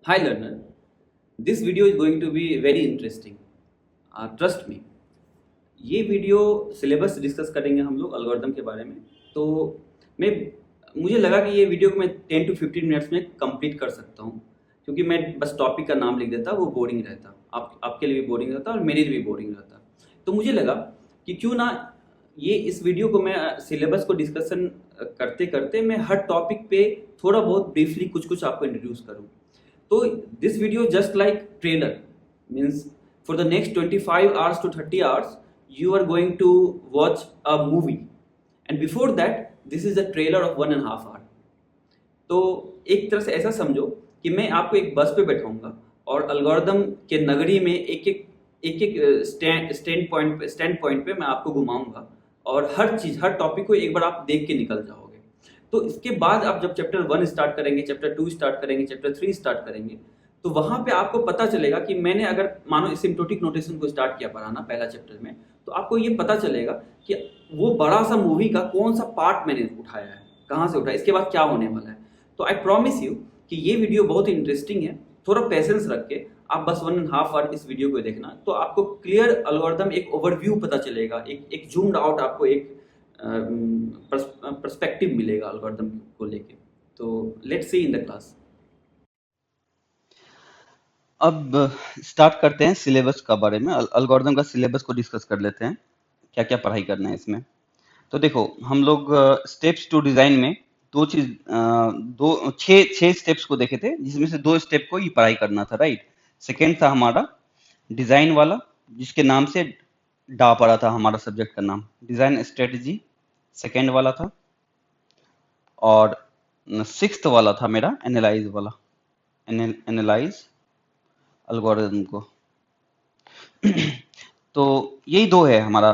Hi learner, this video is going to be very interesting. Trust me. ये video syllabus discuss करेंगे हम लोग algorithm के बारे में। तो मैं मुझे लगा कि ये वीडियो को मैं 10 to 15 मिनट्स में कंप्लीट कर सकता हूँ, क्योंकि मैं बस टॉपिक का नाम लिख देता वो बोरिंग रहता, आपके लिए भी बोरिंग रहता और मेरे लिए भी बोरिंग रहता। तो मुझे लगा कि क्यों ना ये इस वीडियो को मैं सिलेबस को डिस्कशन करते करते मैं हर टॉपिक पे थोड़ा बहुत ब्रीफली कुछ कुछ आपको इंट्रोड्यूस करूँ। तो this video just like trailer means for the next 25 hours to 30 hours you are going to watch a movie, and before that this is a trailer of 1.5 hour. तो एक तरह से ऐसा समझो कि मैं आपको एक बस पे बैठाऊंगा और एल्गोरिथम के नगरी में एक स्टैंड पॉइंट पे मैं आपको घुमाऊंगा और हर चीज हर टॉपिक को एक बार आप देख के निकल जाओगे। तो इसके बाद आप जब चैप्टर 1 स्टार्ट करेंगे, चैप्टर 2 स्टार्ट करेंगे, चैप्टर 3 स्टार्ट करेंगे, तो वहां पे आपको पता चलेगा कि मैंने अगर मानो एसिम्प्टोटिक नोटेशन को स्टार्ट किया पढ़ाना पहला चैप्टर में, तो आपको ये पता चलेगा कि वो बड़ा सा मूवी का कौन सा पार्ट मैंने उठाया है, कहाँ से उठाया, इसके बाद क्या होने वाला है। तो आई प्रॉमिस यू कि ये वीडियो बहुत इंटरेस्टिंग है। थोड़ा पेशेंस रख के आप बस 1.5 आवर इस वीडियो को देखना, तो आपको क्लियर एल्गोरिथम एक ओवरव्यू पता चलेगा, एक जूम्ड आउट आपको एक पर्सपेक्टिव मिलेगा एल्गोरिथम को लेके। तो let's see in the class. अब स्टार्ट करते हैं सिलेबस का बारे में। एल्गोरिथम का सिलेबस को डिस्कस कर लेते हैं, क्या क्या पढ़ाई करना है इसमें। तो देखो, हम लोग स्टेप्स टू डिजाइन में दो चीज दो छह स्टेप्स को देखे थे, जिसमें से 2 स्टेप को ही पढ़ाई करना था, राइट। सेकेंड था हमारा डिजाइन वाला, जिसके नाम से डा पड़ा था, हमारा सब्जेक्ट का नाम डिजाइन स्ट्रेटजी सेकेंड वाला था। और सिक्स्थ वाला था मेरा एनालाइज वाला, एनालाइज एल्गोरिथम को। तो यही 2 है हमारा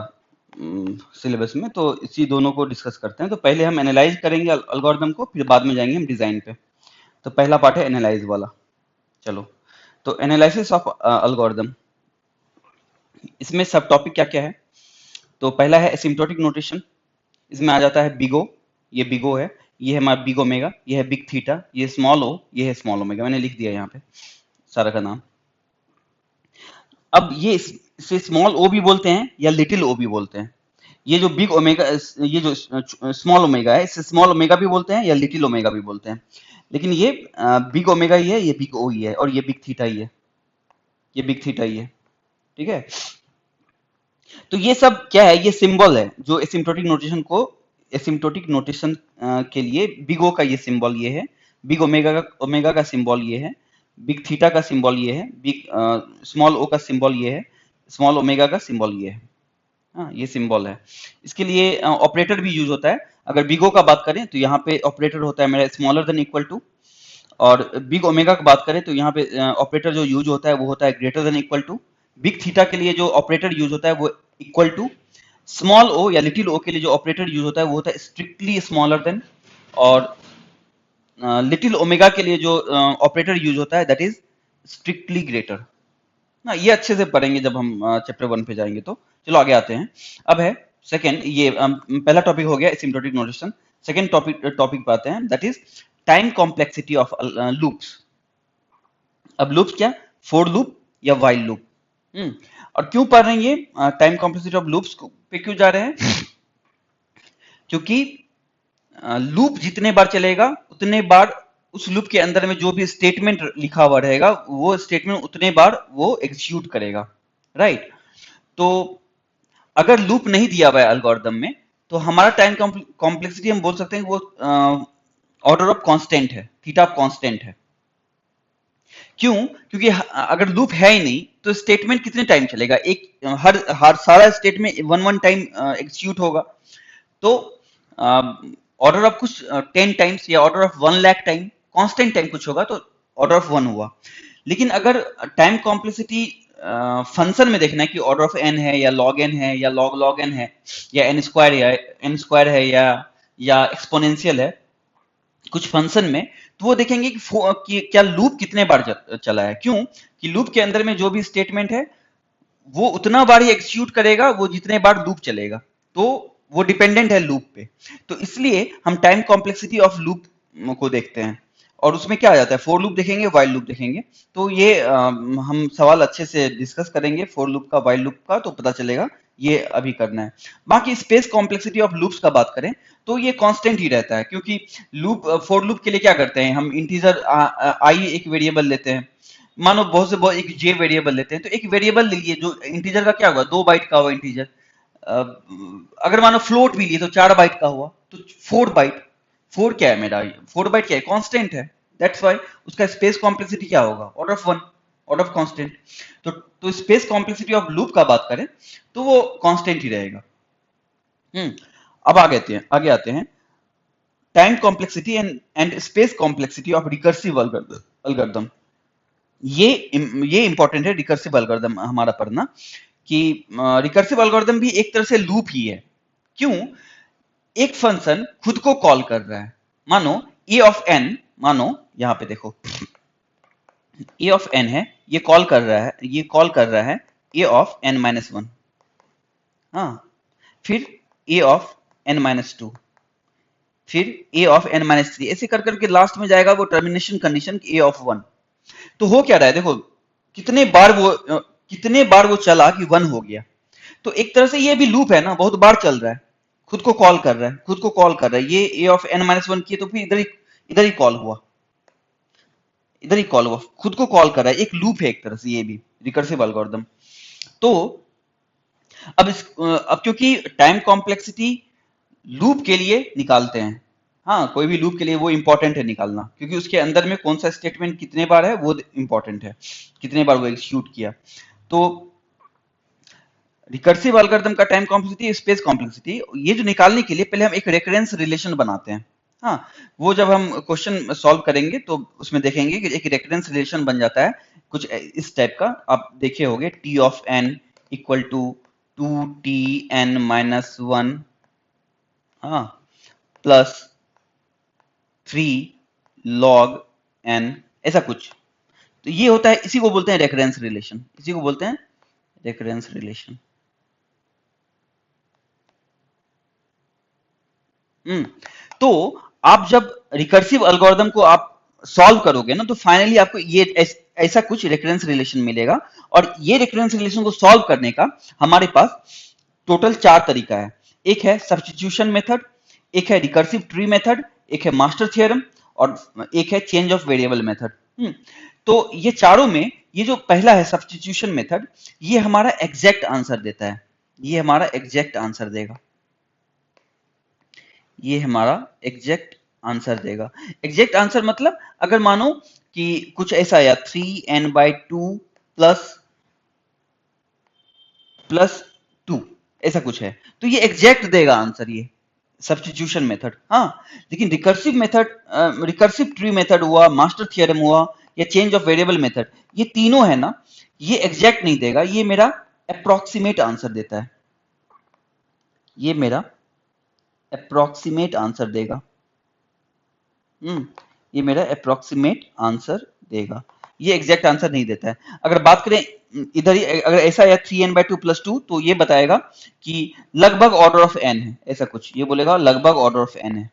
सिलेबस में, तो इसी दोनों को डिस्कस करते हैं। तो पहले हम एनालाइज करेंगे एल्गोरिथम को, फिर बाद में जाएंगे हम डिजाइन पे। तो पहला पार्ट है एनालाइज वाला। चलो, तो एनालिसिस ऑफ एल्गोरिथम, इसमें सब टॉपिक क्या क्या है। तो पहला है एसिम्प्टोटिक नोटेशन, इसमें आ जाता है बिग ओ, ये बिग ओ है, ये है हमारा बिग ओमेगा, ये है बिग थीटा, ये स्मॉल ओ, ये है स्मॉल ओमेगा। मैंने लिख दिया यहाँ पे सारा का नाम। अब ये इसे स्मॉल ओ भी बोलते हैं या लिटिल ओ भी बोलते हैं। ये जो बिग ओमेगा, ये जो स्मॉल ओमेगा है, इसे स्मॉल ओमेगा भी बोलते हैं या लिटिल ओमेगा भी बोलते हैं। लेकिन ये बिग ओमेगा ही है, ये बिग ओ ही है, और ये बिग थीटा ही है, ये बिग थीटा ही है, ठीक है। तो ये सब क्या है, ये सिंबल है जो एसिम्प्टोटिक नोटेशन को, एसिम्प्टोटिक नोटेशन के लिए बिग ओ का ये सिंबल ये है, बिग ओमेगा का सिंबल ये है, बिग थीटा का सिंबल ये है, बिग स्मॉल ओ का सिंबल ये है, स्मॉल ओमेगा का सिंबल ये है। हाँ, ये सिंबल है। इसके लिए ऑपरेटर भी यूज होता है। अगर बिग ओ का बात करें तो यहाँ पे ऑपरेटर होता है मेरा स्मॉलर देन इक्वल टू, और बिग ओमेगा की बात करें तो यहाँ पे ऑपरेटर जो यूज होता है वो होता है greater than equal to. Big theta के लिए जो ऑपरेटर यूज होता है वो इक्वल टू। स्मॉल ओ या लिटिल ओ के लिए जो ऑपरेटर यूज होता है वो होता है स्ट्रिक्टली स्मॉलर देन। और लिटिल ओमेगा के लिए जो ऑपरेटर यूज होता है दैट इज स्ट्रिक्टली ग्रेटर ना। ये अच्छे से पढ़ेंगे जब हम चैप्टर 1 पे जाएंगे। तो चलो आगे आते हैं। अब है सेकंड, ये पहला टॉपिक हो गया एसिम्प्टोटिक नोटेशन। सेकंड टॉपिक पे आते हैं, that is time complexity of loops. अब लूप्स क्या, फोर लूप या वाइल लूप। और क्यों पढ़ रहे हैं ये टाइम कॉम्प्लेक्सिटी ऑफ लूप्स पे क्यों जा रहे हैं, क्योंकि लूप जितने बार चलेगा उतने बार उस लूप के अंदर में जो भी स्टेटमेंट लिखा हुआ रहेगा वो स्टेटमेंट उतने बार वो एग्जीक्यूट करेगा, राइट। तो अगर लूप नहीं दिया हुआ है एल्गोरिथम में तो हमारा टाइम कॉम्प्लेक्सिटी हम बोल सकते हैं वो ऑर्डर ऑफ कांस्टेंट है, थीटा ऑफ कांस्टेंट है। क्यों, क्योंकि अगर लूप है ही नहीं तो स्टेटमेंट कितने टाइम चलेगा, एक हर सारा स्टेटमेंट वन टाइम एग्जीक्यूट होगा। तो ऑर्डर ऑफ कुछ 10 टाइम्स या order of 1 lakh time, constant time कुछ होगा तो ऑर्डर ऑफ 1 हुआ। लेकिन अगर टाइम कॉम्प्लेक्सिटी फंक्शन में देखना है कि ऑर्डर ऑफ n है या log n है या log n है या n स्क्वायर है या एक्सपोनेंशियल है कुछ फंक्शन में, तो वो देखेंगे कि क्या लूप कितने बार चला है। क्यों, कि लूप के अंदर में जो भी स्टेटमेंट है वो उतना बार ही एग्जीक्यूट करेगा वो जितने बार लूप चलेगा, तो वो डिपेंडेंट है लूप पे। तो इसलिए हम टाइम कॉम्प्लेक्सिटी ऑफ लूप को देखते हैं। और उसमें क्या आ जाता है, फोर लूप देखेंगे, वाइल लूप देखेंगे। तो ये हम सवाल अच्छे से डिस्कस करेंगे फोर लूप का, वाइल लूप का, तो पता चलेगा। ये अभी करना है। बाकी स्पेस कॉम्प्लेक्सिटी ऑफ लूप्स का बात करें तो ये कांस्टेंट ही रहता है, क्योंकि लूप फोर लूप के लिए क्या करते हैं हम, इंटीजर आई एक वेरिएबल लेते हैं, मानो बहुत से बहुत एक जे वेरिएबल लेते हैं, तो एक वेरिएबल लीजिए जो इंटीजर का क्या हुआ, 2 बाइट का हुआ इंटीजर। अगर मानो फ्लोट भी लिए तो 4 बाइट का हुआ, तो 4 बाइट, फोर क्या है मेरा, 4 बाइट क्या है, कांस्टेंट है। दैट्स वाई उसका स्पेस कॉम्प्लेक्सिटी क्या होगा, order of one, order of constant. तो स्पेस कॉम्प्लेक्सिटी ऑफ लूप का बात करें तो वो कांस्टेंट ही रहेगा। अब आगे आते हैं time complexity and space complexity of recursive algorithm. ये इंपॉर्टेंट है रिकर्सिव एल्गोरिथम हमारा पढ़ना, कि रिकर्सिव एल्गोरिथम भी एक तरह से लूप ही है। क्यों, एक फंक्शन खुद को कॉल कर रहा है, मानो ए ऑफ एन, मानो यहां पे देखो ए ऑफ एन है, ये कॉल कर रहा है ए ऑफ एन माइनस वन, हाँ, फिर ए ऑफ एन माइनस टू, फिर ए ऑफ एन माइनस थ्री, ऐसे कर करके लास्ट में जाएगा वो termination condition A of one. तो हो क्या रहा है देखो, कितने बार वो चला कि वन हो गया। तो एक तरह से ये भी लूप है ना, बहुत बार चल रहा है, खुद को कॉल कर रहा है, ये ए ऑफ एन माइनस वन किए तो फिर इधर ही कॉल हुआ, खुद को कॉल कर रहा है, एक लूप है एक तरह से ये भी रिकर्सिव एल्गोरिथम। तो अब क्योंकि टाइम कॉम्प्लेक्सिटी लूप के लिए निकालते हैं, हाँ, कोई भी लूप के लिए वो इंपॉर्टेंट है निकालना, क्योंकि उसके अंदर में कौन सा स्टेटमेंट कितने बार है वो इंपॉर्टेंट है, कितने बार वो एग्जीक्यूट किया। तो रिकर्सिव एल्गोरिथम का टाइम कॉम्प्लेक्सिटी, स्पेस कॉम्प्लेक्सिटी, ये जो निकालने के लिए पहले हम एक रेकरेंस रिलेशन बनाते हैं। हाँ, वो जब हम क्वेश्चन सॉल्व करेंगे तो उसमें देखेंगे कि एक रेकरेंस रिलेशन बन जाता है कुछ इस टाइप का, आप देखे होंगे, t of n equal to 2t n-1, हाँ, प्लस 3 log n, ऐसा कुछ। तो ये होता है, इसी को बोलते हैं रेकरेंस रिलेशन, तो आप जब रिकर्सिव एल्गोरिथम को आप सॉल्व करोगे ना, तो फाइनली आपको ये ऐसा कुछ रेकरेंस रिलेशन मिलेगा। और ये रेकरेंस रिलेशन को सॉल्व करने का हमारे पास टोटल 4 तरीका है। एक है सब्स्टिट्यूशन मेथड, एक है रिकर्सिव ट्री मेथड, एक है मास्टर थ्योरम, और एक है चेंज ऑफ वेरिएबल मेथड। तो ये चारों में ये जो पहला है सब्स्टिट्यूशन मेथड, ये हमारा एग्जैक्ट आंसर देता है, ये हमारा एग्जैक्ट आंसर देगा, ये हमारा एग्जैक्ट आंसर देगा। एग्जैक्ट आंसर मतलब अगर मानो कि कुछ ऐसा आया 3n/2 प्लस 2, ऐसा कुछ है, तो ये एग्जैक्ट देगा आंसर, ये सब्स्टिट्यूशन मेथड। हाँ, लेकिन रिकर्सिव ट्री मेथड हुआ, मास्टर थ्योरम हुआ, या चेंज ऑफ वेरिएबल मेथड, ये तीनों है ना, ये एग्जैक्ट नहीं देगा, ये मेरा अप्रोक्सीमेट आंसर देता है, ये मेरा अप्रोक्सीमेट आंसर देगा। ये मेरा अप्रोक्सीमेट आंसर देगा, ये एग्जैक्ट आंसर नहीं देता है। अगर बात करें इधर ही, अगर ऐसा है 3n/2 + 2, तो ये बताएगा कि लगभग ऑर्डर ऑफ n है, ऐसा कुछ, ये बोलेगा लगभग ऑर्डर ऑफ n है।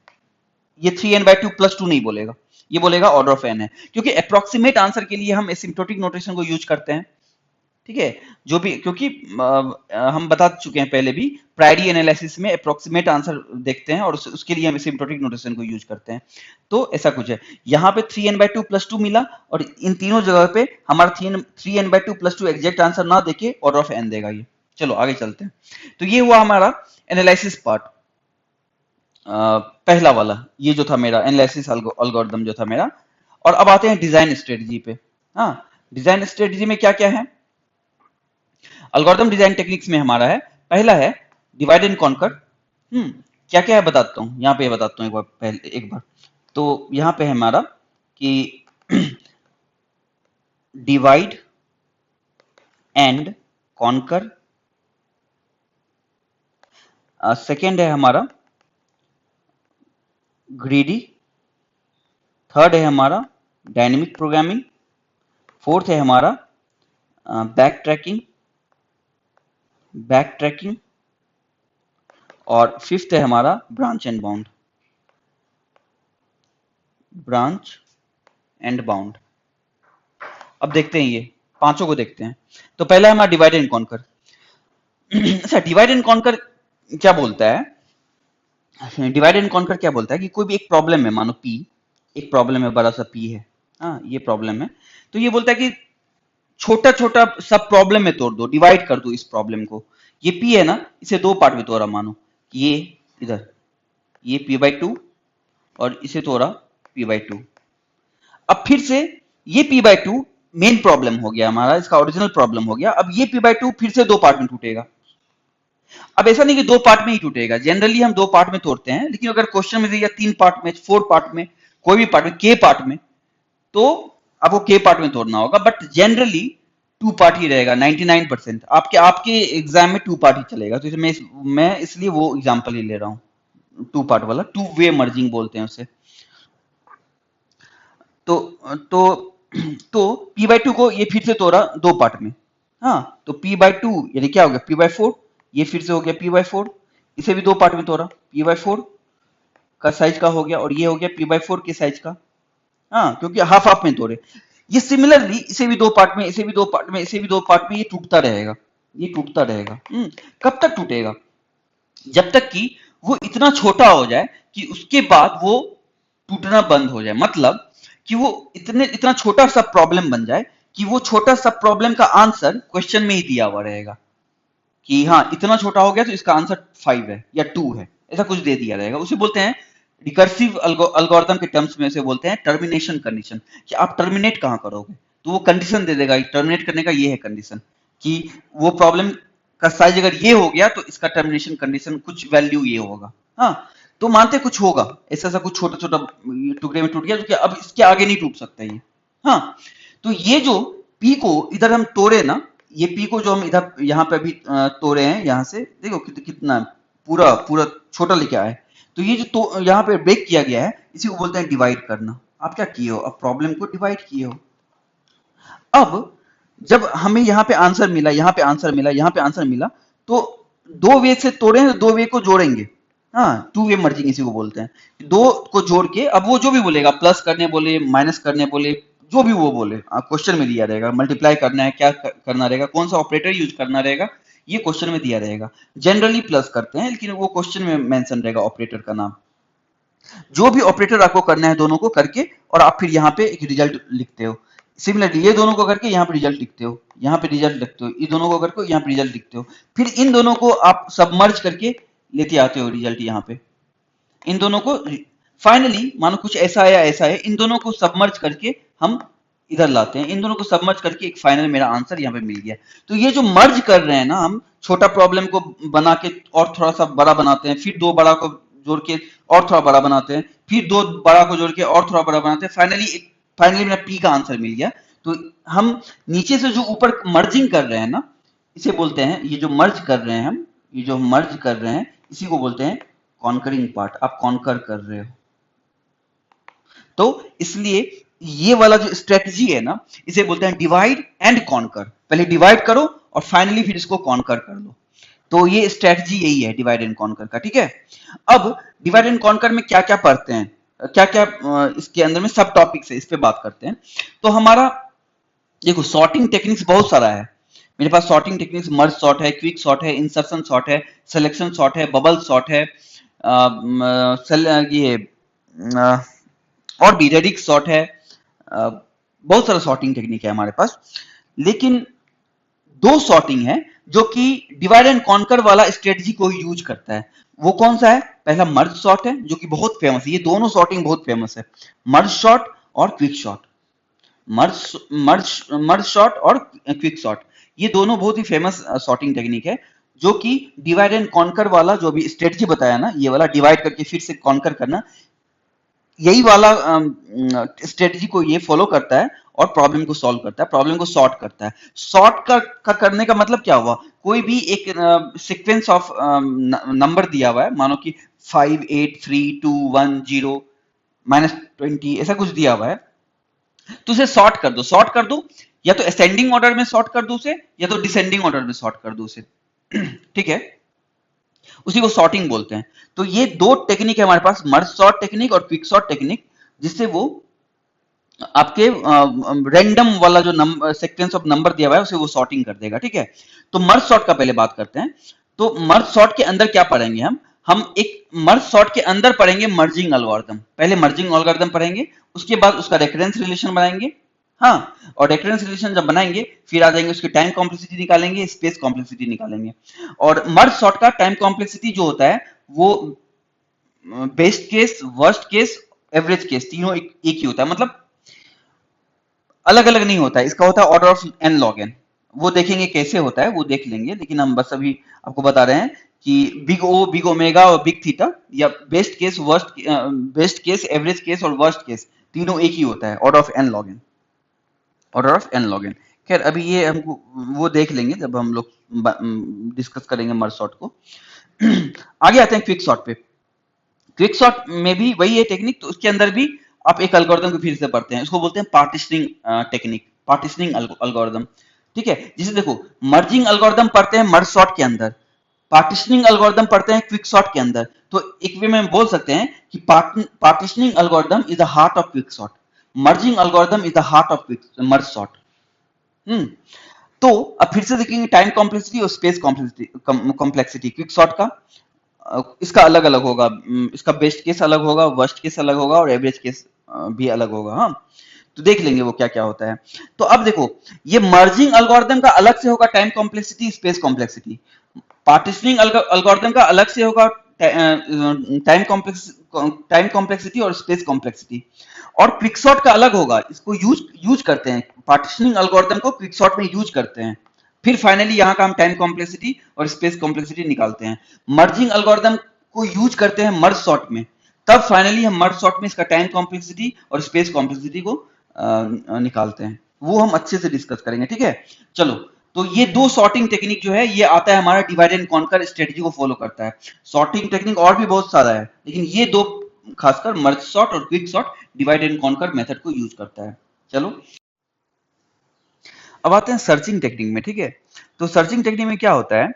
ये 3n/2 + 2 नहीं बोलेगा, ये बोलेगा ऑर्डर ऑफ n है, क्योंकि अप्रोक्सीमेट आंसर के लिए हम एसिम्प्टोटिक नोटेशन को यूज करते हैं। ठीक है, जो भी, क्योंकि हम बता चुके हैं पहले भी, प्रायरी एनालिसिस में अप्रोक्सीमेट आंसर देखते हैं और उसके लिए हम एसिम्प्टोटिक नोटेशन को यूज करते हैं। तो ऐसा कुछ है, यहाँ पे 3n/2 + 2 मिला, और इन तीनों जगह पे हमारा 3n/2 + 2 एग्जैक्ट आंसर ना देके ऑर्डर ऑफ n देगा ये। चलो आगे चलते हैं। तो ये हुआ हमारा एनालिसिस पार्ट, पहला वाला, ये जो था मेरा एनालिसिस एल्गोरिथम जो था मेरा। और अब आते हैं डिजाइन स्ट्रेटजी पे। हाँ, डिजाइन स्ट्रेटजी में क्या क्या है, एल्गोरिथम डिजाइन टेक्निक्स में हमारा है, पहला है डिवाइड एंड कॉन्कर। क्या क्या है बताता हूँ, यहाँ पे बताता हूँ एक बार। तो यहाँ पे है हमारा कि डिवाइड एंड कॉन्कर, सेकेंड है हमारा ग्रीडी, थर्ड है हमारा डायनेमिक प्रोग्रामिंग, फोर्थ है हमारा बैक ट्रैकिंग, और फिफ्थ है हमारा branch and bound. And bound. अब देखते हैं ये पांचों को देखते हैं। तो पहला है हमारा डिवाइड एंड कॉन्कर। अच्छा, डिवाइड एंड कॉन्कर क्या बोलता है? डिवाइड एंड कॉन्कर क्या बोलता है कि कोई भी एक प्रॉब्लम है, मानो पी, एक प्रॉब्लम है, बड़ा सा पी है, हाँ ये प्रॉब्लम है, तो ये बोलता है कि छोटा छोटा सब प्रॉब्लम में तोड़ दो, डिवाइड कर दो इस प्रॉब्लम को। ये पी है ना, इसे दो पार्ट में तोड़ा, मानो कि ये इधर ये पी बाई टू और इसे तोड़ा पी बाई टू। अब फिर से ये P by two main problem हो गया हमारा, इसका ओरिजिनल प्रॉब्लम हो गया। अब ये पी बाई टू फिर से दो पार्ट में टूटेगा। अब ऐसा नहीं कि दो पार्ट में ही टूटेगा, जनरली हम दो पार्ट में तोड़ते हैं, लेकिन अगर क्वेश्चन में दिया तीन पार्ट में, फोर पार्ट में, कोई भी पार्ट में, के पार्ट में, तो आपको के पार्ट में तोड़ना होगा। बट जनरली टू पार्ट ही रहेगा 99%। आपके आपके एग्जाम में टू पार्ट ही चलेगा, तो मैं इसलिए वो एग्जांपल ही ले रहा हूं, टू पार्ट वाला, टू वे मर्जिंग बोलते हैं उसे। तो तो तो p बाई टू को ये फिर से तोड़ा दो पार्ट में, हाँ, तो p बाई टू यानी क्या हो गया p बाई फोर, ये फिर से हो गया p बाई फोर, इसे भी दो पार्ट में तोड़ा, p बाई फोर का साइज का हो गया, और ये हो गया p बाई फोर के साइज का, हाँ, क्योंकि हाफ हाफ में तोड़े। ये सिमिलरली इसे भी दो पार्ट में, इसे भी दो पार्ट में, इसे भी दो पार्ट में, ये टूटता रहेगा, ये टूटता रहेगा। कब तक टूटेगा? जब तक कि वो इतना छोटा हो जाए कि उसके बाद वो टूटना बंद हो जाए। मतलब कि वो इतना छोटा सा प्रॉब्लम बन जाए कि वो छोटा सा प्रॉब्लम का आंसर क्वेश्चन में ही दिया हुआ रहेगा कि हाँ इतना छोटा हो गया तो इसका आंसर 5 है या 2 है, ऐसा कुछ दे दिया रहेगा। उसे बोलते हैं रिकर्सिव अल्गोरिथम के टर्म्स में उसे बोलते हैं टर्मिनेशन कंडीशन, कि आप टर्मिनेट कहाँ करोगे। तो वो कंडीशन दे देगा, टर्मिनेट करने का ये है कंडीशन, कि वो प्रॉब्लम का साइज अगर ये हो गया तो इसका टर्मिनेशन कंडीशन कुछ वैल्यू ये होगा। हाँ, तो मानते कुछ होगा, ऐसा सा कुछ छोटा छोटा टुकड़े में टूट गया, जो कि अब इसके आगे नहीं टूट सकता ये। हाँ, तो ये जो पी को इधर हम तोड़े ना, ये पी को जो हम इधर यहाँ पे अभी तोड़े हैं, यहाँ से देखो कितना पूरा पूरा छोटा लेके आए। तो ये जो तो यहाँ पे ब्रेक किया गया है, इसी को बोलते हैं डिवाइड करना। आप क्या किए हो? अब प्रॉब्लम को डिवाइड किए हो। अब जब हमें यहाँ पे आंसर मिला, यहाँ पे आंसर मिला, यहाँ पे आंसर मिला, तो दो वे से तोड़े हैं, दो वे को जोड़ेंगे। हाँ, टू वे मर्जिंग इसी को बोलते हैं। दो को जोड़ के अब वो जो भी बोलेगा, प्लस करने बोले, माइनस करने बोले, जो भी वो बोले, क्वेश्चन में दिया रहेगा। मल्टीप्लाई करना है, क्या करना रहेगा, कौन सा ऑपरेटर यूज करना रहेगा, ये क्वेश्चन में दिया रहेगा। जनरली प्लस करते हैं, लेकिन वो क्वेश्चन में मेंशन रहेगा ऑपरेटर का नाम। जो भी ऑपरेटर आपको करना है दोनों को करके, और आप फिर यहाँ पे एक रिजल्ट लिखते हो। सिमिलरली ये दोनों को करके यहाँ पे रिजल्ट लिखते हो, यहाँ पे रिजल्ट लिखते हो, ये दोनों को करके यहाँ पे रिजल्ट लिखते हो। फिर इन दोनों को आप सबमर्ज करके लेते आते हो रिजल्ट यहाँ पे। इन दोनों को फाइनली मानो कुछ ऐसा है या ऐसा है, इन दोनों को सबमर्ज करके हम इधर लाते हैं। इन दोनों को सबमर्ज करके एक फाइनल मेरा आंसर यहाँ पे मिल गया। तो ये जो मर्ज कर रहे हैं ना, हम छोटा प्रॉब्लम को बना के और थोड़ा सा बड़ा बनाते हैं, फिर दो बड़ा को जोड़ के और थोड़ा बड़ा बनाते हैं, फिर दो बड़ा को जोड़ के और थोड़ा बड़ा बनाते हैं, फाइनली मेरा पी का आंसर मिल गया। तो हम नीचे से जो ऊपर मर्जिंग कर रहे हैं ना, इसे बोलते हैं, ये जो मर्ज कर रहे हैं हम, ये जो मर्ज कर रहे हैं, इसी को बोलते हैं कॉन्करिंग पार्ट। आप कॉन्कर कर रहे हो। तो इसलिए ये वाला जो स्ट्रेटजी है ना, इसे बोलते हैं डिवाइड एंड कॉन्कर। पहले डिवाइड करो और फाइनली फिर इसको कॉन्कर कर लो। तो ये स्ट्रेटजी यही है डिवाइड एंड कॉन्कर का, ठीक है। अब डिवाइड एंड कॉन्कर में क्या क्या पढ़ते हैं, क्या क्या इसके अंदर में सब टॉपिक्स है, इस पे बात करते हैं। तो हमारा देखो सॉर्टिंग टेक्निक्स बहुत सारा है मेरे पास। सॉर्टिंग टेक्निक्स मर्ज सॉर्ट है, क्विक सॉर्ट है, इंसर्शन सॉर्ट है, सिलेक्शन सॉर्ट है, बबल सॉर्ट है, ये और भी रेडिक्स सॉर्ट है। बहुत सारा सॉर्टिंग टेक्निक है हमारे पास। लेकिन दो सॉर्टिंग है जो कि डिवाइड एंड कॉन्कर वाला स्ट्रेटजी को यूज करता है। वो कौन सा है? पहला मर्ज सॉर्ट है, जो कि बहुत फेमस है। ये दोनों सॉर्टिंग बहुत फेमस है, मर्ज सॉर्ट और क्विक सॉर्ट। मर्ज सॉर्ट और क्विक सॉर्ट, ये दोनों बहुत ही फेमस सॉर्टिंग टेक्निक है, जो कि डिवाइड एंड कॉन्कर वाला जो भी स्ट्रेटजी बताया ना, ये वाला डिवाइड करके फिर से कॉन्कर करना, यही वाला स्ट्रेटजी को ये फॉलो करता है और प्रॉब्लम को सॉल्व करता है, प्रॉब्लम को सॉर्ट करता है। सॉर्ट का करने का मतलब क्या हुआ? कोई भी एक सीक्वेंस ऑफ नंबर दिया हुआ है, मानो कि 5 8 3 2 1 0 -20 ऐसा कुछ दिया हुआ है, तो उसे सॉर्ट कर दो। सॉर्ट कर दो या तो असेंडिंग ऑर्डर में सॉर्ट कर दो उसे, या तो डिसेंडिंग ऑर्डर में सॉर्ट कर दो उसे। ठीक है, उसी को सॉर्टिंग बोलते हैं। तो ये दो टेक्निक है हमारे पास, मर्ज सॉर्ट टेक्निक और क्विक सॉर्ट टेक्निक, जिससे वो आपके रैंडम वाला जो नंबर सीक्वेंस ऑफ नंबर दिया हुआ है उसे वो सॉर्टिंग कर देगा, ठीक है। तो मर्ज सॉर्ट का पहले बात करते हैं। तो मर्ज सॉर्ट के अंदर क्या पढ़ेंगे हम एक मर्ज सॉर्ट के अंदर पढ़ेंगे मर्जिंग एल्गोरिथम। पहले मर्जिंग एल्गोरिथम पढ़ेंगे, उसके बाद उसका रेकरेंस रिलेशन बनाएंगे। हाँ, और रेकरेंस रिलेशन जब बनाएंगे फिर आ जाएंगे उसकी टाइम कॉम्प्लेक्सिटी निकालेंगे, स्पेस कॉम्प्लेक्सिटी निकालेंगे। और मर्ज सॉर्ट का टाइम कॉम्प्लेक्सिटी जो होता है वो best case, worst case, average case तीनों एक ही होता है, मतलब अलग अलग नहीं होता है। इसका होता है order of n log n. वो देखेंगे कैसे होता है, वो देख लेंगे, लेकिन हम बस अभी आपको बता रहे हैं कि बिग ओ, बिग ओमेगा और बिग थीटा, या best case, worst, best case, average case और वर्स्ट केस तीनों एक ही होता है, order of n log n, order of n log n. खैर अभी ये हमको वो देख लेंगे जब हम लोग डिस्कस करेंगे मर्ज सॉर्ट को। आगे आते हैं क्विक सॉर्ट पे। क्विक सॉर्ट में भी वही है टेक्निक, तो उसके अंदर भी आप एक एल्गोरिथम को फिर से पढ़ते हैं, उसको बोलते हैं पार्टीशनिंग टेक्निक, पार्टीशनिंग एल्गोरिथम, ठीक है। जैसे देखो, मर्जिंग एल्गोरिथम पढ़ते हैं मर्ज सॉर्ट के अंदर, पार्टीशनिंग एल्गोरिथम पढ़ते हैं क्विक सॉर्ट के अंदर। तो एक वे में हम बोल सकते हैं कि partitioning algorithm is the heart of quick sort, merging algorithm is the heart of merge sort. हम्म तो अब फिर से देखेंगे टाइम कॉम्प्लेक्सिटी और स्पेस कॉम्प्लेक्सिटी क्विक सॉर्ट का। इसका अलग अलग होगा, इसका बेस्ट केस अलग होगा, वर्स्ट केस अलग होगा और एवरेज केस भी अलग होगा। हाँ, तो देख लेंगे वो क्या क्या होता है। तो अब देखो, ये मर्जिंग एल्गोरिथम का अलग से होगा time complexity, space complexity. Partitioning algorithm का अलग से होगा टाइम कॉम्प्लेक्सिटी और स्पेस कॉम्प्लेक्सिटी। और क्विकसॉर्ट का अलग होगा, इसको यूज करते हैं, पार्टीशनिंग एल्गोरिथम को क्विकसॉर्ट में यूज करते हैं। फिर फाइनली यहाँ का हम टाइम कॉम्प्लेक्सिटी और स्पेस कॉम्प्लेक्सिटी निकालते हैं। मर्जिंग एल्गोरिथम को यूज करते हैं मर्ज सॉर्ट में, तब फाइनली हम मर्ज सॉर्ट में इसका टाइम कॉम्प्लेक्सिटी और स्पेस कॉम्प्लेक्सिटी को निकालते हैं। वो हम अच्छे से डिस्कस करेंगे, ठीक है। चलो, तो ये दो सॉर्टिंग टेक्निक जो है ये आता है हमारा डिवाइड एंड कॉन्कर स्ट्रेटजी को फॉलो करता है। सॉर्टिंग टेक्निक और भी बहुत सारा है, लेकिन ये दो खासकर मर्ज सॉर्ट और quick sort divide and conquer method को यूज करता है। चलो, अब आते हैं सर्चिंग टेक्निक में, ठीक है। तो सर्चिंग टेक्निक में क्या होता है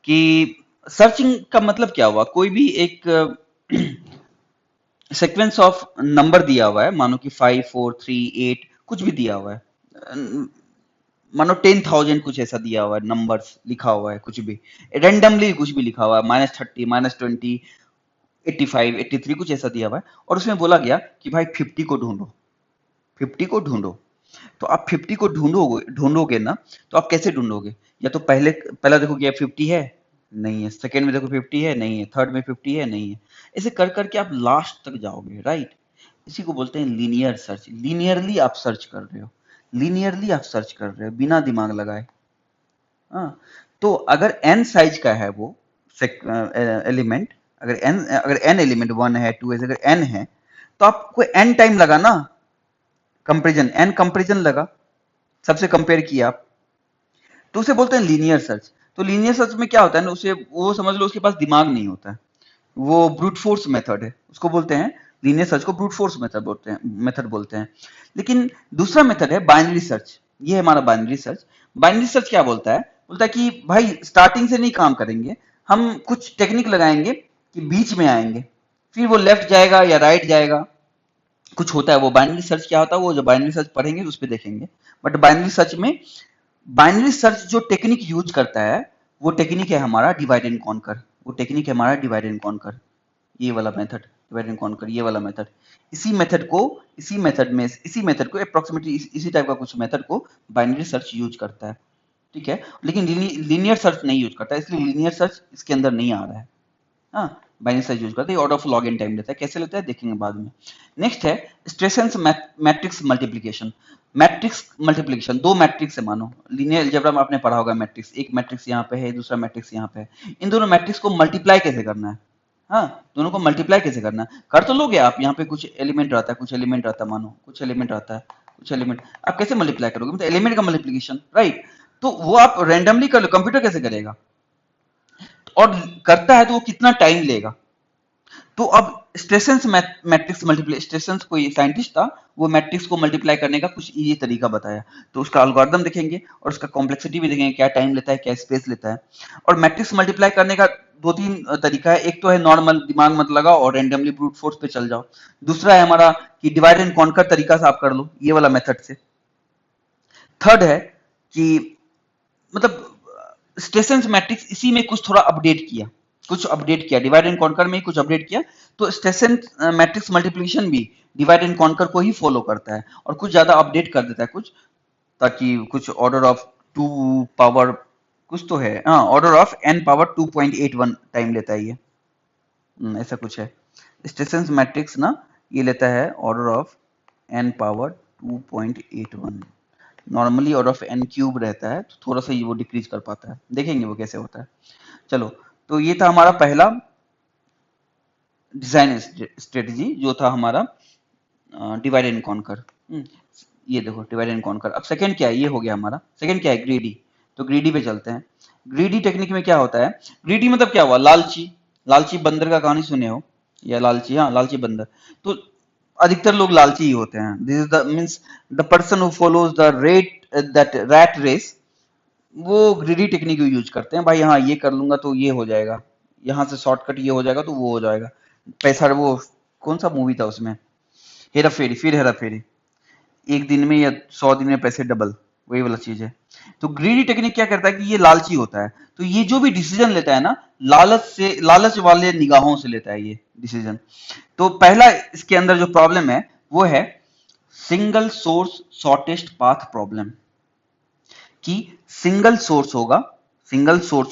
कि सर्चिंग का मतलब क्या हुआ, कोई भी एक सीक्वेंस ऑफ नंबर दिया हुआ है, मानो कि 5 4 3 8 कुछ भी दिया हुआ है, मानो 10,000 कुछ ऐसा दिया हुआ है, नंबर्स लिखा हुआ है, कुछ भी रेंडमली कुछ भी लिखा हुआ है, -30 -20 85 83 कुछ ऐसा दिया हुआ है, और उसमें बोला गया कि भाई 50 को ढूंढो, 50 को ढूंढो। तो आप 50 को ढूंढोगे ना, तो आप कैसे ढूंढोगे? या तो पहला देखो कि 50 है, नहीं है, सेकंड में देखो 50 है, नहीं है, थर्ड में 50 है, नहीं है, ऐसे कर करके आप लास्ट तक जाओगे, राइट। इसी को बोलते हैं लीनियर सर्च। लीनियरली आप सर्च कर रहे हो, लीनियरली आप सर्च कर रहे हो बिना दिमाग लगाए। हाँ, तो अगर n साइज का है वो एलिमेंट, अगर n एलिमेंट 1 है 2 है, अगर n है, तो आपको n टाइम लगा ना, कंपेरिजन, n कंपेरिजन लगा, सबसे कंपेयर किया आप, तो उसे बोलते हैं लीनियर सर्च। तो लीनियर सर्च में क्या होता है ना, उसे वो समझ लो उसके पास दिमाग नहीं होता है, वो ब्रूट फोर्स मेथड है, उसको बोलते हैं लीनियर सर्च को ब्रूट फोर्स मेथड बोलते हैं। लेकिन दूसरा मेथड है बाइनरी सर्च, ये है हमारा बाइनरी सर्च। बाइनरी सर्च क्या बोलता है, बोलता है कि भाई स्टार्टिंग से नहीं काम करेंगे, हम कुछ टेक्निक लगाएंगे कि बीच में आएंगे, फिर वो लेफ्ट जाएगा या राइट जाएगा, कुछ होता है। वो बाइनरी सर्च क्या होता है, वो जो बाइनरी सर्च पढ़ेंगे उस पर देखेंगे। बट बाइनरी सर्च जो टेक्निक यूज करता है वो टेक्निक है हमारा डिवाइड एंड कॉन्कर, वो टेक्निक है हमारा डिवाइड एंड कॉन्कर, ये वाला मेथड, डिवाइड एंड कॉन्कर ये वाला मेथड। इसी मेथड को अप्रोक्सीमेटली इसी टाइप का कुछ मेथड को बाइनरी सर्च यूज करता है, ठीक है। लेकिन लीनियर सर्च नहीं यूज करता है, इसलिए लीनियर सर्च इसके अंदर नहीं आ रहा है। हाँ, बाइनरी सर्च यूज करते हैं, order of log n time लेता है, कैसे लेता है देखेंगे बाद में। नेक्स्ट है स्ट्रेसेंस मैट्रिक्स मल्टीप्लिकेशन। मैट्रिक्स मल्टीप्लिकेशन, दो मैट्रिक्स है, मानो लीनियर अलजेब्रा में आपने पढ़ा होगा मैट्रिक्स, एक मैट्रिक्स यहाँ पे है, दूसरा मैट्रिक्स यहाँ पे है, इन दोनों मैट्रिक्स को मल्टीप्लाई कैसे करना है। हाँ, दोनों को मल्टीप्लाई कैसे करना है, कर तो लोगे आप, यहाँ पे कुछ एलिमेंट रहता है, कुछ एलिमेंट रहता है, मानो कुछ एलिमेंट रहता है, कुछ एलिमेंट, आप कैसे मल्टीप्लाई करोगे, मतलब एलिमेंट का मल्टीप्लिकेशन, राइट। तो वो आप रैंडमली कर लो, कंप्यूटर कैसे करेगा, और करता है तो वो कितना टाइम लेगा। तो अब स्ट्रेसेंस मैट्रिक्स मल्टीप्लाई, स्ट्रेसेंस कोई साइंटिस्ट था, वो मैट्रिक्स को मल्टीप्लाई करने का कुछ ये तरीका बताया, तो उसका एल्गोरिथम देखेंगे और उसका कॉम्प्लेक्सिटी भी देखेंगे, क्या टाइम लेता है, क्या स्पेस लेता है। और मैट्रिक्स मल्टीप्लाई करने का दो तीन तरीका है। एक तो है नॉर्मल, दिमाग मत लगाओ और रैंडमली ब्रूट फोर्स पे चल जाओ। दूसरा है हमारा कि डिवाइड एंड कॉन्कर तरीका से आप कर लो, ये वाला मेथड से। थर्ड है कि मतलब स्टेशंस मैट्रिक्स इसी में कुछ थोड़ा अपडेट किया, डिवाइड एंड कॉन्कर में ही कुछ अपडेट किया। तो स्टेशन मैट्रिक्स मल्टीप्लिकेशन भी डिवाइड एंड कॉन्कर को ही फॉलो करता है और कुछ ज्यादा अपडेट कर देता है कुछ, ताकि कुछ ऑर्डर ऑफ 2 पावर कुछ तो है, हाँ, order of n power 2.81 time लेता है ये। ऐसा कुछ है। स्टेशंस मैट्रिक्स ना ये लेता है order of n power 2.81। Normally order of n cube रहता है, तो थोड़ा सा ये वो डिक्रीज कर पाता है, देखेंगे वो कैसे होता है। चलो, तो ये था हमारा पहला डिजाइन स्ट्रेटजी जो था हमारा डिवाइड एंड कॉन्कर। ये देखो डिवाइड एंड कॉन्कर। अब सेकंड क्या है, ये हो गया हमारा। सेकंड क्या है, ग्रीडी। तो ग्रीडी पे चलते हैं। ग्रीडी टेक्निक में क्या होता है, ग्रीडी मतलब क्या हुआ, लालची। लालची बंदर का कहानी सुने हो, या लालची, हाँ, लालची बंदर। तो अधिकतर लोग लालची ही होते हैं। This is the means the person who follows the rat race, वो ग्रीडी टेक्निक को यूज करते हैं। भाई हाँ, ये कर लूंगा तो ये हो जाएगा, यहाँ से शॉर्टकट ये हो जाएगा तो वो हो जाएगा, पैसा। वो कौन सा मूवी था उसमें, हेरा फेरी, फिर हेरा फेरी, एक दिन में या 100 दिन में पैसे डबल, वही वाला चीज है। तो ग्रीडी टेक्निक क्या करता है कि ये लालची होता है, तो ये जो भी डिसीजन लेता है ना, लालच वाले निगाहों से लेता है ये डिसीजन। तो पहला इसके अंदर जो प्रॉब्लम है वो है single source shortest path problem. कि सिंगल सोर्स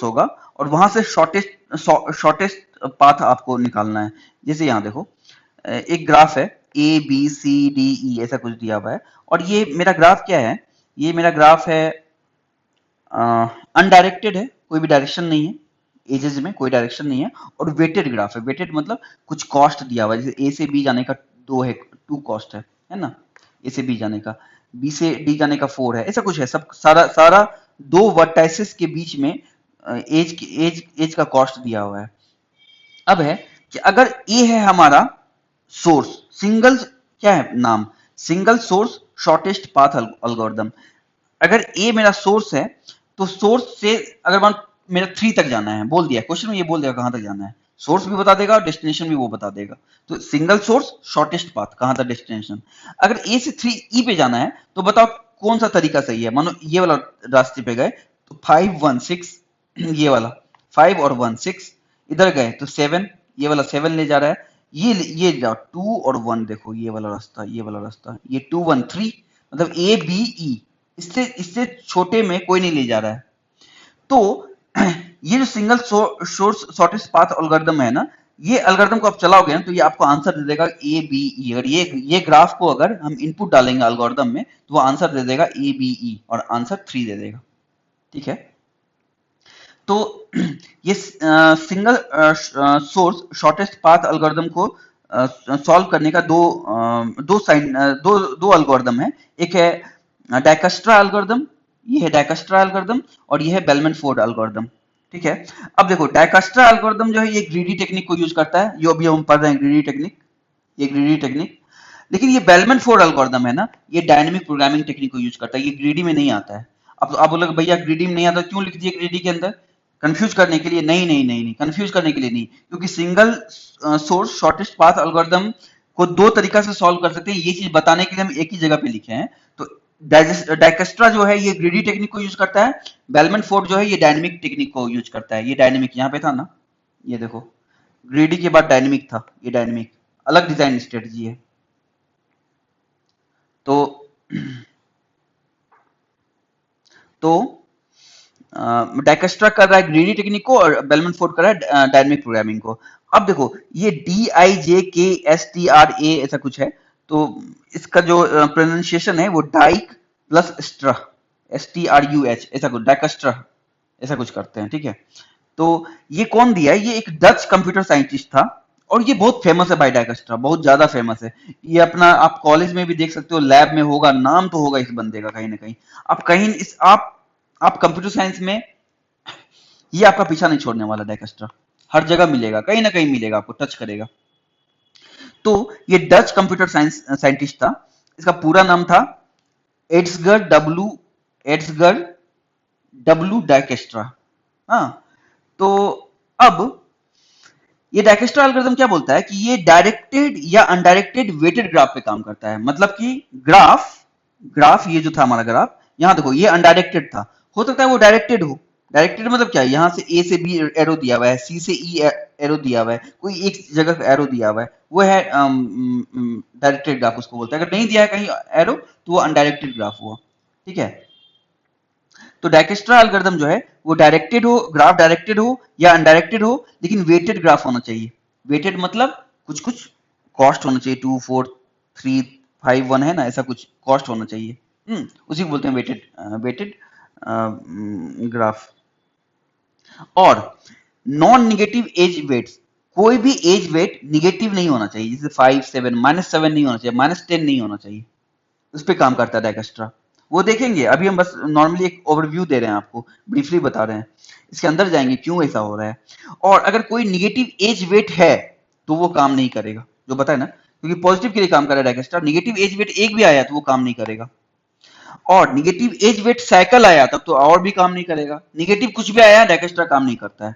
होगा और वहां से शॉर्टेस्ट पाथ आपको निकालना है। जैसे यहां देखो, एक ग्राफ है A B C D E ऐसा कुछ दिया हुआ है, और ये मेरा ग्राफ क्या है, ये मेरा ग्राफ है अनडायरेक्टेड है, कोई भी डायरेक्शन नहीं है, एजेस में कोई डायरेक्शन नहीं है, और वेटेड ग्राफ है। वेटेड मतलब कुछ कॉस्ट दिया हुआ है, जैसे ए से बी जाने का 2 कॉस्ट है ना, ए से बी जाने का, बी से डी जाने का 4 है, ऐसा कुछ है। सब सारा 2 वर्टाइसेस के बीच में एज का कॉस्ट दिया हुआ है। अब है कि अगर ए है हमारा सोर्स, सिंगल क्या है नाम, single source shortest path algorithm. अगर ए मेरा सोर्स है, तो सोर्स से अगर मान मेरा 3 तक जाना है, बोल दिया क्वेश्चन में, ये बोल देगा कहां तक जाना है, सोर्स भी बता देगा और डेस्टिनेशन भी वो बता देगा। तो सिंगल सोर्स शॉर्टेस्ट पाथ, कहां तक डेस्टिनेशन। अगर ए से 3 ई पे जाना है, तो बताओ कौन सा तरीका सही है। मानो ये वाला रास्ते पे गए तो 5 1 6, ये वाला 5 और 1 6, इधर गए तो 7, ये वाला 7 ले जा रहा है, ये जाओ 2 और 1, देखो ये वाला रास्ता, ये 2 1 3, मतलब ए बी ई, इससे छोटे में कोई नहीं ले जा रहा है। तो ये जो single source shortest path algorithm है ना, ये एल्गोरिथम को आप चलाओगे ना, तो ये आपको आंसर दे देगा ए बी ई। अगर ये ग्राफ को अगर हम इनपुट डालेंगे एल्गोरिथम में, तो वो आंसर दे देगा ए बी ई, और आंसर 3 दे देगा। ठीक है, तो ये single source shortest path algorithm को सॉल्व करने का दो एल्गोरिथम है। एक है डाइकस्ट्रा एल्गोरिथम, ये है डाइकस्ट्रा एल्गोरिथम, और ये है बेलमैन-फोर्ड एल्गोरिथम। ठीक है, अब देखो डाइकस्ट्रा एल्गोरिथम जो है ये ग्रीडी टेक्निक को यूज करता है, जो अभी हम पढ़ रहे हैं ग्रीडी टेक्निक, ये ग्रीडी टेक्निक। लेकिन ये बेलमैन-फोर्ड एल्गोरिथम है ना, ये डायनेमिक प्रोग्रामिंग टेक्निक को यूज करता है, ये ग्रीडी में नहीं आता है। अब आप बोलोगे भैया ग्रीडी में नहीं आता, क्यों लिख दिए ग्रीडी के अंदर, कंफ्यूज करने के लिए? नहीं, कंफ्यूज करने के लिए नहीं, क्योंकि single source shortest path algorithm को 2 तरीका से सॉल्व कर सकते हैं, ये चीज बताने के लिए हम एक ही जगह पे लिखे हैं। तो डाइकस्ट्रा जो है ये ग्रीडी टेक्निक को यूज करता है, बेलमैन-फोर्ड जो है ये डायनेमिक टेक्निक को यूज करता है। ये डायनेमिक यहाँ पे था ना, ये देखो ग्रीडी के बाद डायनेमिक था, ये डायनेमिक अलग डिजाइन स्ट्रेटजी है। तो डाइकस्ट्रा कर रहा है ग्रीडी टेक्निक को, और बेलमैन-फोर्ड कर रहा है डायनेमिक प्रोग्रामिंग को। अब देखो ये DIJKSTRA ऐसा कुछ है, तो इसका जो प्रोनाउंसिएशन है वो डाइक प्लस स्ट्रा, STRUH ऐसा कुछ, डाइकस्ट्रा ऐसा कुछ करते हैं। ठीक है, तो ये कौन दिया है, ये एक डच कंप्यूटर साइंटिस्ट था, और ये बहुत फेमस है भाई, डाइकस्ट्रा बहुत ज्यादा फेमस है। ये अपना आप कॉलेज में भी देख सकते हो, लैब में होगा, नाम तो होगा इस बंदे का कहीं ना कहीं। आप कहीं इस आप कंप्यूटर साइंस में, ये आपका पीछा नहीं छोड़ने वाला डाइकस्ट्रा, हर जगह मिलेगा, कहीं ना कहीं मिलेगा, आपको टच करेगा। तो ये डच कंप्यूटर साइंटिस्ट था, इसका पूरा नाम था एड्सगर डब्ल्यू डाइकस्ट्रा। हाँ, तो अब ये डायकेस्ट्रा एल्गोरिथम क्या बोलता है कि ये डायरेक्टेड या अनडायरेक्टेड वेटेड ग्राफ पे काम करता है। मतलब कि ग्राफ ग्राफ ये जो था हमारा ग्राफ, यहाँ देखो ये अनडायरेक्टेड था, हो सकता है वो डायरेक्टेड हो। डायरेक्टेड मतलब क्या है, यहाँ से ए से बी एरो दिया हुआ है, सी से ई एरो दिया हुआ है, कोई एक जगह एरो दिया हुआ है, वो है डायरेक्टेड ग्राफ उसको बोलते हैं। अगर नहीं दिया है कहीं एरो तो वो अनडायरेक्टेड ग्राफ हुआ। ठीक है, तो डायकेस्ट्रा एल्गोरिथम जो है वो डायरेक्टेड हो, ग्राफ डायरेक्टेड हो या अनडायरेक्टेड हो, लेकिन वेटेड ग्राफ होना चाहिए। वेटेड मतलब कुछ कुछ कॉस्ट होना चाहिए, 2 4 3 5 1 है ना, ऐसा कुछ कॉस्ट होना चाहिए। उसी को बोलते हैं वेटेड वेटेड ग्राफ। और नॉन निगेटिव एज वेट्स, कोई भी एज वेट निगेटिव नहीं होना चाहिए, जैसे 5 7 -7 नहीं होना चाहिए, -10 नहीं होना चाहिए। उस पर काम करता है डायकेस्ट्रा, वो देखेंगे। अभी हम बस नॉर्मली एक ओवरव्यू दे रहे हैं आपको, ब्रीफली बता रहे हैं, इसके अंदर जाएंगे क्यों ऐसा हो रहा है। और अगर कोई निगेटिव एज वेट है तो वो काम नहीं करेगा, जो बताए ना, क्योंकि पॉजिटिव के लिए काम कर रहा है डायकेस्ट्रा। निगेटिव एज वेट एक भी आया तो वो काम नहीं करेगा। और निगेटिव एज वेट साइकिल आया तब तो और भी काम नहीं करेगा। निगेटिव कुछ भी आया डायकेस्ट्रा काम नहीं करता है।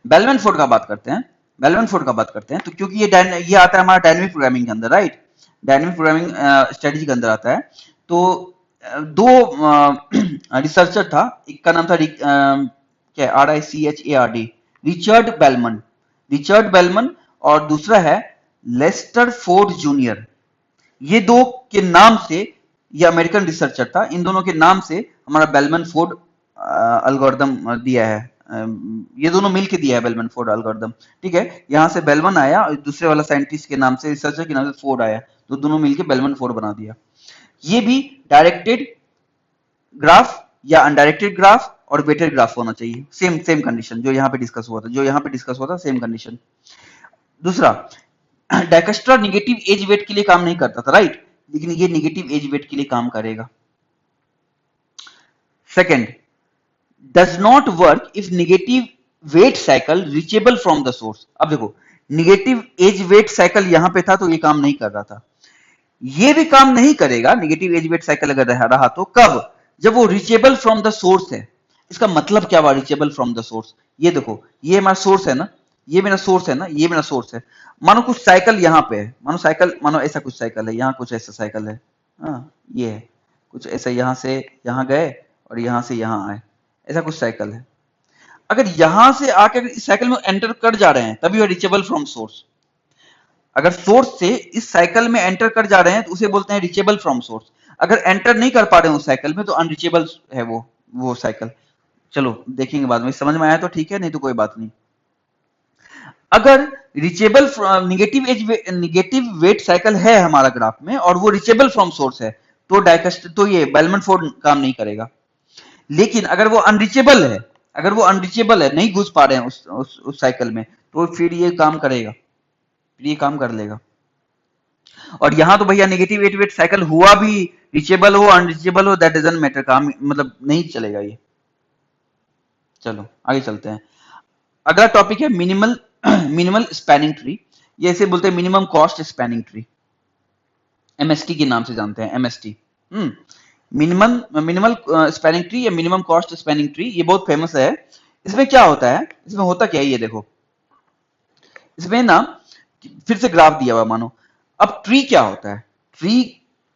बेलमैन फोर्ड का बात करते हैं, बेलमैन फोर्ड का बात करते हैं, तो क्योंकि ये आता है हमारा डायनेमिक प्रोग्रामिंग के अंदर, राइट, डायनेमिक प्रोग्रामिंग स्ट्रेटजी के अंदर आता है। तो दो रिसर्चर था, एक का नाम था क्या, RICHARD, रिचर्ड बेलमन, और दूसरा है लेस्टर फोर्ड जूनियर। ये दो के नाम से, ये अमेरिकन रिसर्चर था, इन दोनों के नाम से हमारा बेलमन फोर्ड एल्गोरिथम दिया है। ये दोनों मिलके दिया है बेलमन फोर्ड एल्गोरिथम। ठीक है, यहाँ से बेलमन आया और दूसरे वाला साइंटिस्ट के नाम से, रिसर्चर के नाम से फोर्ड आया, तो दोनों मिलके बेलमन फोर्ड बना दिया। ये भी डायरेक्टेड ग्राफ या अनडायरेक्टेड ग्राफ और वेटेड ग्राफ होना चाहिए। सेम सेम कंडीशन जो यहाँ पे डिस्कस हुआ था, सेम कंडीशन। दूसरा, डायकेस्ट्रा निगेटिव एज वेट के लिए काम नहीं करता था, राइट, लेकिन ये निगेटिव एज वेट के लिए काम करेगा। Second, does not work if negative weight cycle reachable from the source. अब देखो, निगेटिव एज वेट साइकिल यहां पे था तो ये काम नहीं कर रहा था, ये भी काम नहीं करेगा निगेटिव एज वेट साइकिल अगर रहा तो कब, जब वो रीचेबल फ्रॉम द सोर्स है। इसका मतलब क्या हुआ रीचेबल फ्रॉम द सोर्स, ये देखो, ये हमारा सोर्स है ना, ये मेरा सोर्स है ना, ये मेरा सोर्स है। मानो कुछ साइकिल यहाँ पे है, मानो ऐसा कुछ साइकिल है, यहाँ कुछ ऐसा साइकिल है, हाँ ये है कुछ ऐसा, यहाँ से यहाँ गए और यहाँ से यहाँ आए, ऐसा कुछ साइकिल है। अगर यहां से आकर इस साइकिल में एंटर कर जा रहे हैं तभी रीचेबल फ्रॉम सोर्स। अगर सोर्स से इस साइकिल में एंटर कर जा रहे हैं तो उसे बोलते हैं रीचेबल फ्रॉम सोर्स। अगर एंटर नहीं कर पा रहे हैं उस साइकिल में तो अनरीचेबल है वो साइकिल। चलो देखेंगे बाद में, समझ में आया तो ठीक है, नहीं तो कोई बात नहीं। अगर रिचेबल निगेटिव वेट साइकिल है हमारा ग्राफ में और वो रिचेबल फ्रॉम सोर्स है तो ये बेलमन फोर्ड काम नहीं करेगा। लेकिन अगर वो अनरीचेबल है, नहीं घुस पा रहे हैं उस साइकिल में, तो फिर ये काम करेगा, फिर ये काम कर लेगा। और यहां तो भैया नेगेटिव एट वेट साइकिल हुआ भी, रिचेबल हो अनरिचेबल हो दैट डजंट मैटर, काम मतलब नहीं चलेगा ये। चलो आगे चलते हैं। अगला टॉपिक है मिनिमल स्पैनिंग ट्री, ये इसे बोलते हैं minimum cost spanning tree, MST के नाम से जानते हैं, MST। मिनिमल स्पैनिंग ट्री या मिनिमम कॉस्ट स्पैनिंग ट्री, ये बहुत फेमस है। इसमें क्या होता है, इसमें होता क्या है ये देखो, इसमें ना फिर से ग्राफ दिया हुआ मानो। अब ट्री क्या होता है,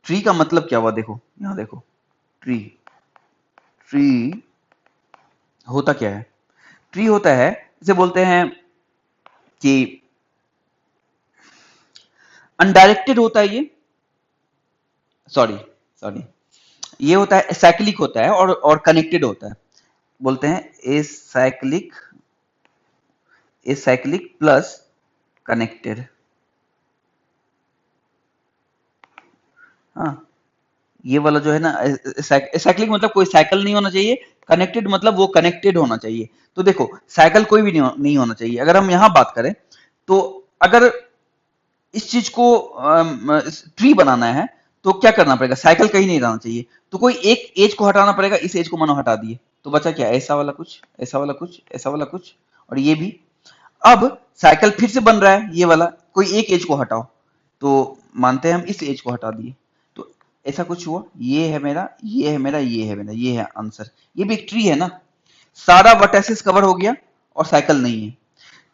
ट्री का मतलब क्या हुआ, देखो यहां देखो, ट्री होता क्या है, ट्री होता है, इसे बोलते हैं कि अनडायरेक्टेड होता है ये, सॉरी ये होता है साइक्लिक होता है और कनेक्टेड होता है, बोलते हैं एसाइक्लिक प्लस कनेक्टेड। हाँ, ये वाला जो है ना साइक्लिक मतलब कोई साइकिल नहीं होना चाहिए, कनेक्टेड मतलब वो कनेक्टेड होना चाहिए। तो देखो साइकिल कोई भी नहीं होना चाहिए। अगर हम यहां बात करें तो अगर इस चीज को ट्री बनाना है तो क्या करना पड़ेगा, साइकिल कहीं नहीं रहना चाहिए, तो कोई एक एज को हटाना पड़ेगा। इस एज को मानो हटा दिए तो बचा क्या, ऐसा वाला कुछ, ऐसा वाला कुछ, ऐसा वाला कुछ, और ये भी। अब साइकिल फिर से बन रहा है ये वाला, कोई एक एज को हटाओ, तो मानते हैं हम इस एज को हटा दिए तो ऐसा कुछ हुआ। ये है मेरा, ये है मेरा, ये है मेरा, ये है आंसर। ये भी एक ट्री है ना, सारा वर्टिसेस कवर हो गया और साइकिल नहीं है।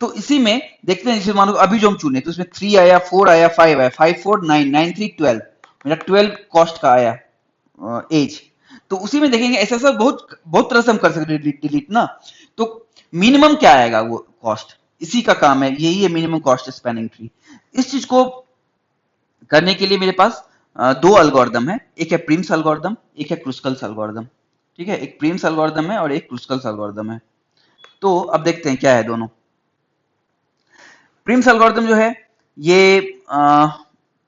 तो इसी में देखते हैं, जैसे मान लो अभी जो हम चुने तो उसमें 3 आया, 4 आया, 5 आया, 5 4 9 9 3 12, मेरा 12 कॉस्ट का आया एज। तो उसी में देखेंगे ऐसा ऐसा बहुत बहुत तरह से हम कर सकते हैं डिलीट ना। तो मिनिमम क्या आएगा वो कॉस्ट, इसी का काम है, यही है मिनिमम कॉस्ट स्पैनिंग ट्री। इस चीज को करने के लिए मेरे पास दो एल्गोरिदम है, एक है प्रिम्स एल्गोरिदम, एक है क्रुस्कल्स एल्गोरिदम। ठीक है, एक प्रिम्स एल्गोरिदम है और एक क्रुस्कल्स एल्गोरिदम है। तो अब देखते हैं क्या है दोनों। प्रिम्स एल्गोरिदम जो है ये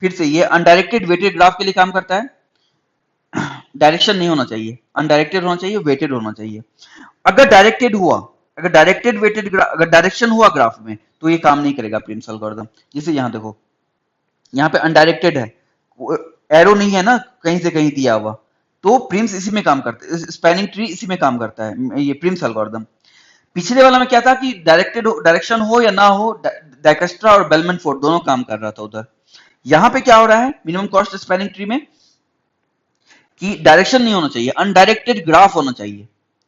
फिर से ये अनडायरेक्टेड वेटेड ग्राफ के लिए काम करता है। डायरेक्शन नहीं होना चाहिए, अनडायरेक्टेड होना चाहिए, वेटेड होना चाहिए। अगर डायरेक्टेड हुआ, अगर डायरेक्टेड वेटेड अगर डायरेक्शन हुआ ग्राफ में तो ये काम नहीं करेगा प्रिम्स एल्गोरिदम। जैसे यहाँ देखो, यहाँ पे अनडायरेक्टेड है, एरो नहीं है ना कहीं से कहीं दिया हुआ, तो प्रिम्स इसी में काम करता है, स्पैनिंग ट्री इसी में काम करता है, ये प्रिम्स एल्गोरिदम। पिछले वाला में क्या था कि डायरेक्शन हो या ना हो, डाइकेस्ट्रा और बेलमन फोर्ड दोनों काम कर रहा था उधर। यहाँ पे क्या हो रहा है मिनिमम कॉस्ट स्पैनिंग ट्री में, कि डायरेक्शन नहीं होना चाहिए, अनडायरेक्टेड ग्राफ होना चाहिए,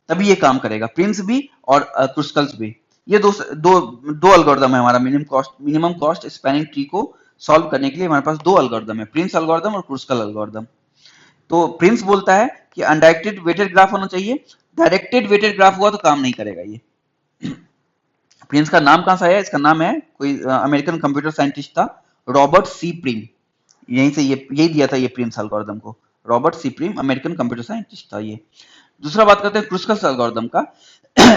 तभी ये काम करेगा, प्रिम्स भी और क्रुस्कल्स भी। ये दो दो दो एल्गोरिदम है हमारा मिनिमम कॉस्ट स्पैनिंग ट्री को सॉल्व करने के लिए। हमारे पास दो एल्गोरिदम है, प्रिम्स एल्गोरिदम और क्रुस्कल एल्गोरिदम। तो प्रिम्स बोलता है कि अनडायरेक्टेड वेटेड ग्राफ होना चाहिए, डायरेक्टेड वेटेड ग्राफ हुआ तो काम नहीं करेगा ये। प्रिम्स का नाम कहां से आया, इसका नाम है कोई अमेरिकन कंप्यूटर साइंटिस्ट था, रॉबर्ट सी प्रिम, यहीं से ये यही दिया था ये प्रिम्स एल्गोरिदम को, रॉबर्ट सी प्रिम अमेरिकन कंप्यूटर साइंटिस्ट था ये। दूसरा बात करते हैं क्रुस्कल्स एल्गोरिदम का।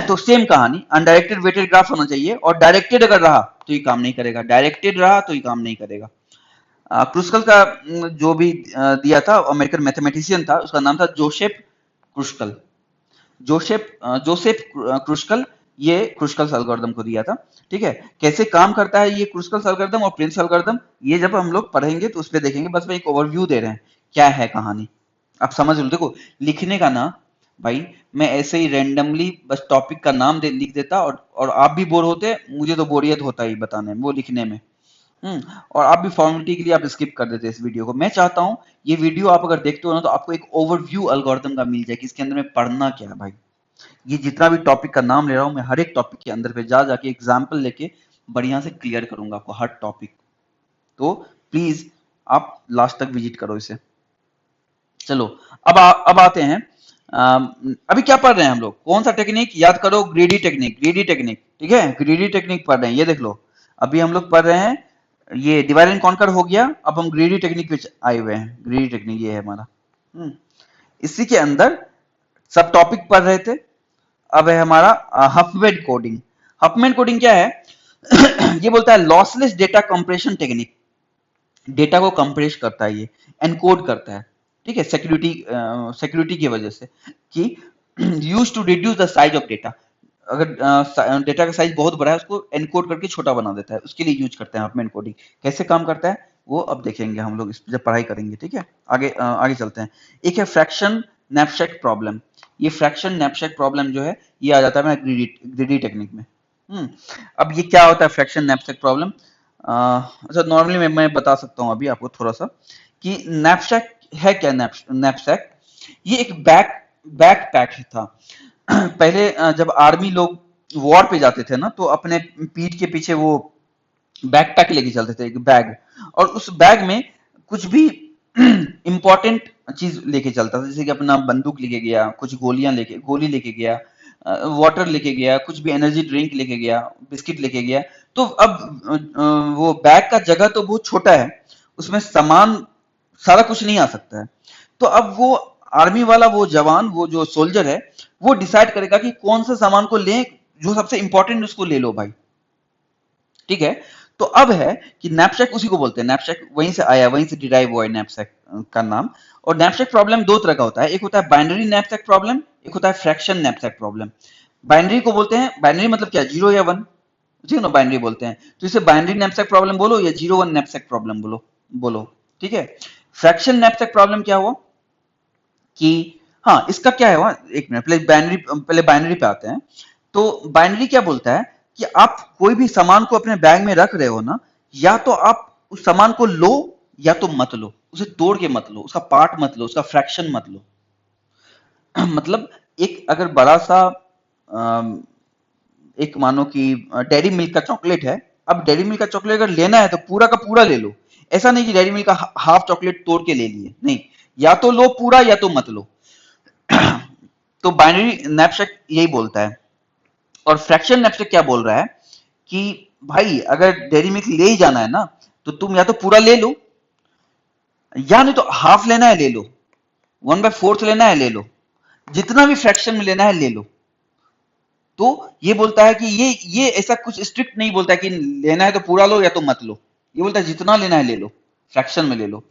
तो सेम कहानी, अनडायरेक्टेड वेटेड ग्राफ होना चाहिए और डायरेक्टेड अगर रहा तो ये काम नहीं करेगा, डायरेक्टेड रहा तो ये काम नहीं करेगा। क्रुस्कल का जो भी दिया था अमेरिकन मैथमेटिशियन था, उसका नाम था जोसेफ क्रुस्कल। जोसेफ क्रुस्कल, ये क्रुस्कल्स एल्गोरिदम को दिया था। ठीक है, कैसे काम करता है ये क्रुस्कल्स एल्गोरिदम और प्रिम्स एल्गोरिदम, ये जब हम लोग पढ़ेंगे तो उस पर देखेंगे। बस मैं एक ओवरव्यू दे रहे हैं क्या है कहानी, आप समझ लो। देखो लिखने का ना भाई, मैं ऐसे ही रैंडमली बस टॉपिक का नाम लिख देता और आप भी बोर होते, मुझे तो बोरियत होता ही बताने में, वो लिखने में। और आप भी फॉर्मेलिटी के लिए आप स्किप कर देते इस वीडियो को। मैं चाहता हूं ये वीडियो आप अगर देखते हो ना तो आपको एक ओवरव्यू एल्गोरिथम का मिल जाए कि इसके अंदर में पढ़ना क्या है भाई। ये जितना भी टॉपिक का नाम ले रहा हूं मैं, हर एक टॉपिक के अंदर पे जा जाके एग्जाम्पल लेके बढ़िया से क्लियर करूंगा आपको हर टॉपिक। तो प्लीज आप लास्ट तक विजिट करो इसे। चलो अब आते हैं, अभी क्या पढ़ रहे हैं हम लोग, कौन सा टेक्निक याद करो, ग्रीडी टेक्निक। ग्रीडी टेक्निक, ठीक है, ग्रीडी टेक्निक पढ़ रहे हैं। ये देख लो, अभी हम लोग पढ़ रहे हैं, ये डिवाइड एंड कॉन्कर हो गया, अब हम ग्रीडी टेक्निक पे आए हुए हैं। ग्रीडी टेक्निक ये है हमारा। इसी के अंदर सब टॉपिक पढ़ रहे थे। अब है हमारा हफमैन कोडिंग। हफमैन कोडिंग क्या है? ये बोलता है lossless data compression technique. Data को कंप्रेस करता है, ये एनकोड करता है, ठीक है, सिक्योरिटी की वजह से, कि use to reduce the size of data. अगर डेटा का साइज बहुत बड़ा है उसको एनकोड करके छोटा बना देता है, उसके लिए यूज करते हैं आप एनकोडिंग। कैसे काम करता है वो अब देखेंगे हम लोग जब पढ़ाई करेंगे, ठीक है। आगे चलते हैं। एक है फ्रैक्शन नैपसैक प्रॉब्लम। ये फ्रैक्शन नैपसैक प्रॉब्लम जो है ये आ जाता है ग्रीडी टेक्निक में। अब ये क्या होता है फ्रैक्शन नैपसैक प्रॉब्लम? अच्छा, नॉर्मली मैं बता सकता हूँ अभी आपको थोड़ा सा कि नैपसैक है क्या। नैपसैक ये एक बैकपैक था। पहले जब आर्मी लोग वॉर पे जाते थे ना तो अपने पीठ के पीछे वो बैकपैक लेके चलते थे, एक बैग, और उस बैग में कुछ भी इंपॉर्टेंट चीज लेके चलता था, जैसे कि अपना बंदूक लेके गया, कुछ गोली लेके गया, वाटर लेके गया, कुछ भी एनर्जी ड्रिंक लेके गया, बिस्किट लेके गया। तो अब वो बैग का जगह तो बहुत छोटा है, उसमें सामान सारा कुछ नहीं आ सकता है। तो अब वो आर्मी वाला, वो जवान, वो जो सोल्जर है, वो डिसाइड करेगा कि कौन सा सामान को लें, जो सबसे इंपॉर्टेंट उसको ले लो भाई, ठीक है। तो अब है कि नैपसैक उसी को बोलते हैं, नैपसैक वहीं से आया, वहीं से डिराइव हुआ है नैपसैक का नाम। और नैपसैक प्रॉब्लम दो तरह का होता है, एक होता है बाइनरी नैपसैक प्रॉब्लम, एक होता है फ्रैक्शन नैपसैक प्रॉब्लम। बाइनरी को बोलते हैं, बाइनरी मतलब क्या, 0 या 1, ठीक है ना, बाइनरी बोलते हैं। तो इसे बाइनरी नैपसैक प्रॉब्लम बोलो या 0-1 नैपसैक प्रॉब्लम बोलो, ठीक है। फ्रैक्शन नैपसैक प्रॉब्लम क्या हुआ कि, हाँ इसका क्या है वहां, एक मिनट, पहले बाइनरी पे आते हैं। तो बाइनरी क्या बोलता है कि आप कोई भी सामान को अपने बैग में रख रहे हो ना, या तो आप उस सामान को लो या तो मत लो, उसे तोड़ के मत लो, उसका पार्ट मत लो, उसका फ्रैक्शन मत लो। मतलब एक अगर बड़ा सा एक मानो कि डेयरी मिल्क का चॉकलेट है। अब डेयरी मिल्क का चॉकलेट अगर लेना है तो पूरा का पूरा ले लो। ऐसा नहीं कि डेयरी मिल्क का हाफ चॉकलेट तोड़ के ले लिए, नहीं, या तो लो पूरा या तो मत लो। तो बाइनरी नैपसेक यही बोलता है। और फ्रैक्शन नैपसेक क्या बोल रहा है कि भाई अगर डेयरी मिल्क ले ही जाना है ना, तो तुम या तो पूरा ले लो, या नहीं तो हाफ लेना है ले लो, 1/4 लेना है ले लो, जितना भी फ्रैक्शन में लेना है ले लो। तो ये बोलता है कि ये ऐसा कुछ स्ट्रिक्ट नहीं बोलता है कि लेना है तो पूरा लो या तो मत लो। ये बोलता है जितना लेना है ले लो, फ्रैक्शन में ले लो।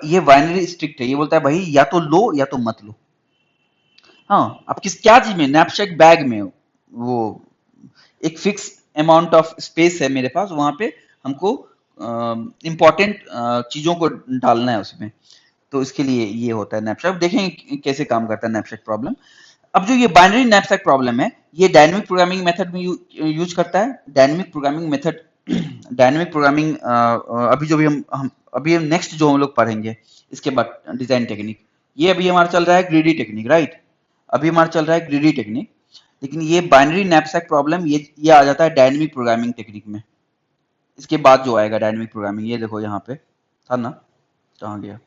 ये बाइनरी स्ट्रिक्ट है, ये बोलता है भाई या तो लो या तो मत लो। हाँ, अब किस क्या चीज में, नैपसेक बैग में वो एक फिक्स अमाउंट ऑफ स्पेस है मेरे पास, वहां पे हमको इंपॉर्टेंट चीजों को डालना है उसमें। तो इसके लिए ये होता है नैपसेक। अब देखेंगे कैसे काम करता है नैपसेक प्रॉब्लम। अब जो ये बाइनरी नैपसेक प्रॉब्लम है, ये डायनेमिक प्रोग्रामिंग मेथड में यूज करता है। Dynamic programming method, dynamic programming अभी जो भी हम अभी हम नेक्स्ट जो हम लोग पढ़ेंगे इसके बाद डिजाइन टेक्निक, ये अभी हमारा चल रहा है ग्रीडी टेक्निक, राइट। अभी हमारा चल रहा है ग्रीडी टेक्निक, लेकिन ये बाइनरी नैपसेक प्रॉब्लम ये आ जाता है डायनेमिक प्रोग्रामिंग टेक्निक में। इसके बाद जो आएगा डायनेमिक प्रोग्रामिंग, ये देखो यहाँ पे था ना, कहाँ गया,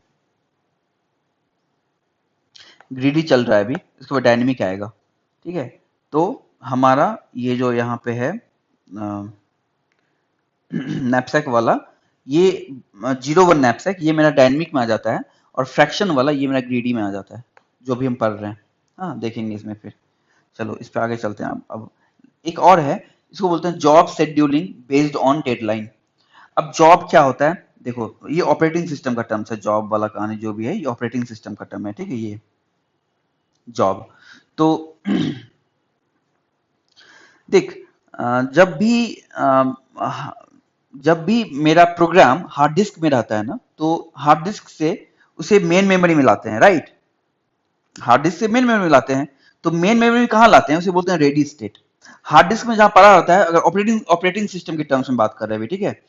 ग्रीडी चल रहा है अभी, इसके बाद डायनेमिक आएगा, ठीक है। तो हमारा ये जो यहाँ पे है नैपसेक वाला, ये 01 नैपसेक ये मेरा डायनेमिक में आ जाता है, और फ्रैक्शन वाला ये मेरा ग्रीडी में आ जाता है, जो भी हम पढ़ रहे हैं। हाँ, देखेंगे इसमें फिर। चलो इस पे आगे चलते हैं। अब एक और है, इसको बोलते हैं job scheduling based on deadline. अब जॉब क्या होता है, देखो ये ऑपरेटिंग सिस्टम का टर्म्स है, जॉब वाला कहानी जो भी है ये ऑपरेटिंग सिस्टम का टर्म है, ठीक है। ये जॉब तो देख, जब भी मेरा प्रोग्राम हार्ड डिस्क में रहता है ना, तो हार्ड डिस्क से उसे मेन मेमोरी में लाते हैं, राइट। हार्ड डिस्क से मेन मेमोरी में लाते हैं, तो मेन मेमोरी कहाँ लाते हैं, उसे बोलते हैं रेडी स्टेट। हार्ड डिस्क में जहां पड़ा रहता है, अगर ऑपरेटिंग सिस्टम के टर्म्स में बात कर रहे हैं, ठीक है,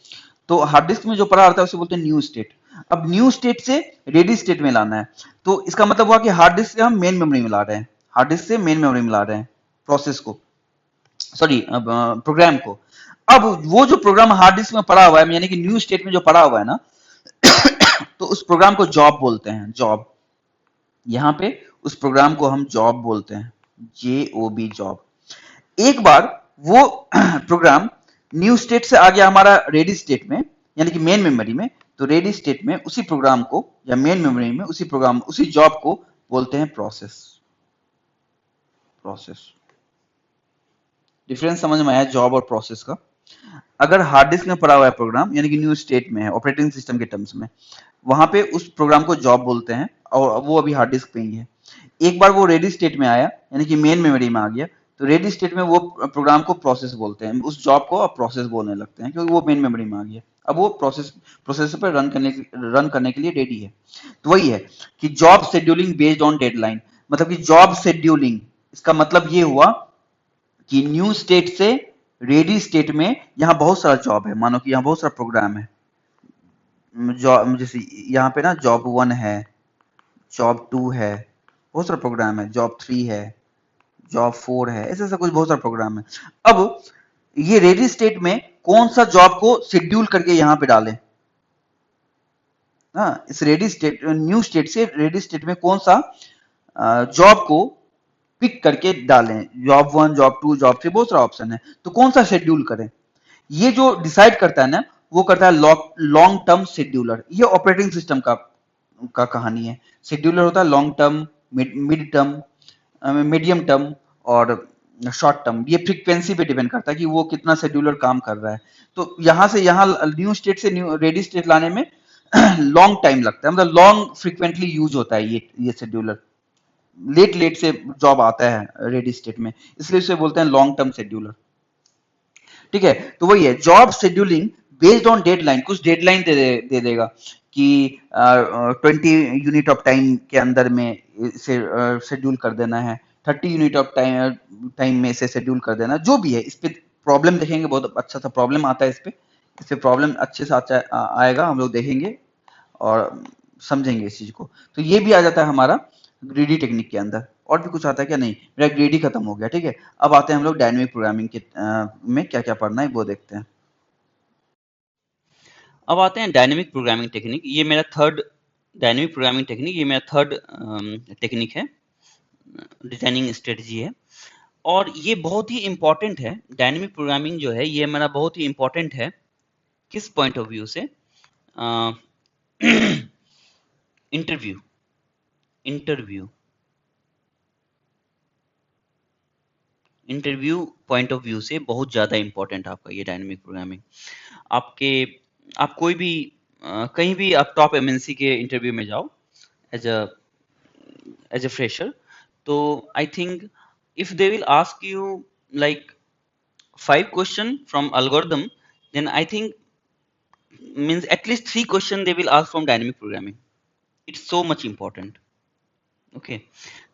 तो हार्ड डिस्क में जो पड़ा रहता है उसे बोलते हैं न्यू स्टेट। अब न्यू स्टेट से रेडी स्टेट में लाना है, तो इसका मतलब हुआ कि हार्ड डिस्क से हम मेन मेमोरी में ला रहे हैं, हार्ड डिस्क से मेन मेमोरी में ला रहे हैं प्रोसेस को, सॉरी प्रोग्राम को। अब वो जो प्रोग्राम हार्ड डिस्क में पड़ा हुआ है, यानी कि न्यू स्टेट में जो पड़ा हुआ है ना, तो उस प्रोग्राम को जॉब बोलते हैं, जॉब। यहां पे उस प्रोग्राम को हम जॉब बोलते हैं, JOB, जॉब। एक बार वो प्रोग्राम न्यू स्टेट से आ गया हमारा रेडी स्टेट में, यानी कि मेन मेमोरी में, तो रेडी स्टेट में उसी प्रोग्राम को, या मेन मेमोरी में उसी प्रोग्राम, उसी जॉब को बोलते हैं प्रोसेस। प्रोसेस, डिफरेंस समझ में आया जॉब और प्रोसेस का। अगर हार्ड डिस्क में पड़ा हुआ है प्रोग्राम, यानी कि न्यू स्टेट में है ऑपरेटिंग सिस्टम के टर्म्स में, वहां पे उस प्रोग्राम को जॉब बोलते हैं, और वो अभी हार्ड डिस्क पे ही है। एक बार वो रेडी स्टेट में आया, यानी कि मेन मेमोरी में आ गया, तो रेडी स्टेट में वो प्रोग्राम को प्रोसेस बोलते हैं, उस जॉब को अब प्रोसेस बोलने लगते हैं, क्योंकि वो मेन मेमोरी में आ गया। अब वो प्रोसेसर पर रन करने के लिए रेडी है। तो वही है कि job scheduling based on deadline, मतलब कि जॉब शेड्यूलिंग, इसका मतलब ये हुआ कि न्यू स्टेट से रेडी स्टेट में यहाँ बहुत सारा जॉब है, मानो कि यहाँ बहुत सारा प्रोग्राम है, जॉब जैसे यहाँ पे ना जॉब 1 है, जॉब 2 है, बहुत सारा प्रोग्राम है, जॉब 3 है, जॉब 4 है, ऐसा ऐसा कुछ बहुत सारा प्रोग्राम है। अब ये रेडी स्टेट में कौन सा जॉब को शेड्यूल करके यहाँ पे डालें, हाँ, इस रेडी स्टेट, न्यू स्टेट से रेडी स्टेट में कौन सा जॉब को पिक करके डालें, जॉब 1, जॉब 2, जॉब 3, बहुत सारा ऑप्शन है, तो कौन सा शेड्यूल करें, ये जो डिसाइड करता है ना, वो करता है लॉन्ग टर्म शेड्यूलर। ये ऑपरेटिंग सिस्टम का कहानी है। शेड्यूलर होता है long term, mid term, medium term और शॉर्ट टर्म। ये फ्रीक्वेंसी पे डिपेंड करता है कि वो कितना शेड्यूलर काम कर रहा है। तो यहाँ से यहाँ न्यू स्टेट से न्यू रेडी स्टेट लाने में लॉन्ग टाइम लगता है, मतलब लॉन्ग फ्रीक्वेंटली यूज होता है ये शेड्यूलर। लेट से जॉब आता है रेडी स्टेट में, इसलिए इसे बोलते हैं लॉन्ग टर्म शेड्यूलर, ठीक है। तो वही है job scheduling based on deadline. कुछ डेडलाइन दे देगा कि 20 यूनिट ऑफ टाइम के अंदर में इसे शेड्यूल कर देना है, 30 यूनिट ऑफ टाइम में इसे शेड्यूल कर देना, जो भी है। इस पे प्रॉब्लम देखेंगे, बहुत अच्छा सा प्रॉब्लम आता है इस पे प्रॉब्लम अच्छे से आएगा, हम लोग देखेंगे और समझेंगे इस चीज को। तो ये भी आ जाता है हमारा ग्रीडी टेक्निक के अंदर। और भी कुछ आता है क्या? नहीं, मेरा ग्रेडी खत्म हो गया। ठीक है, अब आते हैं हम लोग डायनेमिक प्रोग्रामिंग के में क्या क्या पढ़ना है वो देखते हैं। अब आते हैं डायनेमिक प्रोग्रामिंग टेक्निक। ये मेरा थर्ड डायनेमिक प्रोग्रामिंग टेक्निक, ये मेरा थर्ड टेक्निक है, डिजाइनिंग स्ट्रेटजी है, और ये बहुत ही इंपॉर्टेंट है। डायनेमिक प्रोग्रामिंग जो है ये मेरा बहुत ही इंपॉर्टेंट है। किस पॉइंट ऑफ व्यू से? Interview interview interview point of view से बहुत ज़्यादा इंपॉर्टेंट है आपका ये डायनेमिक प्रोग्रामिंग। आपके आप कोई भी कहीं भी आप टॉप एमएनसी के इंटरव्यू में जाओ एज अ फ्रेशर, तो I think if they will ask you like 5 question from algorithm, then I think means at least 3 question they will ask from dynamic programming. It's so much important. Okay,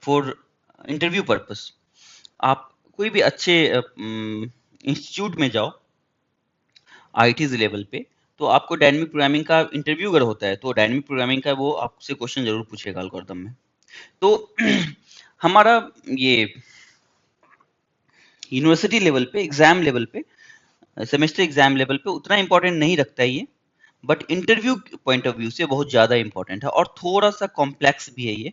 for interview purpose. आप कोई भी अच्छे institute में जाओ ITs level पे, तो आपको dynamic programming का इंटरव्यू अगर होता है तो डायनेमिक प्रोग्रामिंग का वो आपसे क्वेश्चन जरूर पूछेगा एल्गोरिथम में। तो हमारा ये यूनिवर्सिटी लेवल पे, एग्जाम लेवल पे, सेमेस्टर एग्जाम लेवल पे उतना इंपॉर्टेंट नहीं रखता है ये, but interview point of view से बहुत ज़्यादा इंपॉर्टेंट है, और थोड़ा सा कॉम्प्लेक्स भी है ये,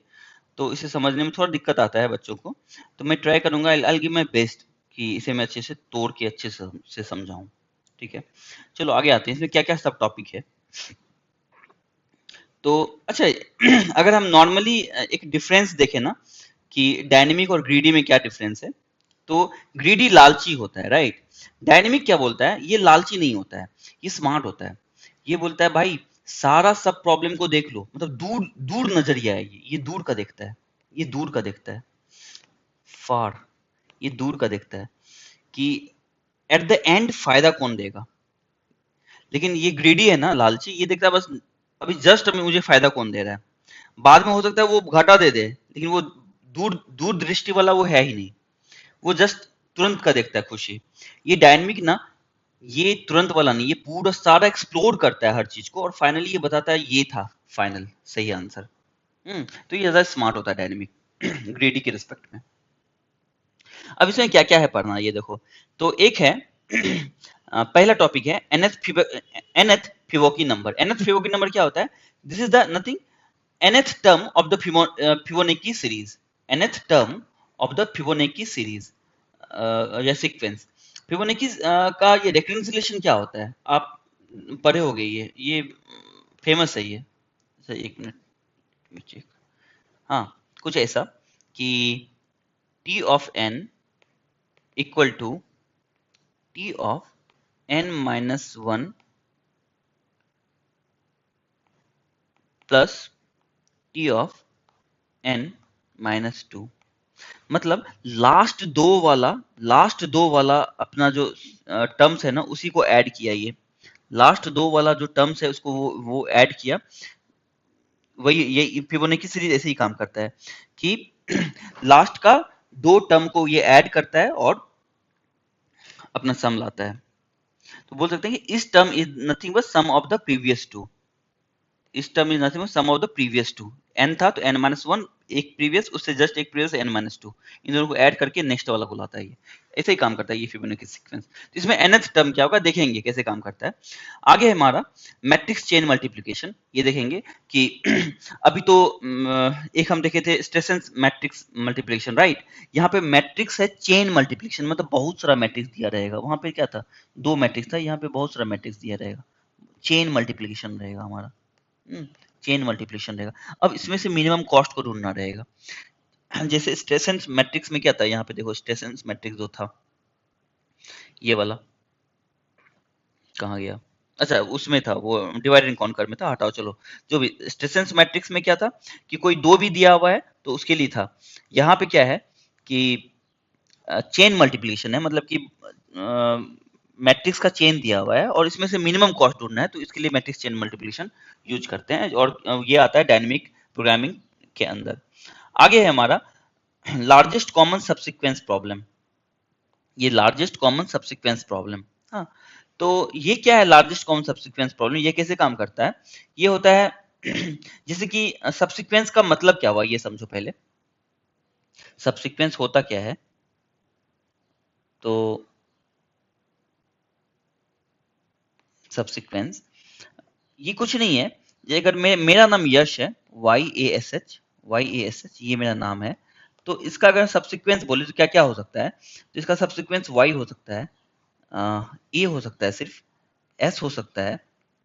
तो इसे समझने में थोड़ा दिक्कत आता है बच्चों को। तो मैं ट्राई करूंगा, आई गिव माई बेस्ट कि इसे मैं अच्छे से तोड़ के अच्छे से समझाऊं। ठीक है, चलो आगे आते हैं, इसमें क्या क्या सब टॉपिक है। तो अच्छा, अगर हम नॉर्मली एक डिफरेंस देखें ना कि डायनेमिक और ग्रीडी में क्या डिफरेंस है, तो ग्रीडी लालची होता है, राइट। डायनेमिक क्या बोलता है, ये लालची नहीं होता है, ये स्मार्ट होता है। ये बोलता है भाई सारा सब प्रॉब्लम को देख लो, मतलब दूर दूर नजरिया है, ये दूर का देखता है, ये दूर का देखता है, फार, ये दूर का देखता है कि एट द एंड फायदा कौन देगा। लेकिन ये ग्रीडी है ना, लालची, ये देखता है बस अभी जस्ट मुझे फायदा कौन दे रहा है, बाद में हो सकता है वो घाटा दे दे, लेकिन वो दूर दूर दृष्टि वाला वो है ही नहीं, वो जस्ट तुरंत का देखता है खुशी। ये डायनेमिक ना, ये तुरंत वाला नहीं, ये पूरा सारा एक्सप्लोर करता है हर चीज को, और फाइनली ये बताता है ये था फाइनल सही आंसर। तो ये ज्यादा स्मार्ट होता है डायनेमिक ग्रेडी के रिस्पेक्ट में। अब इसमें क्या क्या है पढ़ना, ये देखो। तो एक है पहला टॉपिक है nth फिबोकी नंबर। nth फिबोकी नंबर क्या होता है? This is the nothing nth term of the Fibonacci series, nth term of the Fibonacci series या सीक्वेंस। फिबोनाची का ये रेकन्सिलेशन क्या होता है, आप पढ़े होगे, ये फेमस है ये। सर एक मिनट चेक, हाँ, कुछ ऐसा कि t of n equal to t of n minus 1 plus t of n minus 2। मतलब लास्ट दो वाला अपना जो टर्म्स है ना उसी को ऐड किया, ये लास्ट दो वाला जो टर्म्स है उसको वो ऐड किया। वही ये फिबोनाची सीरीज ऐसे ही काम करता है कि लास्ट का दो टर्म को ये ऐड करता है और अपना सम लाता है। तो बोल सकते हैं कि इस term is nothing but sum of the previous two, इस term is nothing but sum of the previous two. n था तो n माइनस 1, एक प्रीवियस, उससे जस्ट एक प्रीवियस n माइनस 2, इन दोनों को ऐड करके नेक्स्ट वाला को लाता है। ये ऐसे ही काम करता है ये फिबोनाची सीक्वेंस। तो इसमें nth टर्म क्या होगा देखेंगे कैसे काम करता है। आगे है हमारा मैट्रिक्स चेन मल्टीप्लिकेशन, ये देखेंगे कि अभी तो एक हम देखे थे स्टेशंस मैट्रिक्स मल्टीप्लिकेशन, राइट। यहाँ पे मैट्रिक्स है चेन मल्टीप्लिकेशन, मतलब बहुत सारा मैट्रिक्स दिया रहेगा। वहां पे क्या था, 2 मैट्रिक्स था, यहाँ पे बहुत सारा मैट्रिक्स दिया रहेगा, चेन मल्टीप्लिकेशन रहेगा हमारा, चेन मल्टीप्लिकेशन रहेगा। अब इसमें से मिनिमम कॉस्ट को ढूंढना रहेगा। जैसे स्टेशंस मैट्रिक्स में क्या था, यहाँ पे देखो स्टेशंस मैट्रिक्स जो था ये वाला कहाँ गया, अच्छा उसमें था, वो डिवाइड एंड कॉन्कर में था, हटाओ चलो जो भी। स्टेशंस मैट्रिक्स में क्या था कि कोई दो भी दिया हुआ है तो उसके लिए था। यहाँ पे क्या है कि चेन मल्टीप्लिकेशन है, मतलब कि मैट्रिक्स का चेन दिया हुआ है और इसमें से मिनिमम कॉस्ट ढूंढना है, तो इसके लिए मैट्रिक्स चेन मल्टीप्लिकेशन यूज करते हैं, और ये आता है डायनेमिक प्रोग्रामिंग के अंदर। आगे है हमारा लार्जेस्ट कॉमन सबसीक्वेंस प्रॉब्लम, ये लार्जेस्ट कॉमन सबसीक्वेंस प्रॉब्लम। हाँ, तो ये क्या है लार्जेस्ट कॉमन सबसीक्वेंस प्रॉब्लम, ये कैसे काम करता है? ये होता है जैसे कि सबसीक्वेंस का मतलब क्या हुआ ये समझो पहले। सबसीक्वेंस होता क्या है, तो सबसीक्वेंस ये कुछ नहीं है। ये अगर मेरा नाम यश है, YASH ये मेरा नाम है, तो इसका अगर सबसीक्वेंस बोले तो क्या क्या हो सकता है, तो इसका सबसीक्वेंस Y हो सकता है, A हो सकता है, सिर्फ S हो सकता है,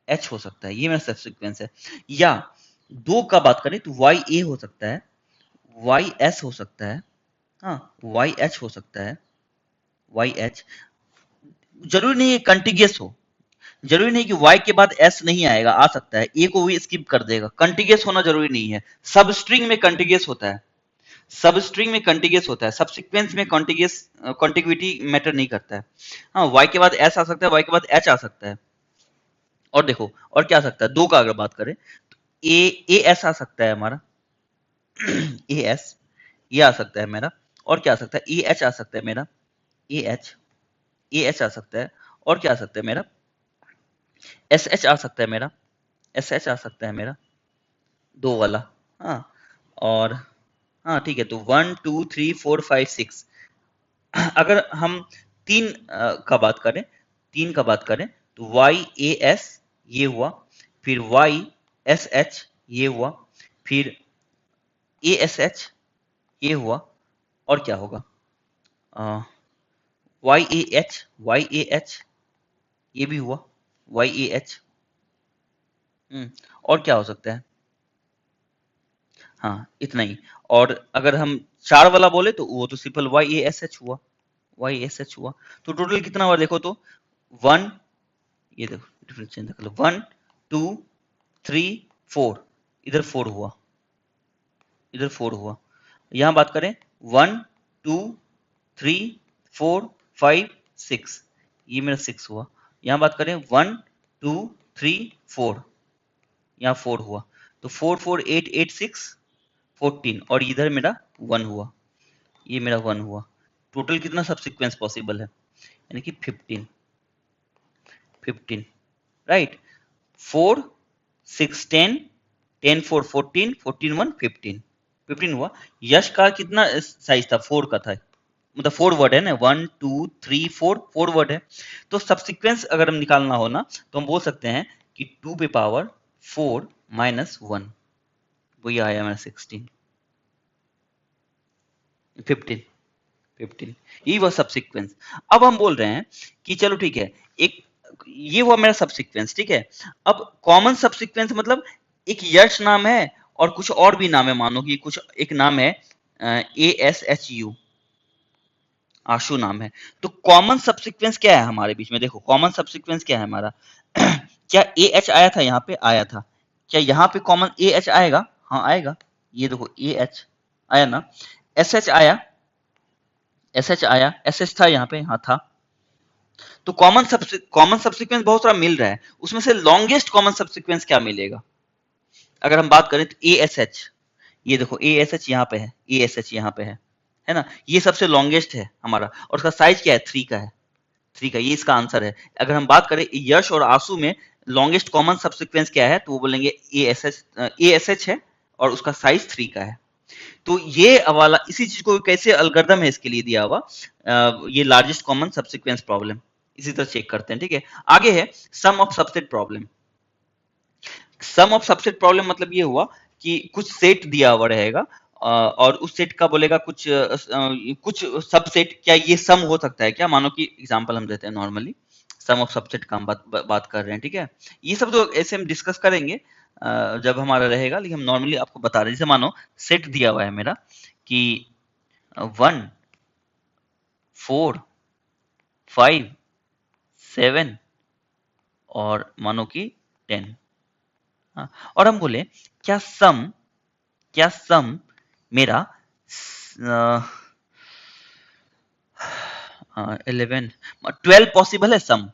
H हो सकता है, ये मेरा सबसीक्वेंस है। या दो का बात करें तो YA हो सकता है, YS हो सकता है, हाँ YH हो सकता है, YH। जरूरी नहीं है कंटिगियस हो, जरूरी नहीं कि y के बाद s नहीं आएगा, आ सकता है, a को भी स्किप कर देगा। कंटिगियस होना जरूरी नहीं है, सब स्ट्रिंग में कंटिगियस होता है, सब स्ट्रिंग में कंटिगियस होता है, सबसीक्वेंस में कंटिगियस कॉन्टिग्यूटी मैटर नहीं करता है। हाँ y के बाद s आ सकता है, y के बाद h आ सकता है। और देखो और क्या आ सकता है, दो का अगर बात करें तो a s आ सकता है हमारा as ये आ सकता है मेरा, और क्या आ सकता है, ah आ सकता है मेरा, ah आ सकता है, और क्या आ सकता है मेरा, sh आ सकता है मेरा, sh आ सकता है मेरा, दो वाला। हाँ और हाँ ठीक है, तो 1 2 3 4 5 6। अगर हम तीन का बात करें, तीन का बात करें तो YAS ये हुआ, फिर YSH ये हुआ, फिर ASH ये हुआ, और क्या होगा, YAH ये भी हुआ, YAH। और क्या हो सकता है, हाँ इतना ही। और अगर हम चार वाला बोले तो वो तो सिंपल YASH हुआ, YSH हुआ। तो टोटल कितना हुआ देखो तो, 1, ये देखो डिफरेंस चेंज कर लो, 1 2 3 4, इधर 4 हुआ, इधर 4 हुआ। यहाँ बात करें 1 2 3 4 5 6, ये मेरा 6 हुआ। यहाँ बात करें 1 2 3 4, यहाँ 4 हुआ, तो 4 4 8 8 6 14, और इधर मेरा 1 हुआ, ये मेरा 1 हुआ। टोटल कितना सबसीक्वेंस पॉसिबल है, यानी कि 15, 15 राइट। 4 6 10 10 4 14 14 1 15, 15 हुआ। यश का कितना साइज था, 4 का था, मतलब 4 वर्ड है ना, 1 2 3 4 4 वर्ड है। तो सबसीक्वेंस अगर हम निकालना हो ना तो हम बोल सकते हैं कि 2 पे पावर 4 माइनस 1, वही आया मेरा 16 15 15, यही वह सबसीक्वेंस। अब हम बोल रहे हैं कि चलो ठीक है, एक ये हुआ मेरा सबसीक्वेंस, ठीक है। अब कॉमन सबसीक्वेंस मतलब एक यश नाम है और कुछ और भी नाम है, मानो कि कुछ एक नाम है ASHU, आशु नाम है। तो कॉमन सबसीक्वेंस क्या है हमारे बीच में, देखो कॉमन सबसीक्वेंस क्या है हमारा क्या AH आया था, यहाँ पे आया था, क्या यहाँ पे कॉमन AH आएगा, हाँ आएगा, ये देखो AH आया ना, SH आया, SH आया, SH था यहाँ पे, हाँ था। तो कॉमन सबसीक्वेंस बहुत सारा मिल रहा है, उसमें से लॉन्गेस्ट कॉमन सबसीक्वेंस क्या मिलेगा, अगर हम बात करें तो ASH, ये देखो ASH यहाँ पे है, ASH यहाँ पे है ना, ये सबसे लॉन्गेस्ट है हमारा, और उसका साइज क्या है, 3 का है, 3 का, ये इसका आंसर है। अगर हम बात करें यश और आंसू में लॉन्गेस्ट कॉमन सबसीक्वेंस क्या है, तो वो बोलेंगे ASH है, और उसका साइज 3 का है। तो ये वाला इसी चीज को कैसे अलगोरिथम है इसके लिए दिया हुआ, ये लार्जेस्ट कॉमन सबसीक्वेंस प्रॉब्लम, इसी तरह चेक करते हैं, ठीक है। आगे है sum of subset problem. Sum of subset problem मतलब ये हुआ कि कुछ सेट दिया हुआ रहेगा, और उस सेट का बोलेगा कुछ सबसेट, क्या ये सम हो सकता है क्या, मानो कि एग्जांपल हम देते हैं नॉर्मली, सम ऑफ सबसेट का हम बात कर रहे हैं, ठीक है। ये सब तो ऐसे हम डिस्कस करेंगे जब हमारा रहेगा, लेकिन हम नॉर्मली आपको बता रहे हैं। जैसे मानो सेट दिया हुआ है मेरा कि 1 4 5 7 और मानो कि 10, हाँ। और हम बोले क्या सम मेरा 11 12 पॉसिबल है सम,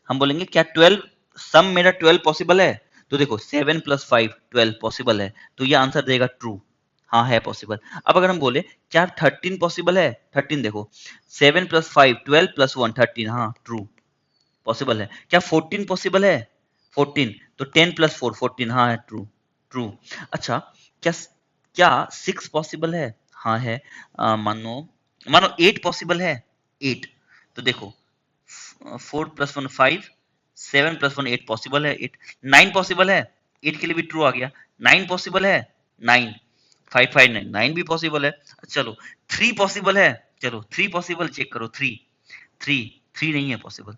हम बोलेंगे क्या 12 सम मेरा 12 पॉसिबल है, तो देखो 7 + 5 12 पॉसिबल है, तो ये आंसर देगा ट्रू, हाँ है पॉसिबल। अब अगर हम बोले क्या 13 पॉसिबल है, 13 देखो 7 + 5 12 + 1 13, हाँ ट्रू पॉसिबल है। क्या 14 पॉसिबल है, 14, तो 10 + 4 14, हाँ है ट्रू ट्रू। अच्छा क्या क्या 6 पॉसिबल है, हाँ है। मानो मानो 8 पॉसिबल है, 8। तो देखो 4 प्लस 1 5, 7 प्लस 1 8 पॉसिबल है, 8। 9 पॉसिबल है, 8 के लिए भी ट्रू आ गया। 9 पॉसिबल है, 9। 5 5 9, 9 भी पॉसिबल है। चलो 3 पॉसिबल है, चलो 3 पॉसिबल चेक करो। 3 3 3 नहीं है पॉसिबल,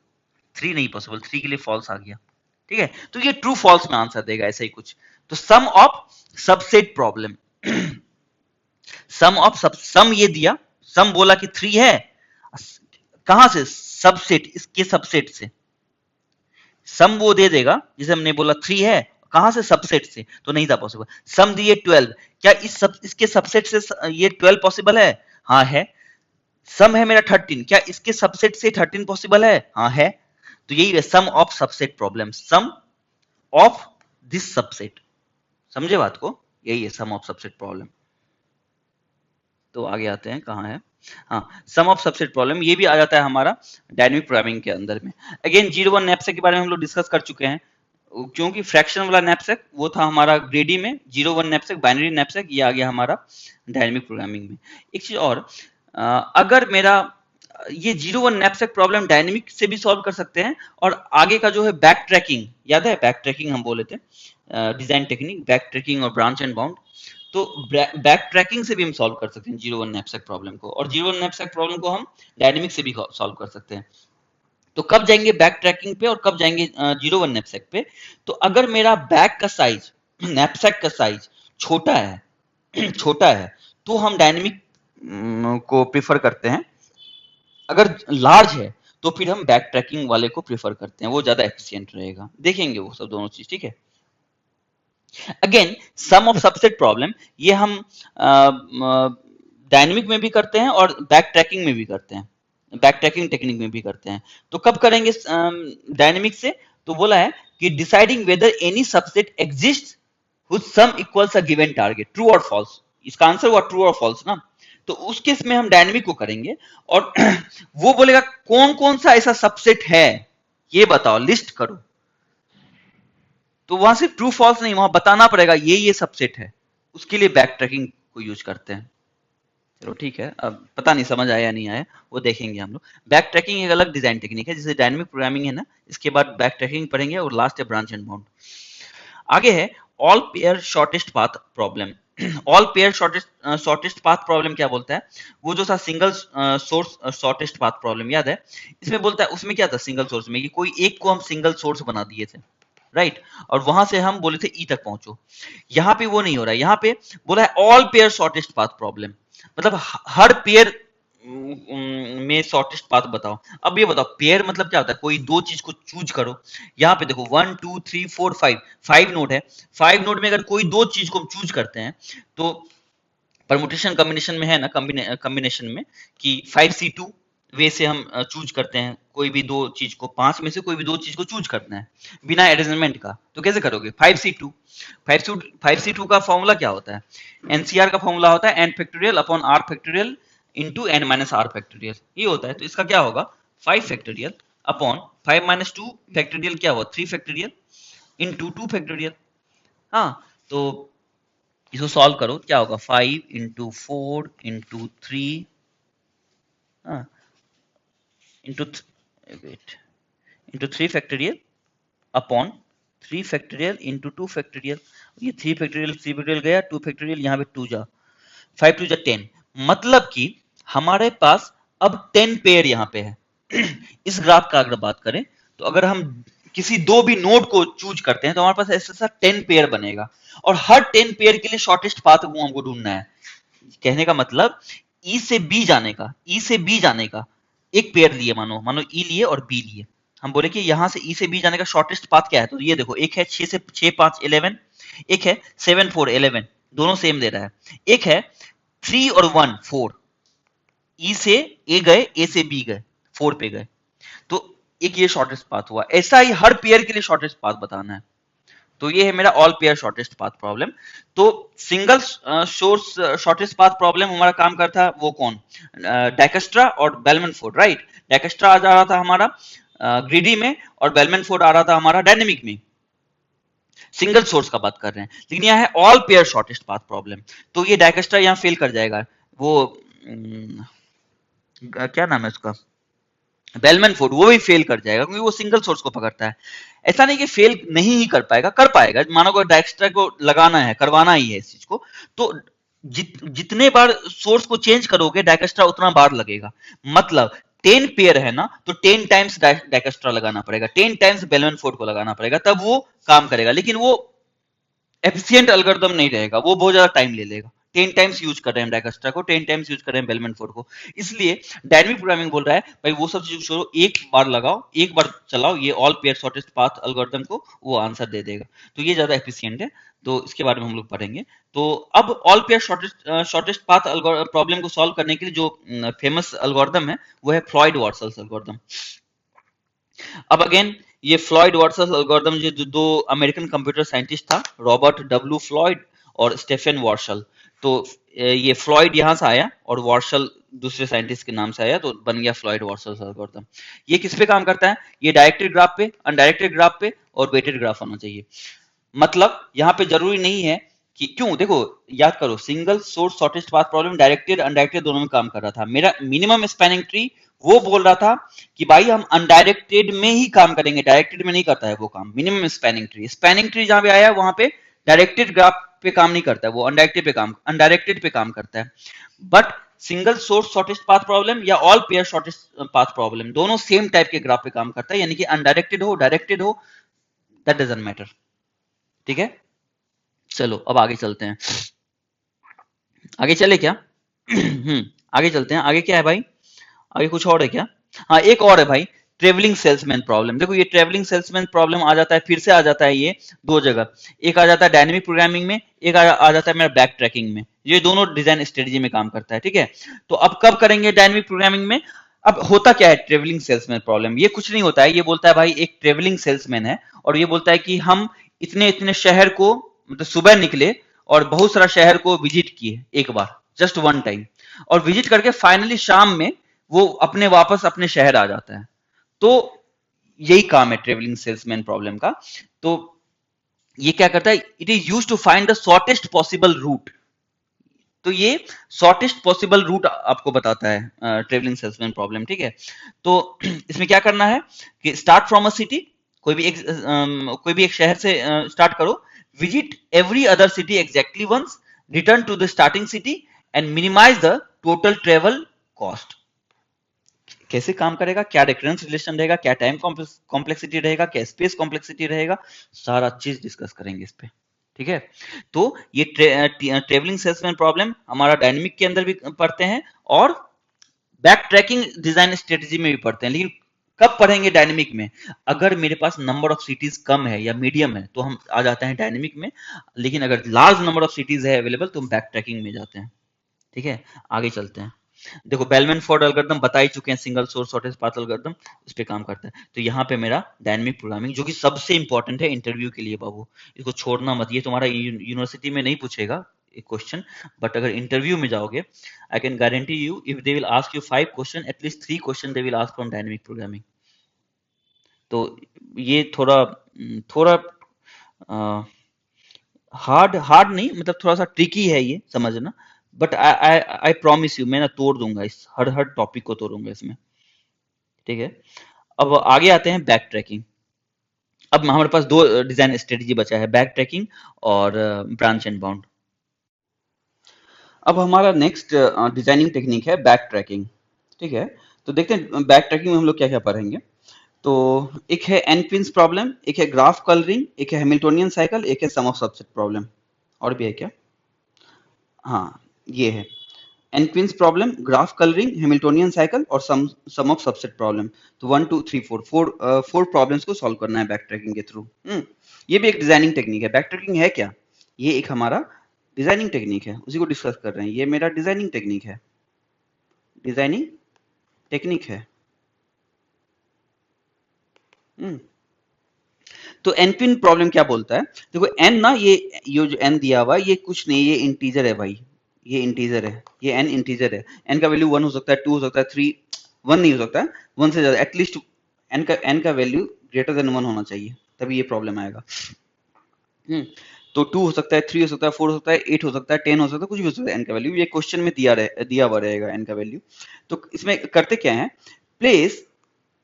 3 नहीं पॉसिबल, 3 के लिए फॉल्स आ गया। ठीक है, तो ये ट्रू फॉल्स में आंसर देगा, ऐसा ही कुछ। तो sum of subset problem, sum of sub, sum ये दिया, सम बोला कि 3 है, कहां से? सबसेट, इसके सबसेट से। सम वो दे देगा जैसे हमने बोला 3 है, कहां से? सबसेट से, तो नहीं था पॉसिबल। सम दिए 12, क्या इसके सबसेट से ये 12 पॉसिबल है? हाँ है। सम है मेरा 13, क्या इसके सबसेट से 13 पॉसिबल है? हाँ है। तो यही है sum of subset problem, sum of this subset. समझे बात को? यही है सम ऑफ सबसेट प्रॉब्लम। तो आगे आते हैं, कहाँ है? हाँ, सम ऑफ सबसेट प्रॉब्लम, ये भी आ जाता है हमारा डायनेमिक प्रोग्रामिंग के अंदर में। अगेन 0-1 नैपसेक के बारे में हम लोग डिस्कस कर चुके हैं, क्योंकि फ्रैक्शन वाला नैपसेक वो था हमारा ग्रेडी में, 0-1 नैपसेक, बाइनरी नैपसेक, ये आ गया हमारा डायनेमिक प्रोग्रामिंग में। एक चीज और, अगर मेरा ये 0-1 नैपसेक प्रॉब्लम डायनेमिक से भी सॉल्व कर सकते हैं, और आगे का जो है बैक ट्रैकिंग, याद है बैक ट्रैकिंग हम बोले थे, डिजाइन टेक्निक, बैक ट्रैकिंग और ब्रांच एंड बाउंड, तो बैक ट्रैकिंग से भी हम सॉल्व कर सकते हैं 0-1 नैपसेक प्रॉब्लम को, और 0-1 नैपसेक प्रॉब्लम को हम डायनेमिक से भी सॉल्व कर सकते हैं। तो कब जाएंगे बैक ट्रैकिंग पे और कब जाएंगे 0-1 नैपसेक पे? तो अगर मेरा बैक का साइज, नैपसेक का साइज छोटा है छोटा है, तो हम डायनेमिक को प्रिफर करते हैं। अगर लार्ज है तो फिर हम बैक ट्रैकिंग वाले को प्रिफर करते हैं, वो ज्यादा एफिशिएंट रहेगा। देखेंगे वो सब दोनों चीज, ठीक है। Again sum of subset problem, ये हम डायनेमिक में भी करते हैं और बैक ट्रैकिंग में भी करते हैं, बैक ट्रैकिंग टेक्निक में भी करते हैं। तो कब करेंगे डायनेमिक से? तो बोला है कि deciding whether any subset exist whose sum equals a given target, true और फॉल्स। इसका आंसर हुआ ट्रू और फॉल्स ना, तो उस केस में हम डायनेमिक को करेंगे, और वो बोलेगा कौन कौन सा ऐसा सबसेट है ये बताओ, लिस्ट करो। तो वहां से ट्रू फॉल्स नहीं, वहां बताना पड़ेगा ये सबसेट है, उसके लिए बैक ट्रैकिंग को यूज करते हैं। चलो ठीक है, अब पता नहीं समझ आया या नहीं आया, वो देखेंगे हम लोग। बैक ट्रैकिंग एक अलग डिजाइन टेक्निक है, जैसे डायनेमिक प्रोग्रामिंग है ना, इसके बाद बैक ट्रैकिंग पढ़ेंगे, और लास्ट है ब्रांच एंड बाउंड। आगे है all pair shortest path problem. All pair shortest path problem क्या बोलता है? वो जो था single source shortest path problem, याद है? इसमें बोलता है, उसमें क्या था सिंगल सोर्स में, कि कोई एक को हम सिंगल सोर्स बना दिए थे, राइट, और वहां से हम बोले थे ई तक पहुंचो। यहाँ पे वो नहीं हो रहा है, यहाँ पे बोला है all pair shortest path problem, मतलब हर पेयर में शॉर्टेस्ट पाथ बताओ। अब ये बताओ पेयर मतलब क्या होता है? कोई दो चीज को चूज करो। यहाँ पे देखो 1 2 3 4 5, 5 नोड है, 5 नोड में अगर कोई दो चीज को हम चूज करते हैं, तो परमुटेशन कॉम्बिनेशन में है ना, कॉम्बिनेशन में कि 5C2 वे से हम चूज करते हैं कोई भी दो चीज को, 5 में से कोई भी दो चीज को चूज करना है बिना अरेंजमेंट का, तो कैसे करोगे? 5C2, 5C2 का फॉर्मूला क्या होता है? एनसीआर का फॉर्मूला होता है n factorial upon r factorial into n minus r factorial, ये होता है। तो इसका क्या होगा? 5 फैक्टोरियल अपॉन 5 माइनस 2 फैक्टोरियल, क्या हुआ? 3 फैक्टोरियल इंटू 2 फैक्टोरियल। हाँ, तो इसको सॉल्व करो, क्या होगा? 5 इंटू 4 इंटू 3, हाँ, into weight into 3 factorial upon 3 factorial into 2 factorial. ये 3 फैक्टोरियल 3 फैक्टोरियल गया, 2 फैक्टोरियल यहाँ पे 2 जा, 5 2 जा 10, मतलब कि हमारे पास अब 10 पेयर यहाँ पे है। इस ग्राफ का अगर बात करें, तो अगर हम किसी दो भी नोड को चूज करते हैं, तो हमारे पास ऐसा 10 पेयर बनेगा, और हर 10 पेयर के लिए शॉर्टेस्ट पाथ को हमको ढूंढना है। कहने का मतलब ई से बी जाने का, ई से बी जाने का एक पेयर लिए, मानो ई लिए और बी लिए, हम बोले कि यहां से ई से बी जाने का शॉर्टेस्ट पाथ क्या है? तो ये देखो, एक है 6 से 6 5 11, एक है 7 4 11, दोनों सेम दे रहा है। एक है 3 और 1 4, ई से ए गए, ए से बी गए, 4 पे गए, तो एक ये शॉर्टेस्ट पाथ हुआ। ऐसा ही हर पेयर के लिए शॉर्टेस्ट पाथ बताना है। तो ये है मेरा all pair shortest path problem. तो single source shortest path problem हमारा काम करता है वो कौन? डाइकेस्ट्रा और बेलमैन फोर्ड, राइट। डाइकेस्ट्रा आ जा रहा था हमारा ग्रीडी में, और बेलमैन फोर्ड आ रहा था हमारा डायनेमिक में। सिंगल सोर्स का बात कर रहे हैं, लेकिन यहाँ है all pair shortest path problem, तो ये डाइकेस्ट्रा यहाँ फेल कर जाएगा। वो क्या नाम है उसका, बेलमैन फोर्ड, वो भी फेल कर जाएगा क्योंकि वो सिंगल सोर्स को पकड़ता है। ऐसा नहीं कि फेल नहीं ही कर पाएगा। मानो को डायक्स्ट्रा को लगाना है, करवाना ही है इस चीज को, तो जितने बार सोर्स को चेंज करोगे डायक्स्ट्रा उतना बार लगेगा। मतलब 10 पेयर है ना, तो 10 टाइम्स डायक्स्ट्रा लगाना पड़ेगा, 10 टाइम्स बेलमैन फोर्ड को लगाना पड़ेगा, तब वो काम करेगा। लेकिन वो एफिशिएंट एल्गोरिदम नहीं रहेगा, वो बहुत ज्यादा टाइम ले लेगा। 10 टाइम्स यूज कर रहे हैं डायकस्ट्रा को, 10 टाइम्स यूज कर रहे हैं बेलमैन फोर्ड को। इसलिए डायनेमिक प्रोग्रामिंग बोल रहा है भाई वो सब चीज छोड़ो, एक बार लगाओ, एक बार चलाओ ये all pair shortest path algorithm को, वो आंसर दे देगा। तो ये ज्यादा एफिशिएंट है, तो इसके बारे में हम लोग पढ़ेंगे। तो अब all pair shortest path problem को सॉल्व करने के लिए जो फेमस एल्गोरिदम है वो है फ्लॉयड वार्सल्स एल्गोरिदम। अब अगेन ये फ्लॉयड वार्सल एल्गोरिथम जो दो अमेरिकन कंप्यूटर साइंटिस्ट था, रॉबर्ट डब्ल्यू फ्लॉयड और स्टेफन वार्शल। तो ये फ्लॉयड यहां से आया और वार्शल दूसरे साइंटिस्ट के नाम से आया, तो बन गया फ्लॉयड वार्सल एल्गोरिथम। ये किस पे काम करता है? ये डायरेक्टेड ग्राफ पे, अनडायरेक्टेड ग्राफ पे और वेटेड ग्राफ होना चाहिए। मतलब यहाँ पे जरूरी नहीं है कि, क्यों देखो, याद करो, single source shortest path problem directed undirected दोनों में काम कर रहा था। मेरा मिनिमम स्पैनिंग ट्री वो बोल रहा था कि भाई हम अनडायरेक्टेड में ही काम करेंगे, डायरेक्टेड में नहीं करता है वो काम। मिनिमम स्पैनिंग ट्री जहां पे आया वहां पे डायरेक्टेड ग्राफ पे काम नहीं करता है, वो अनडायरेक्टेड पे काम करता है। But single source shortest path problem या all pair shortest path problem दोनों सेम टाइप के ग्राफ पे काम करता है, यानी कि अनडायरेक्टेड हो डायरेक्टेड हो, दैट डजंट मैटर। ठीक है, चलो अब आगे चलते हैं। आगे चले क्या? आगे चलते हैं। आगे क्या है भाई? आगे कुछ और है क्या? हाँ, एक और है भाई, ट्रेवलिंग सेल्समैन प्रॉब्लम। देखो ये ट्रेवलिंग सेल्समैन प्रॉब्लम आ जाता है, फिर से आ जाता है ये दो जगह। एक आ जाता है डायनेमिक प्रोग्रामिंग में, एक आ जाता है मेरा बैक ट्रैकिंग में। ये दोनों डिजाइन स्ट्रेटजी में काम करता है। ठीक है, तो अब कब करेंगे डायनेमिक प्रोग्रामिंग में? अब होता क्या है ट्रेवलिंग सेल्समैन प्रॉब्लम? ये कुछ नहीं होता है, ये बोलता है भाई एक ट्रेवलिंग सेल्समैन है और ये बोलता है कि हम इतने इतने शहर को, मतलब सुबह निकले और बहुत सारा शहर को विजिट किए एक बार, जस्ट वन टाइम, और विजिट करके फाइनली शाम में वो अपने वापस अपने शहर आ जाता है। तो यही काम है ट्रेवलिंग सेल्समैन प्रॉब्लम का। तो ये क्या करता है? It is use to find the shortest possible route. तो ये शॉर्टेस्ट पॉसिबल रूट आपको बताता है ट्रेवलिंग सेल्समैन प्रॉब्लम। ठीक है, तो इसमें क्या करना है कि स्टार्ट फ्रॉम अ सिटी, कोई भी एक शहर से स्टार्ट करो, visit every other city exactly once, return to the starting city and minimise the total travel cost. कैसे काम करेगा, क्या रेफरेंस रिलेशन रहेगा, क्या टाइम कॉम्प्लेक्सिटी रहेगा, क्या स्पेस कॉम्प्लेक्सिटी रहेगा, सारा चीज डिस्कस करेंगे इस पे। ठीक है, तो ये ट्रेवलिंग सेल्समैन प्रॉब्लम हमारा डायनेमिक के अंदर भी पढ़ते हैं और बैक ट्रैकिंग डिजाइन स्ट्रेटजी में भी पढ़ते हैं। लेकिन कब पढ़ेंगे डायनेमिक में? अगर मेरे पास नंबर ऑफ सिटीज कम है या मीडियम है तो हम आ जाते हैं डायनेमिक में, लेकिन अगर लार्ज नंबर ऑफ सिटीज है अवेलेबल तो हम बैक ट्रैकिंग में जाते हैं। ठीक है, आगे चलते हैं। देखो बेलमैन फोर्ड एल्गोरिथम बता ही चुके हैं, single source shortest path algorithm, इस पे काम करता है। तो यहाँ पे मेरा डायनेमिक प्रोग्रामिंग, जो कि सबसे इंपॉर्टेंट है इंटरव्यू के लिए बाबू, इसको छोड़ना मत। ये तुम्हारा यूनिवर्सिटी में नहीं पूछेगा एक क्वेश्चन, बट अगर इंटरव्यू में जाओगे, I can guarantee you if they will ask you 5 question, at least 3 question they will ask from dynamic programming. तो ये थोड़ा हार्ड नहीं, मतलब थोड़ा सा ट्रिकी है ये समझना, बट आई प्रॉमिस यू मैं ना तोड़ दूंगा, इस हर टॉपिक को तोड़ूंगा इसमें। ठीक है, अब आगे आते हैं बैक ट्रैकिंग। अब हमारे पास दो डिजाइन स्ट्रेटजी बचा है, बैक ट्रैकिंग और ब्रांच एंड बाउंड। अब हमारा नेक्स्ट डिजाइनिंग टेक्निक है बैक ट्रैकिंग। ठीक है, तो देखते हैं बैक ट्रैकिंग में हम लोग क्या क्या पढ़ेंगे। तो एक है एन क्वींस प्रॉब्लम, एक है ग्राफ कलरिंग, एक है हैमिल्टोनियन साइकिल, एक है सम ऑफ सबसेट प्रॉब्लम। और भी है क्या? हाँ, ये है n queens problem, graph colouring, Hamiltonian cycle और सम ऑफ सबसेट प्रॉब्लम। तो 1 2 3 4 फोर प्रॉब्लम्स को सॉल्व करना है बैक ट्रैकिंग के थ्रू। ये भी एक डिजाइनिंग टेक्निक है। बैक ट्रैकिंग है क्या? ये एक हमारा डिजाइनिंग टेक्निक है, उसी को डिस्कस कर रहे हैं। ये मेरा डिजाइनिंग टेक्निक है, डिजाइनिंग टेक्निक है। तो एन क्वीन प्रॉब्लम क्या बोलता है? देखो एन ना, ये जो एन दिया हुआ है ये कुछ नहीं, ये इंटीजर है भाई, ये इंटीजर है, ये एन इंटीजर है। एन का वैल्यू 1 हो सकता है, 2 हो सकता है, 3, 1 नहीं हो सकता है, 1 से ज्यादा, एटलीस्ट एन का वैल्यू ग्रेटर देन 1 होना चाहिए, तभी ये प्रॉब्लम आएगा। तो 2 हो सकता है, 3 हो सकता है, 4 हो सकता है, 8 हो सकता है, 10 हो सकता है, कुछ भी हो सकता है n का वैल्यू। ये क्वेश्चन में दिया हुआ रहेगा n का वैल्यू। तो इसमें करते क्या है, प्लेस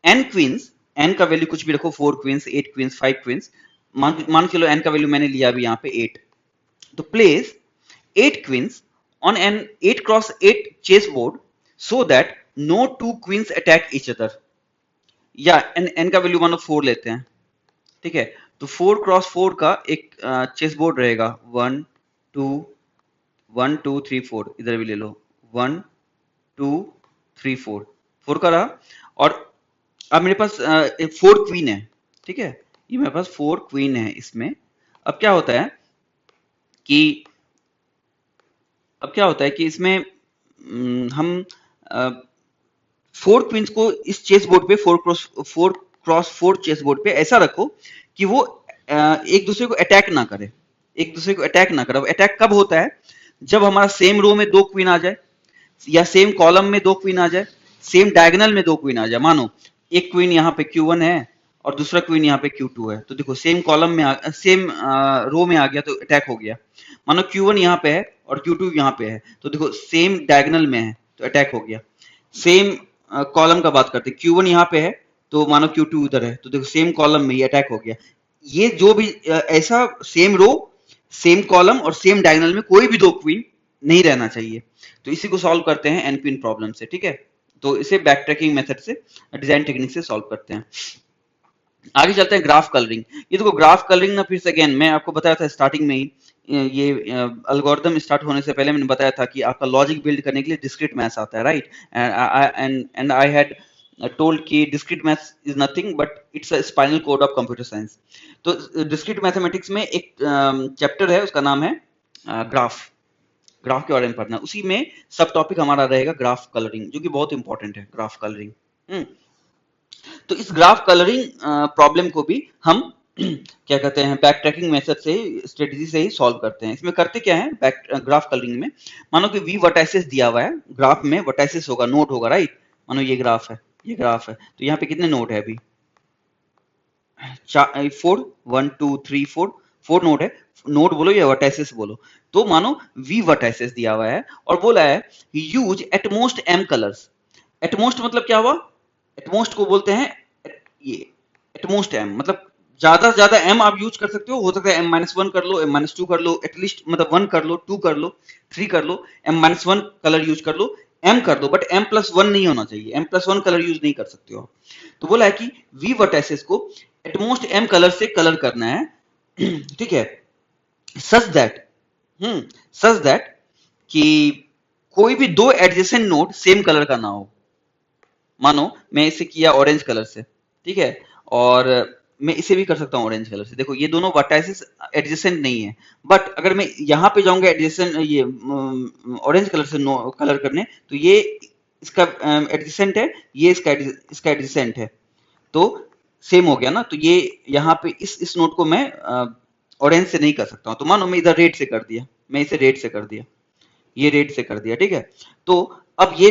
n क्वींस, n का वैल्यू कुछ भी रखो, 4 क्वींस, 8 क्वींस, 5 क्वींस, मान के चलो n का वैल्यू मैंने लिया अभी यहाँ पे 8। तो place 8 queens on an 8 cross 8 chessboard so that no two queens attack each other। या n का वैल्यू मानो 4 लेते हैं, ठीक है। तो 4 क्रॉस 4 का एक चेस बोर्ड रहेगा, 1 2 1 2 3 4, इधर भी ले लो, 1 2 3 4, 4 का रहा। और अब मेरे पास 4 क्वीन है, ठीक है, ये मेरे पास 4 क्वीन है इसमें। अब क्या होता है कि इसमें हम 4 क्वींस को इस चेस बोर्ड पे 4 क्रॉस 4 चेस बोर्ड पे ऐसा रखो कि वो एक दूसरे को अटैक ना करे, एक दूसरे को अटैक ना करे। अटैक कब होता है, जब हमारा सेम रो में 2 क्वीन आ जाए, या सेम कॉलम में 2 क्वीन आ जाए, सेम डायगोनल में 2 क्वीन आ जाए। मानो एक क्वीन यहाँ पे Q1 है और दूसरा क्वीन यहाँ पे Q2 है, तो देखो सेम कॉलम में सेम रो में आ गया तो अटैक हो गया। मानो Q1 यहाँ पे है और Q2 यहाँ पे है, तो देखो सेम डायगोनल में है तो अटैक हो गया। सेम कॉलम का बात करते हैं, Q1 यहाँ पे है तो मानो Q2 उधर है, तो देखो सेम कॉलम में ये अटैक हो गया। ये जो भी ऐसा सेम रो, सेम कॉलम और सेम डायगोनल में कोई भी 2 क्वीन नहीं रहना चाहिए। तो इसी को सॉल्व करते हैं एन क्वीन प्रॉब्लम से, ठीक है। तो इसे बैक ट्रैकिंग मेथड से, डिजाइन टेक्निक से सॉल्व करते हैं। आगे चलते हैं ग्राफ कलरिंग। ये देखो ग्राफ कलरिंग ना, फिर से अगेन मैं आपको बताया था स्टार्टिंग में ही, ये अल्गोरिथम स्टार्ट होने से पहले मैंने बताया था कि आपका लॉजिक बिल्ड करने के लिए डिस्क्रीट मैथ्स आता है, right. And I had told कि discrete maths is nothing but it's a spinal cord of computer science. तो डिस्क्रीट मैथमेटिक्स में एक चैप्टर है, उसका नाम है ग्राफ के बारे में पढ़ना। उसी में सब टॉपिक हमारा रहेगा ग्राफ कलरिंग, जो कि बहुत इंपॉर्टेंट है ग्राफ कलरिंग। तो इस ग्राफ कलरिंग प्रॉब्लम को भी हम क्या कहते हैं, बैक ट्रैकिंग मेथड से, स्ट्रेटजी से ही सॉल्व करते हैं। इसमें करते क्या है, ग्राफ कलरिंग में मानो कि वी वर्टाइसेस दिया हुआ है, ग्राफ में वर्टाइसेस होगा, नोड होगा, राइट। मानो ये ग्राफ है, तो यहाँ पे कितने नोड है अभी, 4, 1 2 3 4 नोड है। नोड बोलो या वर्टाइसेस बोलो। तो मानो वी वर्टाइसेस दिया हुआ है और बोला है use at most m colours. At most मतलब क्या हुआ, एटमोस्ट को बोलते हैं, ये एटमोस्ट m मतलब ज्यादा से ज्यादा m आप यूज कर सकते हो सकता है m-1 कर लो, m-2 कर लो, एटलीस्ट मतलब 1 कर लो, 2 कर लो, 3 कर लो, m-1 कलर यूज कर लो, m कर दो, बट m+1 नहीं होना चाहिए, m+1 कलर यूज नहीं कर सकते हो। तो बोला है कि वी वर्टाइसेस को एटमोस्ट m कलर से कलर करना है, ठीक है, सच दैट कि कोई भी 2 एडजेसेंट नोड सेम कलर का ना हो। मानो मैं इसे किया ऑरेंज कलर से, ठीक है, और मैं इसे भी कर सकता हूँ ऑरेंज कलर से। देखो ये दोनों वर्टाइसेस एडजेसेंट नहीं है, बट अगर मैं यहाँ पे जाऊंगा एडजेसेंट, ये ऑरेंज कलर से कलर करने, तो ये इसका एडजेसेंट है, ये इसका एडजेसेंट है, तो सेम हो गया ना। तो ये यहाँ पे इस नोट को मैं ऑरेंज से नहीं कर सकता हूँ। तो मानो मैं इधर रेड से कर दिया, मैं इसे रेड से कर दिया, ये रेड से कर दिया, ठीक है। तो अब ये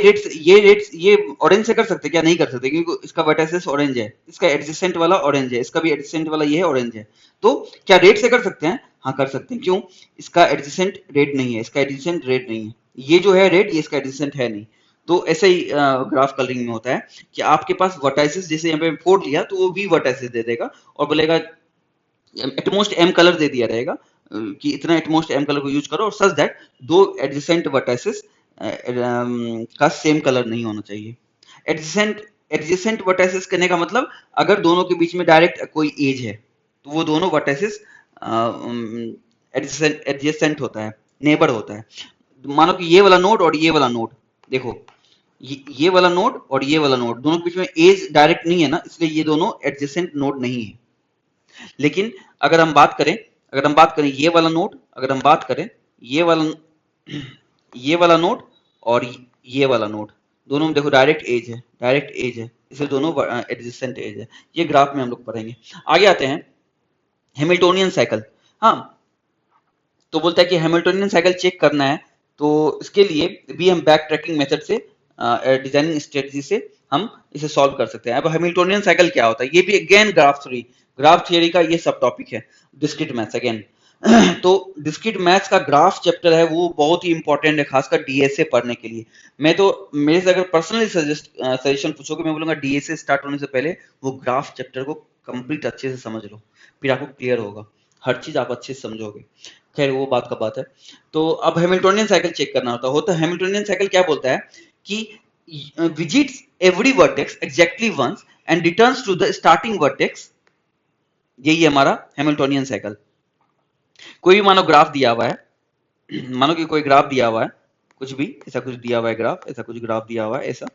ऑरेंज से कर सकते क्या, नहीं कर सकते, क्योंकि इसका वर्टाइसेस ऑरेंज है, इसका एडजेसेंट वाला ऑरेंज है, इसका भी एडजेसेंट वाला ये है ऑरेंज है। तो क्या रेड से कर सकते हैं, हाँ कर सकते हैं। क्यों, इसका एडजेसेंट रेड नहीं है, इसका एडजेसेंट रेड नहीं है, ये जो है रेड, ये इसका एडजेसेंट है नहीं। तो ऐसे ही ग्राफ कलरिंग में होता है कि आपके पास वर्टाइसेस, जैसे यहाँ पे 4 लिया तो वो वी वर्टाइसेस दे देगा और बोलेगा एटमोस्ट m कलर दे दिया रहेगा कि इतना एटमोस्ट m कलर को यूज करो, और सच दैट 2 एडजेसेंट वर्टाइसेस का सेम कलर नहीं होना चाहिए। एडजेसेंट वर्टाइसेस करने का मतलब अगर दोनों के बीच में डायरेक्ट कोई एज है तो वो दोनों वर्टाइसेस एडजेसेंट होता है, नेबर होता है। मानो कि ये वाला नोड और ये वाला नोड, देखो ये वाला नोड और ये वाला नोड, दोनों के बीच में एज डायरेक्ट नहीं है ना, इसलिए ये दोनों एडजेसेंट नोड नहीं है। लेकिन अगर हम बात करें ये वाला नोड, अगर हम बात करें ये वाला नोड और ये वाला नोड, दोनों में देखो डायरेक्ट एज है, इसलिए दोनों एडजेसेंट एज है। ये ग्राफ में हम लोग पढ़ेंगे। आगे आते हैं हैमिल्टोनियन साइकिल। हाँ, तो बोलता है कि हैमिल्टोनियन साइकिल चेक करना है, तो इसके लिए भी हम बैक ट्रैकिंग मेथड से, डिजाइनिंग स्ट्रेटजी से हम इसे सॉल्व कर सकते हैं। अब हैमिल्टोनियन साइकिल क्या होता है, ये भी अगेन ग्राफ थियरी का ये सब टॉपिक है, डिस्क्रीट मैथ्स अगेन। तो डिस्क्रीट मैथ्स का ग्राफ चैप्टर है वो बहुत ही इंपॉर्टेंट है, खासकर डीएसए पढ़ने के लिए। मैं तो मेरे से अगर पर्सनली सजेशन पूछोगे, मैं बोलूंगा डीएसए स्टार्ट होने से पहले वो ग्राफ चैप्टर को कंप्लीट अच्छे से समझ लो, फिर आपको क्लियर होगा, हर चीज आप अच्छे से समझोगे। खैर वो बात का बात है। तो अब हैमिल्टोनियन साइकिल चेक करना होता है। हैमिल्टोनियन साइकिल क्या बोलता है कि visits every vertex exactly once and returns to the starting vertex. यही है हमारा हैमिल्टोनियन साइकिल। कोई भी मानो ग्राफ दिया हुआ है, मानो कि कोई ग्राफ दिया हुआ है, कुछ भी ऐसा कुछ दिया हुआ है ग्राफ, ऐसा कुछ ग्राफ दिया हुआ है ऐसा।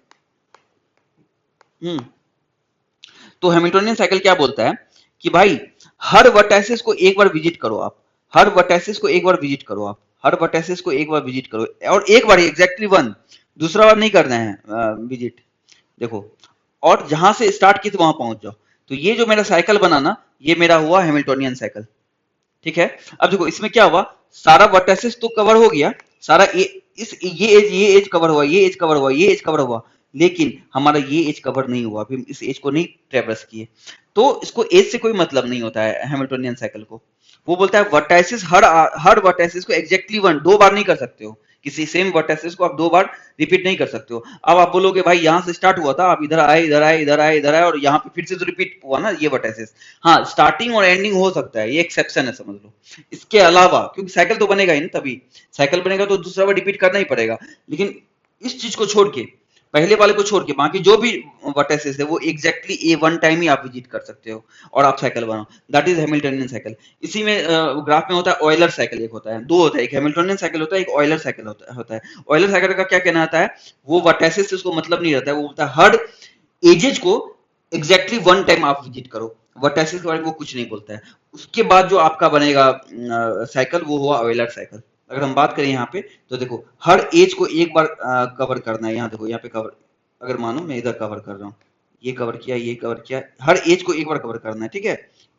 तो हैमिल्टोनियन साइकिल क्या बोलता है कि भाई हर वर्टाइसिस को एक बार विजिट करो आप, हर वर्टाइसिस को एक बार विजिट करो आप, हर वर्टाइसिस को एक बार विजिट करो, और एक बार एग्जैक्टली वन, दूसरा बार नहीं करना है विजिट। देखो, और जहां से स्टार्ट की तो वहां पहुंच जाओ। तो ये जो मेरा साइकिल बना ना, ये मेरा हुआ हैमिल्टोनियन साइकिल। ठीक है। अब देखो इसमें क्या हुआ, सारा वर्टाइसिस तो कवर हो गया, सारा ये एज कवर हुआ, ये एज कवर हुआ, ये एज कवर हुआ, लेकिन हमारा ये एज कवर नहीं हुआ, अभी हम इस एज को नहीं ट्रेवर्स किए। तो इसको एज से कोई मतलब नहीं होता है हैमिल्टोनियन साइकिल को। वो बोलता है वर्टाइसिस, हर वर्टाइसिस को एग्जैक्टली वन, दो बार नहीं कर सकते हो, किसी सेम वर्टाइसिस को आप दो बार रिपीट नहीं कर सकते हो। अब आप बोलोगे भाई यहाँ से स्टार्ट हुआ था, आप इधर आए, इधर आए, इधर आए, इधर आए, और यहाँ पे फिर से तो रिपीट हुआ ना ये वर्टाइसिस। हाँ, स्टार्टिंग और एंडिंग हो सकता है, ये एक्सेप्शन है, समझ लो। इसके अलावा क्योंकि साइकिल तो बनेगा ही ना, तभी साइकिल बनेगा तो दूसरा बार रिपीट करना ही पड़ेगा। लेकिन इस चीज को छोड़ के, पहले वाले को छोड़ के, बाकी जो भी वर्टाइसिस है वो एग्जैक्टली ए वन टाइम ही आप विजिट कर सकते हो और आप साइकिल बनाओ। That is Hamiltonian cycle. इसी में ग्राफ में होता है ऑयलर साइकिल, एक होता है, दो होता है, एक हैमिल्टोनियन साइकिल होता है, एक ऑयलर साइकिल होता है। ऑयलर साइकिल का क्या कहना आता है, वो वर्टाइसिस से उसको मतलब नहीं रहता है, वो बोलता है हर एजेज को एग्जैक्टली वन टाइम आप विजिट करो। वर्टाइसिस के बारे में वो कुछ नहीं बोलता है। उसके बाद जो आपका बनेगा साइकिल, वो हुआ ऑयलर साइकिल। अगर हम बात करें यहाँ पे, तो देखो हर एज को एक बार कवर करना है। यहाँ देखो, यहाँ पे कवर, अगर मानो मैं इधर कवर कर रहा हूँ, ये कवर किया, ये कवर किया, हर एज को एक बार कवर करना है, ठीक है।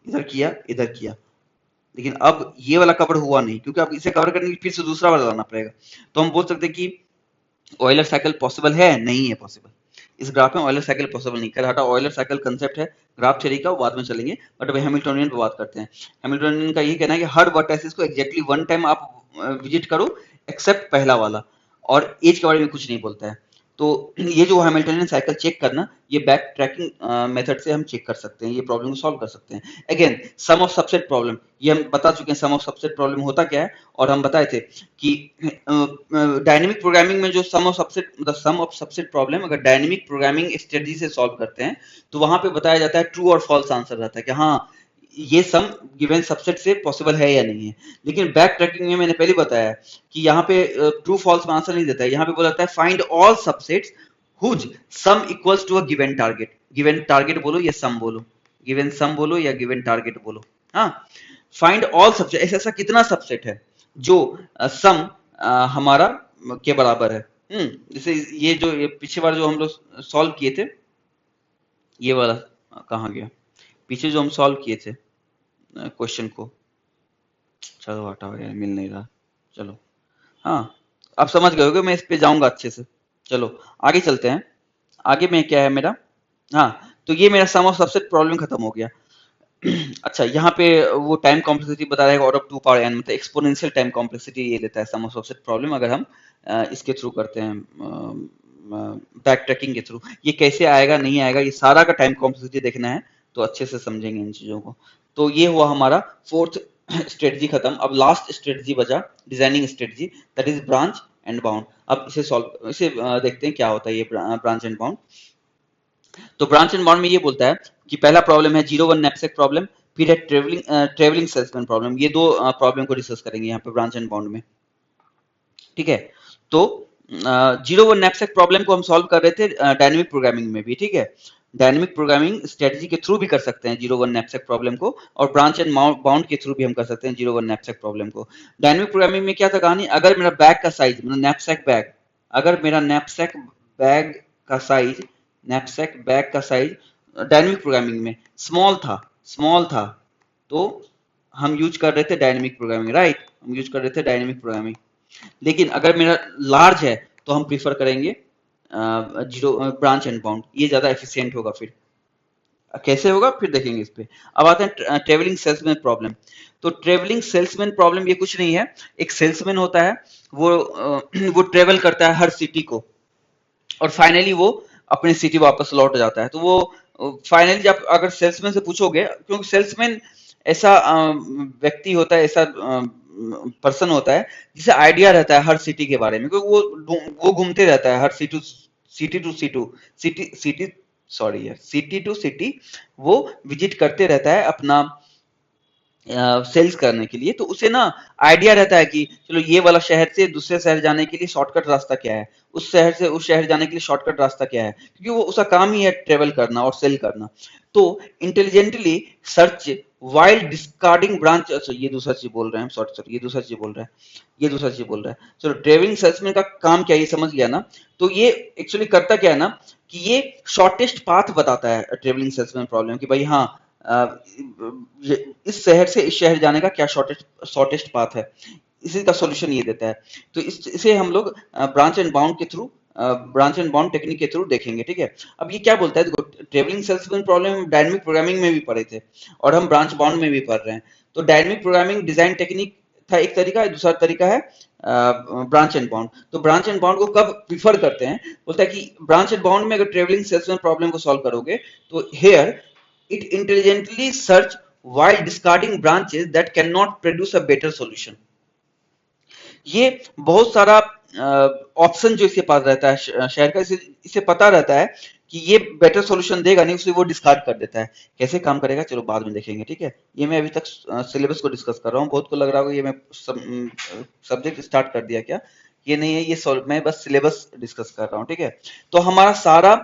इधर किया, इधर किया, लेकिन अब ये वाला कवर हुआ नहीं, क्योंकि अब इसे कवर करने के लिए फिर से दूसरा वाला लाना पड़ेगा। तो हम बोल सकते हैं कि ऑयलर साइकिल पॉसिबल है, नहीं है पॉसिबल। इस ग्राफ में ऑयलर साइकिल पॉसिबल नहीं कर हटा। ऑयलर साइकिल कंसेप्ट है ग्राफ थ्योरी का, बाद में चलेंगे, बट अभी हैमिल्टोनियन पे बात करते हैं। हैमिल्टोनियन का ये कहना है कि हर वर्टाइसिस को एग्जैक्टली वन टाइम आप विजिट करो, एक्सेप्ट पहला वाला, और एज के बारे में कुछ नहीं बोलता है। तो ये जो हैमिल्टोनियन साइकिल चेक करना, ये बैक ट्रैकिंग मेथड से हम चेक कर सकते हैं, ये प्रॉब्लम को सॉल्व कर सकते हैं। Again sum of subset problem, ये हम बता चुके हैं सम ऑफ सबसेट प्रॉब्लम होता क्या है, और हम बताए थे कि डायनेमिक प्रोग्रामिंग में जो सम ऑफ सबसेट, मतलब सम ऑफ सबसेट प्रॉब्लम अगर डायनेमिक प्रोग्रामिंग स्ट्रेटजी से सॉल्व करते हैं, तो वहां पे बताया जाता है ट्रू और फॉल्स आंसर रहता है कि हाँ ये सम गिवन सबसेट से पॉसिबल है या नहीं है। लेकिन बैक ट्रैकिंग में मैंने पहले बताया कि यहाँ पे ट्रू फॉल्स में आंसर नहीं देता है, यहाँ पे बोला जाता है find all subsets whose sum equals to a given target. Given target बोलो या सम बोलो, गिवन सम बोलो या गिवन टारगेट बोलो। हाँ, फाइंड ऑल सबसेट, ऐसा ऐसा कितना सबसेट है जो सम हमारा के बराबर है। जैसे ये जो ये पीछे बार जो हम लोग सॉल्व किए थे, ये वाला कहाँ गया, पीछे जो हम सॉल्व किए थे क्वेश्चन को, चलो हटाओ यार, मिल नहीं रहा। चलो, हाँ आप समझ गए होगे, मैं इस पे जाऊंगा अच्छे से। चलो आगे चलते हैं। आगे में क्या है मेरा, हाँ, तो ये मेरा सम ऑफ सबसेट प्रॉब्लम खत्म हो गया। अच्छा, यहाँ पे वो टाइम कॉम्प्लेक्सिटी बता रहा है ऑर्डर ऑफ 2 पावर n, मतलब एक्सपोनेंशियल टाइम कॉम्प्लेक्सिटी ये लेता है सम ऑफ सबसेट प्रॉब्लम, अगर हम इसके थ्रू करते हैं, बैक ट्रैकिंग के थ्रू। ये कैसे आएगा नहीं आएगा, ये सारा का टाइम कॉम्प्लेक्सिटी देखना है, तो अच्छे से समझेंगे इन चीजों को। तो ये हुआ हमारा फोर्थ स्ट्रेटजी खत्म। अब लास्ट स्ट्रेटजी बचा, designing strategy, that is branch and bound. अब इसे देखते हैं क्या होता है ये ब्रांच एंड बाउंड। तो ब्रांच एंड बाउंड में ये बोलता है कि पहला प्रॉब्लम है 0-1 नैपसैक प्रॉब्लम, फिर है ट्रेवलिंग सेल्समैन प्रॉब्लम। ये दो प्रॉब्लम को डिस्कस करेंगे यहाँ पे ब्रांच एंड बाउंड में, ठीक है। तो 0-1 नैपसैक प्रॉब्लम को हम सॉल्व कर रहे थे डायनेमिक प्रोग्रामिंग में भी, ठीक है। डायनेमिक प्रोग्रामिंग स्ट्रेटजी के थ्रू भी कर सकते हैं 0-1 नैपसैक प्रॉब्लम को, और ब्रांच एंड बाउंड के थ्रू भी हम कर सकते हैं 0-1 नैपसैक प्रॉब्लम को। डायनेमिक प्रोग्रामिंग में क्या था कहानी, अगर मेरा बैग का साइज, मतलब नैपसैक बैग, अगर मेरा नैपसैक बैग का साइज, नैपसैक बैग का साइज डायनेमिक प्रोग्रामिंग में स्मॉल था, तो हम यूज कर रहे थे डायनेमिक प्रोग्रामिंग, राइट, हम यूज कर रहे थे डायनेमिक प्रोग्रामिंग। लेकिन अगर मेरा लार्ज है तो हम प्रीफर करेंगे जीरो ब्रांच एंड बाउंड, ये ज्यादा एफिशिएंट होगा फिर। कैसे होगा फिर देखेंगे इस पे। अब आते हैं ट्रेवलिंग सेल्समैन प्रॉब्लम। तो ट्रेवलिंग सेल्समैन प्रॉब्लम ये कुछ नहीं है, एक सेल्समैन होता है, वो ट्रेवल करता है हर सिटी को, और फाइनली वो अपनी सिटी वापस लौट जाता है। तो वो फाइनली जब अगर सेल्समैन से पूछोगे, क्योंकि सेल्समैन ऐसा व्यक्ति होता है, ऐसा पर्सन होता है जिसे आइडिया रहता है हर सिटी के बारे में, क्योंकि वो घूमते रहता है हर सिटी सॉरी यार, सिटी टू सिटी वो विजिट करते रहता है अपना सेल्स करने के लिए। तो उसे ना आइडिया रहता है कि चलो ये वाला शहर से दूसरे शहर जाने के लिए शॉर्टकट रास्ता क्या है, उस शहर से उस शहर जाने के लिए शॉर्टकट रास्ता क्या है, क्योंकि वो उसका काम ही है ट्रेवल करना और सेल करना। तो intelligently search while discarding branch, अच्छा ये दूसरा चीज बोल रहे हैं, सॉरी सॉरी, ये दूसरा चीज बोल रहा है। चलो ट्रेवलिंग सेल्समैन का काम क्या है ये समझ गया ना। तो ये एक्चुअली करता क्या है ना, कि ये शॉर्टेस्ट पाथ बताता है ट्रेवलिंग सेल्समैन प्रॉब्लम, कि भाई हाँ इस शहर से इस शहर जाने का क्या शॉर्टेस्ट पाथ है, इसी का सॉल्यूशन ये देता है। तो इसे हम लोग ब्रांच एंड बाउंड टेक्निक के थ्रू देखेंगे, ठीक है। अब ये क्या बोलता है, देखो travelling salesman problem dynamic programming में भी पढ़े थे और हम ब्रांच बाउंड में भी पढ़ रहे हैं। तो डायनेमिक प्रोग्रामिंग डिजाइन टेक्निक था एक तरीका, दूसरा तरीका है ब्रांच एंड बाउंड। तो ब्रांच एंड बाउंड को कब प्रीफर करते हैं, बोलता है कि ब्रांच एंड बाउंड में अगर ट्रेवलिंग सेल्समैन प्रॉब्लम को सॉल्व करोगे तो hair it intelligently search while discarding branches that cannot produce a better solution। ये बहुत सारा ऑप्शन जो इसके पास रहता है शहर का, इसे पता रहता है कि ये बेटर सॉल्यूशन देगा नहीं, उसे वो डिस्कार्ड कर देता है। कैसे काम करेगा चलो बाद में देखेंगे, ठीक है। ये मैं अभी तक सिलेबस को डिस्कस कर रहा हूँ, बहुत को लग रहा होगा ये मैं सब्जेक्ट स्टार्ट कर दिया क्या, ये नहीं है, ये मैं बस सिलेबस डिस्कस कर रहा हूँ, ठीक है। तो हमारा सारा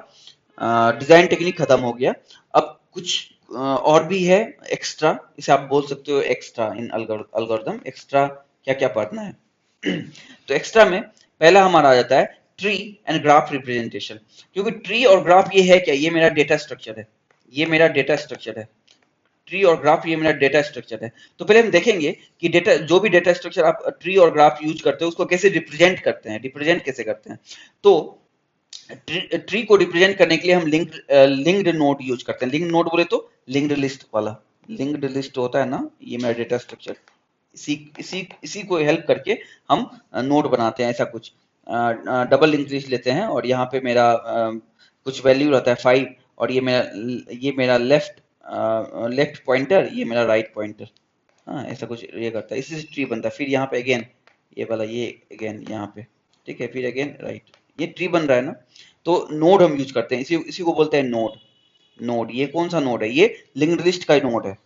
डिजाइन टेक्निक खत्म हो गया। अब कुछ और भी है एक्स्ट्रा, इसे आप बोल सकते हो एक्स्ट्रा इन अल्गोरिथम। एक्स्ट्रा क्या क्या पढ़ना है तो एक्स्ट्रा में पहला हमारा आ जाता है ट्री एंड ग्राफ रिप्रेजेंटेशन। क्योंकि ट्री और ग्राफ ये है क्या, ये मेरा डेटा स्ट्रक्चर है, ये मेरा डेटा स्ट्रक्चर है। ट्री और ग्राफ ये मेरा डेटा स्ट्रक्चर है। तो पहले हम देखेंगे कि डेटा, जो भी डेटा स्ट्रक्चर आप ट्री और ग्राफ यूज करते हो उसको कैसे रिप्रेजेंट करते हैं, रिप्रेजेंट कैसे करते हैं। तो ट्री को रिप्रेजेंट करने के लिए हम लिंक्ड नोड यूज करते हैं। लिंक्ड नोड बोले तो लिंक्ड लिस्ट वाला, लिंक्ड लिस्ट होता है ना, ये मेरा डेटा स्ट्रक्चर, इसी इसी इसी को हेल्प करके हम नोड बनाते हैं। ऐसा कुछ डबल लिंक्ड लिस्ट लेते हैं और यहाँ पे मेरा कुछ वैल्यू रहता है 5, और ये मेरा लेफ्ट पॉइंटर, ये मेरा राइट पॉइंटर। हाँ ऐसा कुछ ये करता है, इसी से ट्री बनता है। फिर यहाँ पे अगेन ये वाला, ये अगेन यहाँ पे, ठीक है, फिर अगेन राइट, ये ट्री बन रहा है ना। तो नोड हम यूज करते हैं, इसी को बोलते हैं नोड। नोड ये कौन सा नोड है, ये लिंक्ड लिस्ट का नोड है।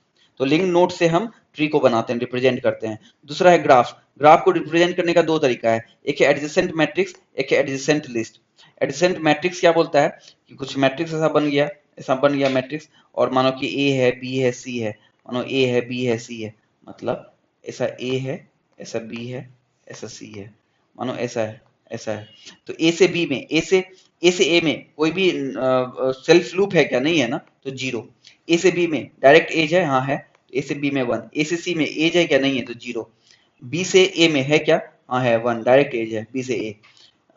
तो लिंक्ड नोड से हम ट्री को बनाते हैं, रिप्रेजेंट करते हैं। दूसरा है ग्राफ। ग्राफ को रिप्रेजेंट करने का दो तरीका है, एक है एडजेसेंट मैट्रिक्स, एक है एडजेसेंट लिस्ट। एडजेसेंट मैट्रिक्स क्या बोलता है कि कुछ मैट्रिक्स ऐसा बन गया मैट्रिक्स, और मानो कि ए है, बी है, सी है, मानो ए है, बी है, सी है, मतलब ऐसा ए है, ऐसा बी है, ऐसा सी है, मानो ऐसा है। तो ए से बी में, ए से ए में कोई भी सेल्फ लूप है क्या, नहीं है ना, तो 0। ए से बी में डायरेक्ट एज है, हाँ है, ए से बी में 1। ए से सी में एज है क्या, नहीं है, तो 0। बी से ए में है क्या, हाँ है 1, डायरेक्ट एज है बी से ए।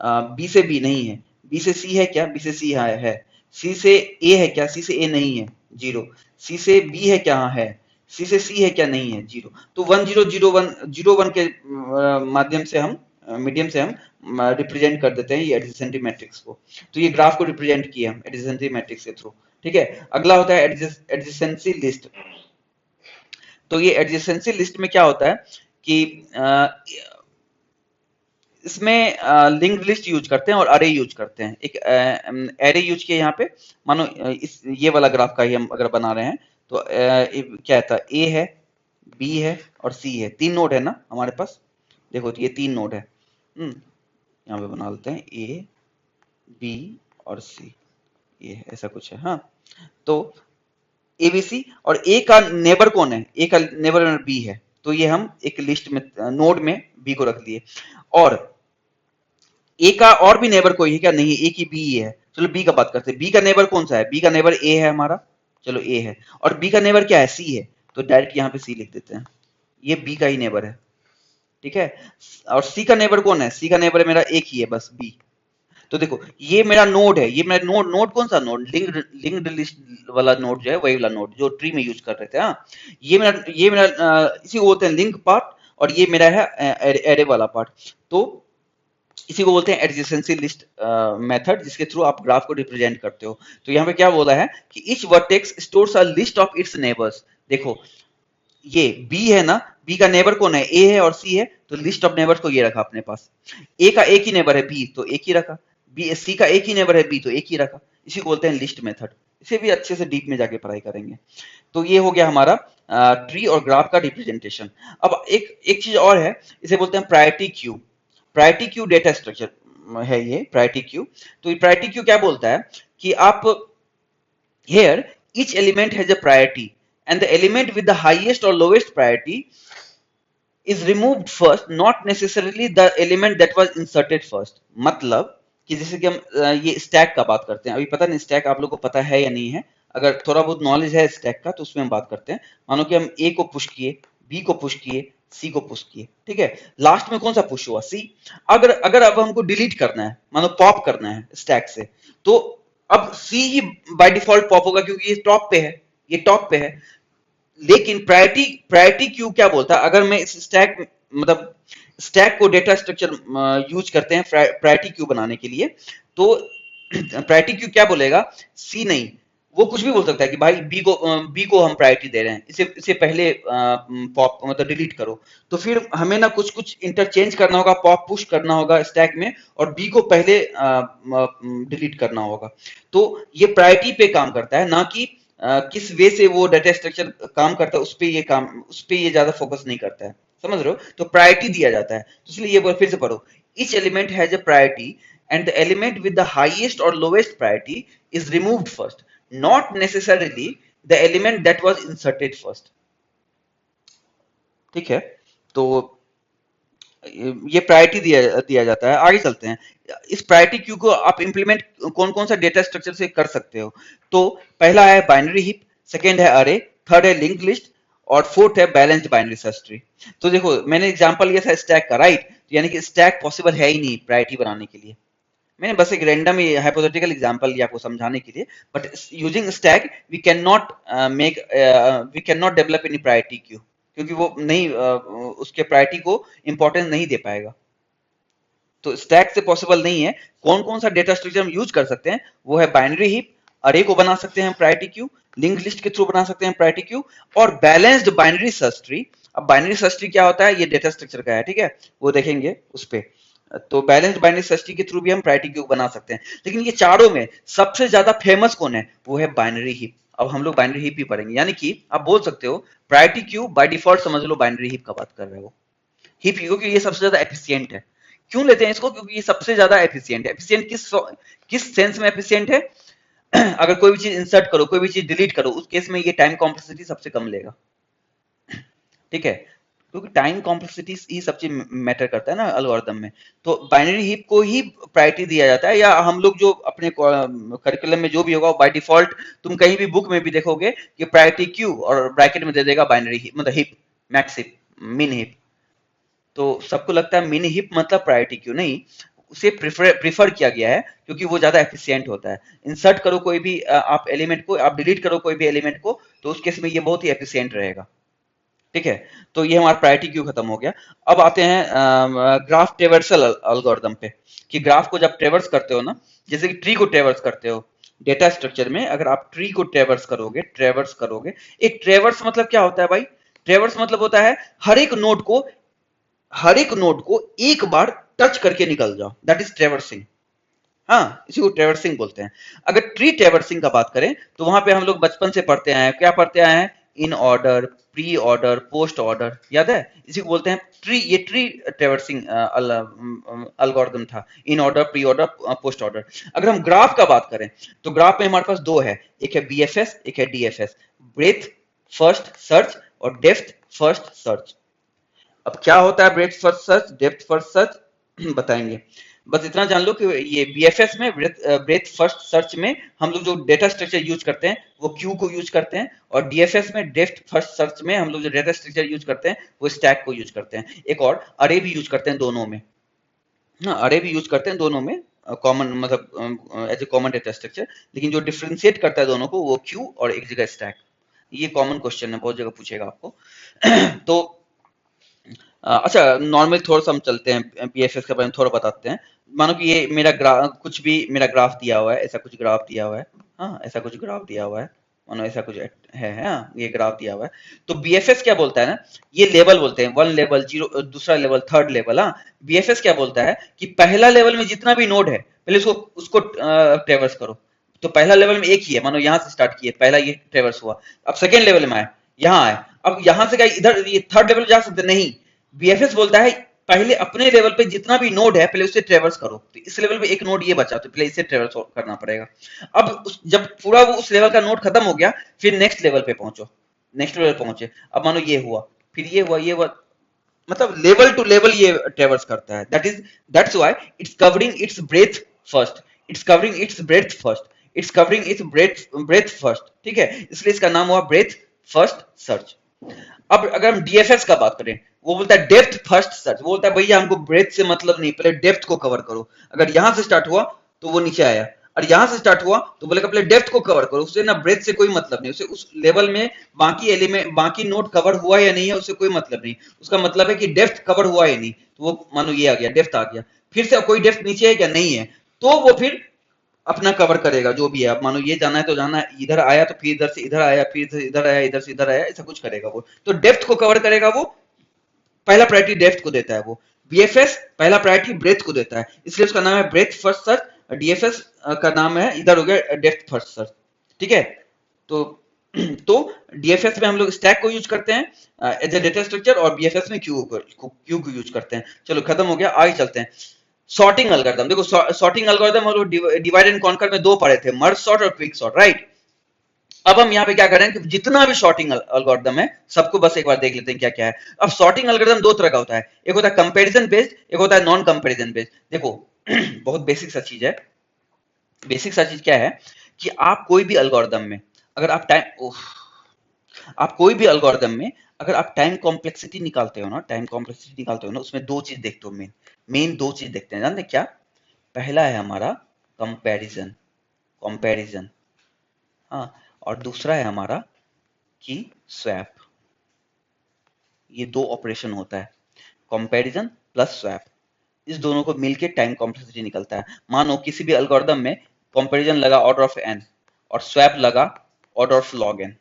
बी से बी नहीं है। बी से सी है क्या, बी से सी हाँ है। सी से ए है क्या, सी से ए नहीं है, 0। सी से बी है क्या, हाँ है। सी से सी है क्या, नहीं है, 0। तो 1 0 0 1 0 1 के माध्यम से हम मीडियम से हम रिप्रेजेंट कर देते हैं ये एडजेसेंटी मैट्रिक्स को। तो ये ग्राफ को रिप्रेजेंट किया हम एडजेसेंटी मैट्रिक्स के थ्रू, ठीक है। अगला होता है एडजेसेंसी लिस्ट। तो ये एडजेसेंसी लिस्ट में क्या होता है कि इसमें लिंक्ड लिस्ट यूज करते हैं और अरे यूज करते हैं। एक एरे यूज किया यहाँ पे, मानो इस ये वाला ग्राफ का ही हम अगर बना रहे हैं तो क्या था, ए है, बी है और सी है, 3 नोड है ना हमारे पास। देखो तो ये 3 नोड है, यहाँ पे बना लेते हैं ए बी और सी, ये ऐसा कुछ है। हाँ तो एबीसी, और ए का नेबर कौन है, ए का नेबर बी है, तो ये हम एक लिस्ट में नोड में बी को रख दिए। और ए का और भी नेबर कोई है क्या, नहीं, ए की बी है। चलो बी का बात करते हैं, बी का नेबर कौन सा है, बी का नेबर ए है हमारा, चलो ए है। और बी का नेबर क्या है, सी है, तो डायरेक्ट यहाँ पे सी लिख देते हैं, ये बी का ही नेबर है, ठीक है। और सी का नेबर कौन है, सी का नेबर मेरा एक ही है बस, बी। तो देखो ये मेरा नोड है, ये मेरा नोड नोड कौन सा नोड, लिंक्ड लिस्ट वाला नोड जो है, वही वाला नोड जो ट्री में यूज कर रहे थे। हाँ, ये मेरा इसी को बोलते हैं लिंक पार्ट, और ये मेरा है एरे वाला पार्ट। तो इसी को बोलते हैं एडजेसेंसी लिस्ट मेथड, जिसके थ्रू आप ग्राफ को रिप्रेजेंट करते हो। तो यहाँ पे क्या बोला है कि each vertex stores a list of its neighbours. देखो ये बी है ना, बी का नेबर कौन है, ए है और सी है, तो लिस्ट ऑफ नेबर्स को ये रखा अपने पास। ए का एक ही नेबर है बी, तो एक ही रखा। बी सी का एक ही नेबर है बी, तो एक ही रखा। इसी को बोलते हैं लिस्ट मेथड। इसे भी अच्छे से डीप में जाके पढ़ाई करेंगे। तो ये हो गया हमारा ट्री और ग्राफ का रिप्रेजेंटेशन। अब एक एक चीज और है, इसे बोलते हैं priority queue. Priority queue data structure है ये प्रायोरिटी क्यू। तो ये प्रायोरिटी क्यू क्या बोलता है कि आप here each element has a priority and the element with the highest or lowest priority is removed first, not necessarily the element that was inserted first। मतलब कि जैसे कि हम ये स्टैक का बात करते हैं, अभी पता नहीं स्टैक आप लोगों को पता है या नहीं है। अगर थोड़ा बहुत नॉलेज है स्टैक का तो उसमें हम बात करते हैं। मानो कि हम ए को पुश किए, बी को पुश किए, सी को पुश किए, ठीक है, लास्ट में कौन सा पुश हुआ, सी। अगर अगर अब हमको डिलीट करना है, मानो पॉप करना है स्टैक से, तो अब सी ही बाय डिफॉल्ट पॉप होगा क्योंकि ये टॉप पे है, ये टॉप पे है। लेकिन प्रायोरिटी प्रायोरिटी क्यू क्या बोलता है, अगर मैं इस स्टैक मतलब स्टैक को डेटा स्ट्रक्चर यूज करते हैं प्रायोरिटी क्यू बनाने के लिए, तो प्रायोरिटी क्यू क्या बोलेगा, सी नहीं, वो कुछ भी बोल सकता है कि भाई बी को हम प्रायोरिटी दे रहे हैं, इसे इसे पहले पॉप मतलब डिलीट करो। तो फिर हमें ना कुछ कुछ इंटरचेंज करना होगा, पॉप पुश करना होगा स्टैक में, और बी को पहले डिलीट करना होगा। तो ये प्रायोरिटी पे काम करता है, ना कि किस वे से वो डाटा स्ट्रक्चर काम करता है उस पे ये ज्यादा फोकस नहीं करता है, समझ रहे हो। तो प्रायोरिटी दिया जाता है, तो इसलिए ये फिर से पढ़ो, each element has a priority and the element with the highest or lowest priority is removed first, not necessarily the element that was inserted first. ठीक है, तो ये प्रायोरिटी दिया जाता है। आगे चलते हैं, इस प्रायोरिटी क्यू को आप इंप्लीमेंट कौन कौन सा डेटा स्ट्रक्चर से कर सकते हो। तो पहला है बाइनरी हीप, सेकेंड है अरे, थर्ड है लिंक लिस्ट, और फोर्थ है बैलेंस्ड बाइनरी सर्च ट्री। तो देखो मैंने एग्जांपल लिया था स्टैक का, राइट, यानी कि स्टैक पॉसिबल है ही नहीं प्रायोरिटी बनाने के लिए। मैंने बस एक रैंडम हाइपोथेटिकल एग्जांपल लिया आपको समझाने के लिए, but using stack we can not develop any priority queue, क्योंकि वो नहीं उसके प्रायोरिटी को इंपॉर्टेंस नहीं दे पाएगा। तो स्टैक से पॉसिबल नहीं है। कौन कौन सा डेटा स्ट्रक्चर हम यूज कर सकते हैं, वो है बाइनरी हीप, अरे को बना सकते हैं प्रायोरिटी क्यू, लिंक लिस्ट के थ्रू बना सकते हैं प्रायोरिटी क्यू, और बैलेंस्ड बाइनरी सर्च ट्री। अब बाइनरी सर्च ट्री क्या होता है, ये डेटा स्ट्रक्चर का है, ठीक है, वो देखेंगे उस पे। तो बैलेंस्ड बाइनरी सर्च ट्री के थ्रू भी हम प्रायोरिटी क्यू बना सकते हैं। लेकिन ये चारों में सबसे ज्यादा फेमस कौन है, वो है बाइनरी हीप। अब हम लोग बाइनरी हीप ही पढ़ेंगे, यानी कि आप बोल सकते हो प्रायोरिटी क्यू बाय डिफॉल्ट समझ लो बाइनरी हीप का बात कर रहे हो। हीप क्योंकि ये सबसे ज्यादा एफिशिएंट है। क्यों लेते हैं इसको, क्योंकि ये सबसे ज्यादा एफिशिएंट है। एफिशिएंट किस सेंस में एफिशिएंट है, अगर कोई भी चीज इंसर्ट करो, कोई भी चीज डिलीट करो, उस केस में ये टाइम कॉम्प्लेक्सिटी सबसे कम लेगा, ठीक है, क्योंकि टाइम कॉम्प्लेक्सिटी ही सब चीज मैटर करता है ना एल्गोरिथम में। तो बाइनरी हीप को ही प्रायोरिटी दिया जाता है, या हम लोग जो अपने करिकुलम में जो भी होगा बाय डिफॉल्ट तुम कहीं भी बुक में भी देखोगे कि प्रायोरिटी क्यू और ब्रैकेट में दे देगा बाइनरी हीप, मतलब हीप, मैक्स हीप, मिन हीप। तो सबको लगता है मिनी हिप मतलब प्रायोरिटी क्यू, नहीं, उसे प्रिफर किया गया है क्योंकि वो ज्यादा एफिशिएंट होता है। इंसर्ट करो कोई भी आप एलिमेंट को, आप डिलीट करो कोई भी एलिमेंट को, तो उस केस में ये बहुत ही एफिशिएंट रहेगा, ठीक है। तो ये हमारा प्रायोरिटी क्यू खत्म हो गया। अब आते हैं ग्राफ ट्रेवर्सल एल्गोरिथम पे, कि ग्राफ को जब ट्रेवर्स करते हो ना, जैसे कि ट्री को ट्रेवर्स करते हो डेटा स्ट्रक्चर में, अगर आप ट्री को ट्रेवर्स करोगे, एक ट्रेवर्स मतलब क्या होता है भाई, ट्रेवर्स मतलब होता है हर एक नोड को एक बार टच करके निकल जाओ, दैट इज ट्रेवर्सिंग। हाँ, इसी को ट्रेवर्सिंग बोलते हैं। अगर ट्री ट्रेवर्सिंग का बात करें तो वहां पे हम लोग बचपन से पढ़ते आए हैं, क्या पढ़ते आए हैं, in order, pre order, post order, याद है, इसी को बोलते हैं ट्री। ये ट्री ट्रेवर्सिंग एल्गोरिथम था, in order, pre order, post order. अगर हम ग्राफ का बात करें तो ग्राफ में हमारे पास दो है, एक है बीएफएस, एक है डीएफएस, ब्रेथ फर्स्ट सर्च और डेप्थ फर्स्ट सर्च। अब क्या होता है breath first search, depth first search बताएंगे। बस इतना जान लो कि ये बीएफएस में ब्रेथ फर्स्ट सर्च में हम लोग जो डेटा स्ट्रक्चर यूज करते हैं वो क्यू को यूज करते हैं, और डीएफएस में डेप्थ फर्स्ट सर्च में हम लोग जो डेटा स्ट्रक्चर यूज करते हैं वो स्टैक को यूज करते हैं। एक और अरे भी यूज करते हैं दोनों में, हाँ, अरे भी यूज करते हैं दोनों में, कॉमन मतलब as a common data structure, लेकिन जो डिफरेंशिएट करता है दोनों को वो क्यू और एक जगह स्टैक। ये कॉमन क्वेश्चन है, बहुत जगह पूछेगा आपको। तो अच्छा, नॉर्मल थोड़ा सा हम चलते हैं, बीएफएस के बारे में थोड़ा बताते हैं। मानो कि ये मेरा ग्राफ, कुछ भी मेरा ग्राफ दिया हुआ है, ऐसा कुछ ग्राफ दिया हुआ है, हाँ ऐसा कुछ ग्राफ दिया हुआ है, मानो ऐसा कुछ है, हाँ ये ग्राफ दिया हुआ है। तो बीएफएस क्या बोलता है ना, ये लेवल बोलते हैं, 1 लेवल, 0 दूसरा लेवल, थर्ड लेवल। हाँ, बीएफएस क्या बोलता है कि पहला लेवल में जितना भी नोड है पहले उसको उसको ट्रेवर्स करो। तो पहला लेवल में एक ही है, मानो यहाँ से स्टार्ट किए, पहला ये ट्रेवर्स हुआ, अब सेकेंड लेवल में आए, यहाँ आए, अब यहाँ से क्या इधर ये थर्ड लेवल जा सकते नहीं। बीएफएस बोलता है पहले अपने लेवल पे जितना भी नोड है पहले उसे ट्रेवर्स करो। तो इस लेवल पे एक नोड ये बचा, तो पहले इसे ट्रेवर्स करना पड़ेगा। अब जब पूरा वो उस लेवल का नोड खत्म हो गया, फिर नेक्स्ट लेवल पे पहुंचो, नेक्स्ट लेवल पहुंचे, अब मानो ये हुआ, फिर ये हुआ, ये हुआ, मतलब लेवल टू लेवल ये ट्रेवर्स करता है। That's why it's covering it's breath first, it's covering it's breath first, it's covering it's breath first, ठीक है, इसलिए इसका नाम हुआ ब्रेथ फर्स्ट सर्च। अब अगर हम डीएफएस का बात करें, वो बोलता है डेप्थ फर्स्ट सर्च, वो बोलता है भैया हमको ब्रेथ से मतलब नहीं, पहले डेप्थ को कवर करो। अगर यहां से स्टार्ट हुआ तो वो नीचे आया, और यहां से स्टार्ट हुआ तो बोलेगा पहले डेप्थ को कवर करो, उससे ना ब्रेथ से कोई मतलब नहीं, उसे उस लेवल में बाकी एलिमेंट, बाकी नोड कवर हुआ या नहीं है उससे कोई मतलब नहीं, उसका मतलब है कि डेप्थ कवर हुआ या नहीं। तो वो मानो ये आ गया, डेप्थ आ गया, फिर से कोई डेप्थ नीचे है क्या, नहीं है, तो वो फिर अपना कवर करेगा जो भी है। अब मानो ये जाना है तो जाना है, इधर आया तो फिर इधर से इधर आया, फिर से इधर आया, इधर से इधर आया, ऐसा कुछ करेगा वो। तो डेप्थ को कवर करेगा वो, पहला प्रायोरिटी डेप्थ को देता है वो। बीएफएस पहला प्रायोरिटी ब्रेथ को देता है, इसलिए उसका नाम है ब्रेथ फर्स्ट सर्च। डीएफएस का नाम है इधर हो गया डेप्थ फर्स्ट सर्च, ठीक है। तो तो डीएफएस में हम लोग स्टैक को यूज करते हैं एज ए डेटा स्ट्रक्चर, और बीएफएस में क्यू को यूज करते हैं। चलो खत्म हो गया, आगे चलते हैं। सॉर्टिंग एल्गोरिथम, देखो सॉर्टिंग एल्गोरिथम हम लोग डिवाइड एंड कॉन्कर में दो पढ़े थे, मर्ज सॉर्ट और क्विक सॉर्ट, राइट। अब हम यहाँ पे क्या कर रहे हैं कि जितना भी सॉर्टिंग एल्गोरिथम है सबको बस एक बार देख लेते हैं क्या क्या है। अब सॉर्टिंग एल्गोरिथम दो तरह का होता है, एक होता है कंपैरिजन बेस्ड, एक होता है नॉन कंपैरिजन बेस्ड। देखो बहुत बेसिक सा चीज है, बेसिक सा चीज क्या है कि आप कोई भी एल्गोरिथम में अगर आप कोई भी एल्गोरिथम में अगर आप टाइम कॉम्प्लेक्सिटी निकालते हो ना, टाइम कॉम्प्लेक्सिटी निकालते हो ना, उसमें दो चीज देखते हो, मेन दो चीज देखते हैं, जानते हैं क्या? पहला है हमारा कंपैरिजन, कंपैरिजन, हाँ, और दूसरा है हमारा कि स्वैप। ये दो ऑपरेशन होता है, कंपैरिजन प्लस स्वैप, इस दोनों को मिलके टाइम कॉम्प्लेक्सिटी निकलता है। मानो किसी भी एल्गोरिथम में कंपैरिजन लगा ऑर्डर ऑफ एन और स्वैप लगा order of log n,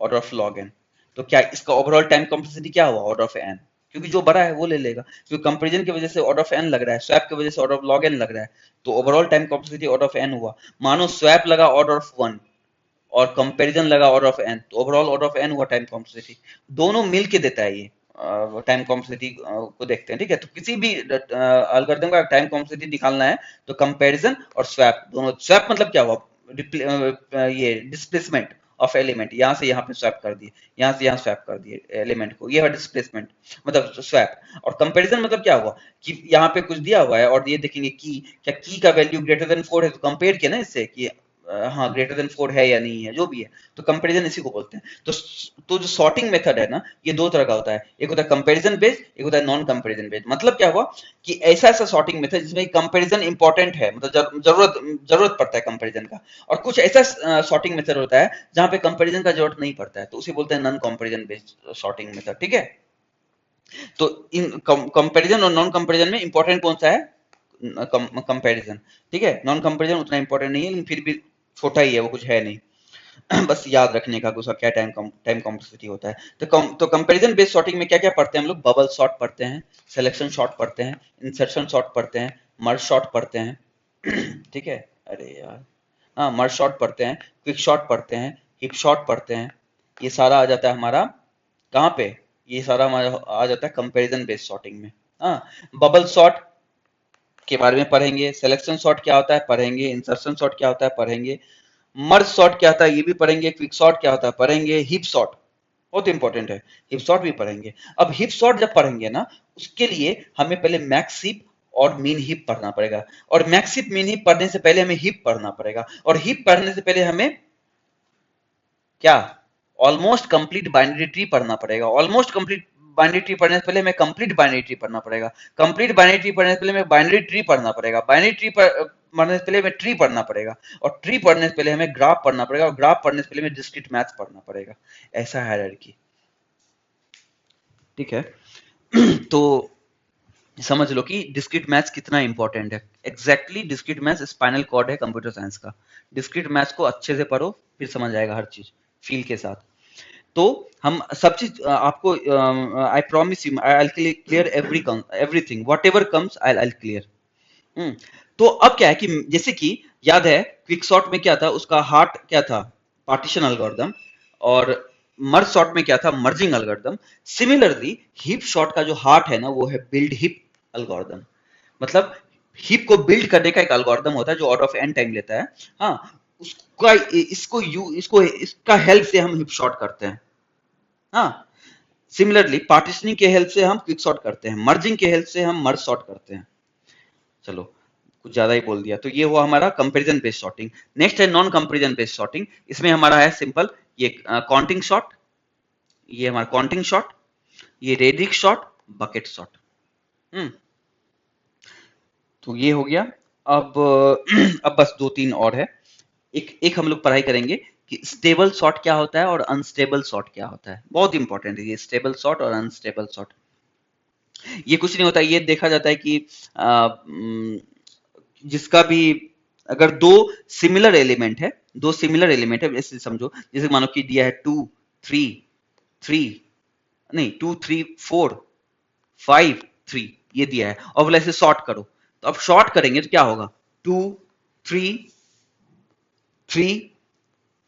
order of log n, तो क्या इसका ओवरऑल टाइम कॉम्प्लेक्सिटी क्या हुआ? ऑर्डर ऑफ एन, क्योंकि जो बड़ा है वो ले लेगा, क्योंकि कंपैरिजन की वजह से ऑर्डर ऑफ एन लग रहा है, स्वैप की वजह से ऑर्डर ऑफ लॉग एन लग रहा है, तो overall time complexity order of n हुआ। मानो स्वैप लगा ऑर्डर ऑफ वन और कंपैरिजन लगा ऑर्डर ऑफ एन, तो ओवरऑल ऑर्डर ऑफ एन हुआ टाइम कॉम्प्लेक्सिटी, दोनों मिल के देता है ये टाइम कॉम्प्लेक्सिटी को देखते हैं, ठीक है। तो किसी भी एल्गोरिथम का टाइम कॉम्प्लेक्सिटी निकालना है तो कंपैरिजन और स्वैप दोनों, स्वैप मतलब क्या हुआ, ये डिस्प्लेसमेंट ऑफ एलिमेंट, यहाँ से यहाँ पे स्वैप कर दिए, यहाँ से यहाँ स्वैप कर दिए एलिमेंट को, ये है डिस्प्लेसमेंट मतलब स्वैप। और कंपैरिजन मतलब क्या हुआ कि यहाँ पे कुछ दिया हुआ है और ये देखेंगे की, क्या की का वैल्यू ग्रेटर देन 4 है, तो कंपेयर किया ना इससे कि हाँ ग्रेटर देन 4 है या नहीं है, जो भी है, तो कंपैरिजन इसी को बोलते हैं। तो जो सॉर्टिंग मेथड है ना, ये दो तरह का होता है, एक होता है कंपैरिजन बेस्ड, एक होता है नॉन कंपैरिजन बेस्ड। मतलब क्या हुआ कि ऐसा ऐसा सॉर्टिंग मेथड जिसमें कंपैरिजन इंपॉर्टेंट है, मतलब जरूरत पड़ता है कंपैरिजन का, और कुछ ऐसा सॉर्टिंग मेथड होता है जहां पे कंपैरिजन का जरूरत नहीं पड़ता है, तो उसे बोलते हैं non comparison based sorting method, ठीक है। तो इन कंपैरिजन और नॉन कंपैरिजन में इंपॉर्टेंट कौन सा है? कंपैरिजन, ठीक है। नॉन कंपैरिजन उतना इंपॉर्टेंट नहीं है, लेकिन फिर भी छोटा ही है, वो कुछ है नहीं। बस याद रखने का उसका क्या टाइम कॉम्प्लेक्सिटी होता है। तो कंपैरिजन बेस्ड सॉर्टिंग में क्या क्या पढ़ते हैं हम लोग? बबल सॉर्ट पढ़ते हैं, सिलेक्शन सॉर्ट पढ़ते हैं, इंसर्शन सॉर्ट पढ़ते हैं, मर्ज सॉर्ट पढ़ते हैं ठीक है, अरे यार हाँ, मर्ज सॉर्ट पढ़ते हैं, क्विक सॉर्ट पढ़ते हैं, हिप सॉर्ट पढ़ते हैं। ये सारा आ जाता है हमारा कहाँ पे? ये सारा हमारा आ जाता है कंपैरिजन बेस्ड सॉर्टिंग में। हाँ, बबल सॉर्ट के बारे में पढ़ेंगे, सिलेक्शन सॉर्ट क्या होता है पढ़ेंगे, इंसर्शन सॉर्ट क्या होता है पढ़ेंगे, मर्ज सॉर्ट क्या होता है ये भी पढ़ेंगे, क्विक सॉर्ट क्या होता है पढ़ेंगे, हिप सॉर्ट बहुत इंपॉर्टेंट है, हिप सॉर्ट भी पढ़ेंगे। अब हिप सॉर्ट जब पढ़ेंगे ना, उसके लिए हमें पहले मैक्स हिप और मीन हिप पढ़ना पड़ेगा, और मैक्स हिप मीन हिप पढ़ने से पहले हमें हिप पढ़ना पड़ेगा, और हिप पढ़ने से पहले हमें क्या? ऑलमोस्ट कंप्लीट बाइनरी ट्री पढ़ना पड़ेगा। ऑलमोस्ट कंप्लीट बाइनरी ट्री पढ़ने से पहले हमें कंप्लीट बाइनरी ट्री पढ़ना पड़ेगा। कंप्लीट बाइनरी ट्री पढ़ने से पहले हमें बाइनरी ट्री पढ़ना पड़ेगा। बाइनरी ट्री पढ़ने से पहले हमें ट्री पढ़ना पड़ेगा, और ट्री पढ़ने से पहले हमें ग्राफ पढ़ना पड़ेगा, और ग्राफ पढ़ने से पहले हमें डिस्क्रीट मैथ्स पढ़ना पड़ेगा। ऐसा है हायरार्की, ठीक है। तो समझ लो कि डिस्क्रीट मैथ्स कितना इंपॉर्टेंट है। Exactly discrete maths spinal cord है कंप्यूटर साइंस का। डिस्क्रीट मैथ्स को अच्छे से पढ़ो, फिर समझ आएगा हर चीज फील के साथ। तो हम सब चीज आपको, I promise you, I will clear everything, what ever comes I will clear. तो अब क्या है कि जैसे कि याद है क्विक शॉट में क्या था, उसका हार्ट क्या था, पार्टीशन एल्गोरिथम, और मर्ज शॉट में क्या था, merging algorithm. Similarly hip shot का जो हार्ट है ना, वो है बिल्ड हिप एल्गोरिथम। मतलब हिप को बिल्ड करने का एक एल्गोरिथम होता है जो आउट ऑफ एन टाइम लेता है। हाँ, उसका इसका हेल्प से हम हिप शॉट करते हैं। हाँ, सिमिलरली पार्टीशनिंग के हेल्प से हम क्विक शॉट करते हैं, मर्जिंग के हेल्प से हम मर्ज शॉट करते हैं। चलो, कुछ ज्यादा ही बोल दिया। तो ये हुआ हमारा कंपैरिजन बेस्ड सॉर्टिंग। नेक्स्ट है नॉन कंपैरिजन बेस्ड सॉर्टिंग। इसमें हमारा है सिंपल, ये काउंटिंग शॉट, ये हमारा काउंटिंग शॉट, ये रेडिक शॉट, बकेट शॉट। तो ये हो गया। अब अब बस 2-3 और है। एक हम लोग पढ़ाई करेंगे कि स्टेबल शॉट क्या होता है और अनस्टेबल शॉट क्या होता है। बहुत इंपॉर्टेंट है ये स्टेबल शॉट और अनस्टेबल शॉट। ये कुछ नहीं होता, ये देखा जाता है कि जिसका भी अगर दो सिमिलर एलिमेंट है, ऐसे समझो, जैसे मानो कि दिया है 2 3 3, नहीं 2 3 4 5 3, ये दिया है, और बोला इसे शॉर्ट करो। तो अब शॉर्ट करेंगे तो क्या होगा, 2 3 3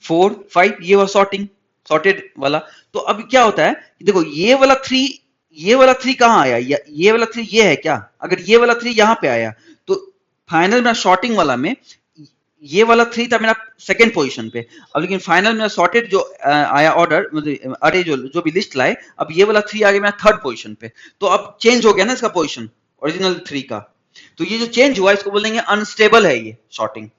4 5, ये हुआ शॉर्टिंग, सॉर्टेड वाला। तो अब क्या होता है कि देखो ये वाला 3 कहाँ आया, ये वाला 3 ये है क्या, अगर ये वाला 3 यहाँ पे आया तो फाइनल में शॉर्टिंग वाला में ये वाला 3 था मेरा सेकंड पोजीशन पे। अब लेकिन फाइनल में सॉर्टेड जो आया ऑर्डर, मतलब अरे जो भी लिस्ट लाए, अब ये वाला 3 आ गया मेरा थर्ड पोजीशन पे। तो अब चेंज हो गया ना इसका पोजीशन ओरिजिनल 3 का। तो ये जो चेंज हुआ इसको बोलेंगे अनस्टेबल है ये शॉर्टिंग।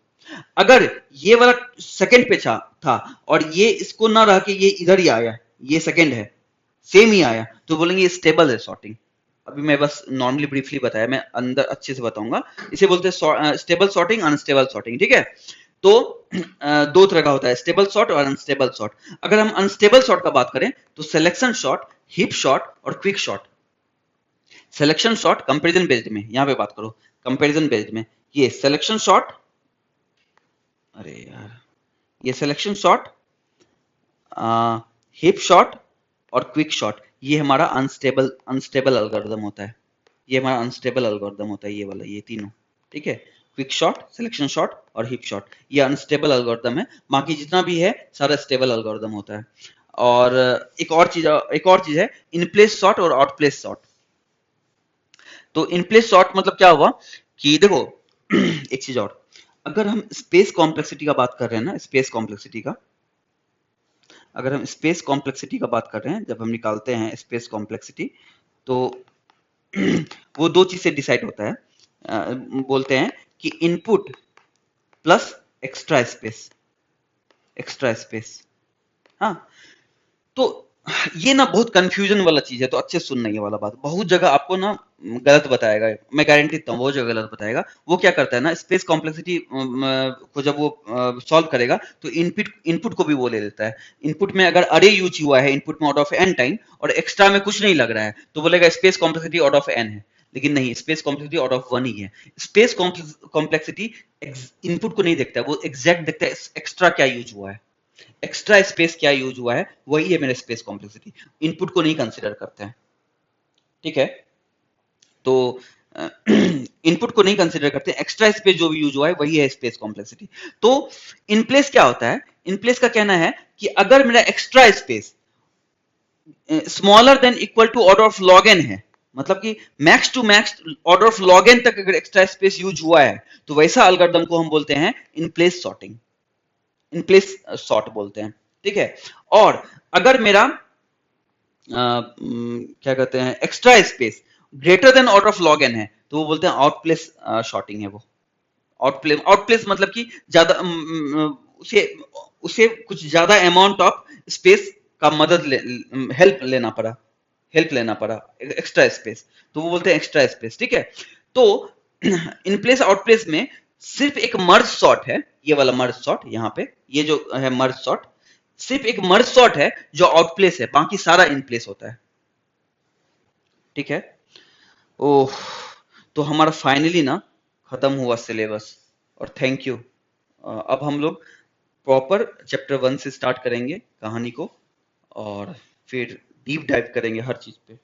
अगर ये वाला सेकंड पे था और ये इसको ना रह के ये इधर ही आया, ये सेकंड है, सेम ही आया, तो बोलेंगे ये स्टेबल है शॉर्टिंग। अभी मैं बस नॉर्मली ब्रीफली बताया, मैं अंदर अच्छे से बताऊंगा। इसे बोलते हैं स्टेबल शॉर्टिंग, अनस्टेबल शॉर्टिंग, ठीक है। तो दो तरह का होता है, स्टेबल शॉट और अनस्टेबल शॉट। अगर हम अनस्टेबल शॉट का बात करें तो सिलेक्शन शॉट, हिप शॉट और quick shot. Selection shot comparison based में, यहां पे बात करो कंपैरिजन बेस्ड में, ये सिलेक्शन शॉट, अरे यार, ये सिलेक्शन शॉट, हिप शॉट और क्विक शॉट, ये हमारा अनस्टेबल एल्गोरिथम होता है। ये हमारा अनस्टेबल एल्गोरिथम होता है, ये वाला, ये तीनों, ठीक है। क्विक शॉट, सिलेक्शन शॉट और हिप शॉट, ये अनस्टेबल एल्गोरिथम है। बाकी जितना भी है सारा स्टेबल एल्गोरिथम होता है। और एक और चीज है इन प्लेस शॉट और आउट प्लेस शॉट। तो इन प्लेस शॉट मतलब क्या हुआ कि देखो एक चीज और, अगर हम स्पेस कॉम्प्लेक्सिटी का बात कर रहे हैं ना, स्पेस कॉम्प्लेक्सिटी का, अगर हम स्पेस कॉम्प्लेक्सिटी का बात कर रहे हैं, जब हम निकालते हैं स्पेस कॉम्प्लेक्सिटी, तो वो दो चीज से डिसाइड होता है। बोलते हैं कि इनपुट प्लस एक्स्ट्रा स्पेस। हाँ, तो ये ना बहुत कंफ्यूजन वाला चीज है, तो अच्छे सुनना ये वाला बात। बहुत जगह आपको ना गलत बताएगा, मैं गारंटी देता हूँ, वो जगह गलत बताएगा। वो क्या करता है ना, स्पेस कॉम्प्लेक्सिटी को जब वो सॉल्व करेगा तो इनपुट को भी वो ले लेता है। इनपुट में अगर अरे यूज हुआ है, इनपुट में आउट ऑफ एन टाइम, और एक्स्ट्रा में कुछ नहीं लग रहा है, तो बोलेगा space complexity out of n है। लेकिन नहीं, स्पेस कॉम्प्लेक्सिटी आउट ऑफ 1 ही है। स्पेस कॉम्प्लेक्सिटी इनपुट को नहीं देखता है, वो एग्जैक्ट देखता है एक्स्ट्रा क्या यूज हुआ है, एक्स्ट्रा स्पेस क्या यूज हुआ है, वही है मेरा स्पेस कॉम्प्लेक्सिटी। इनपुट को नहीं कंसीडर करते हैं, ठीक है। तो इनपुट को नहीं कंसीडर करते, एक्स्ट्रा स्पेस जो भी यूज हुआ है वही है स्पेस कॉम्प्लेक्सिटी। तो इन प्लेस क्या होता है, इन प्लेस का कहना है कि अगर मेरा extra space smaller than equal to order of log n है, मतलब कि max to max order of log n तक अगर एक्स्ट्रा स्पेस यूज हुआ है, तो वैसा एल्गोरिथम को हम बोलते हैं in place sorting, in place sort बोलते हैं, ठीक है। और अगर मेरा क्या कहते हैं extra space greater than out of log n है, तो वो बोलते हैं आउट प्लेस शॉर्टिंग है। वो आउट प्लेस मतलब कि ज्यादा उसे कुछ ज्यादा अमाउंट ऑफ स्पेस का हेल्प लेना पड़ा एक्स्ट्रा स्पेस, तो वो बोलते हैं एक्स्ट्रा स्पेस, ठीक है। तो इन प्लेस आउट प्लेस में सिर्फ एक मर्ज शॉट है, ये वाला मर्ज शॉट यहाँ पे, ये जो है मर्ज शॉट, सिर्फ एक मर्ज शॉट है जो आउट प्लेस है, बाकी सारा इन प्लेस होता है। ठीक है। ओह, तो हमारा फाइनली ना खत्म हुआ सिलेबस, और थैंक यू। अब हम लोग प्रॉपर चैप्टर 1 से स्टार्ट करेंगे कहानी को, और फिर डीप डाइव करेंगे हर चीज पे।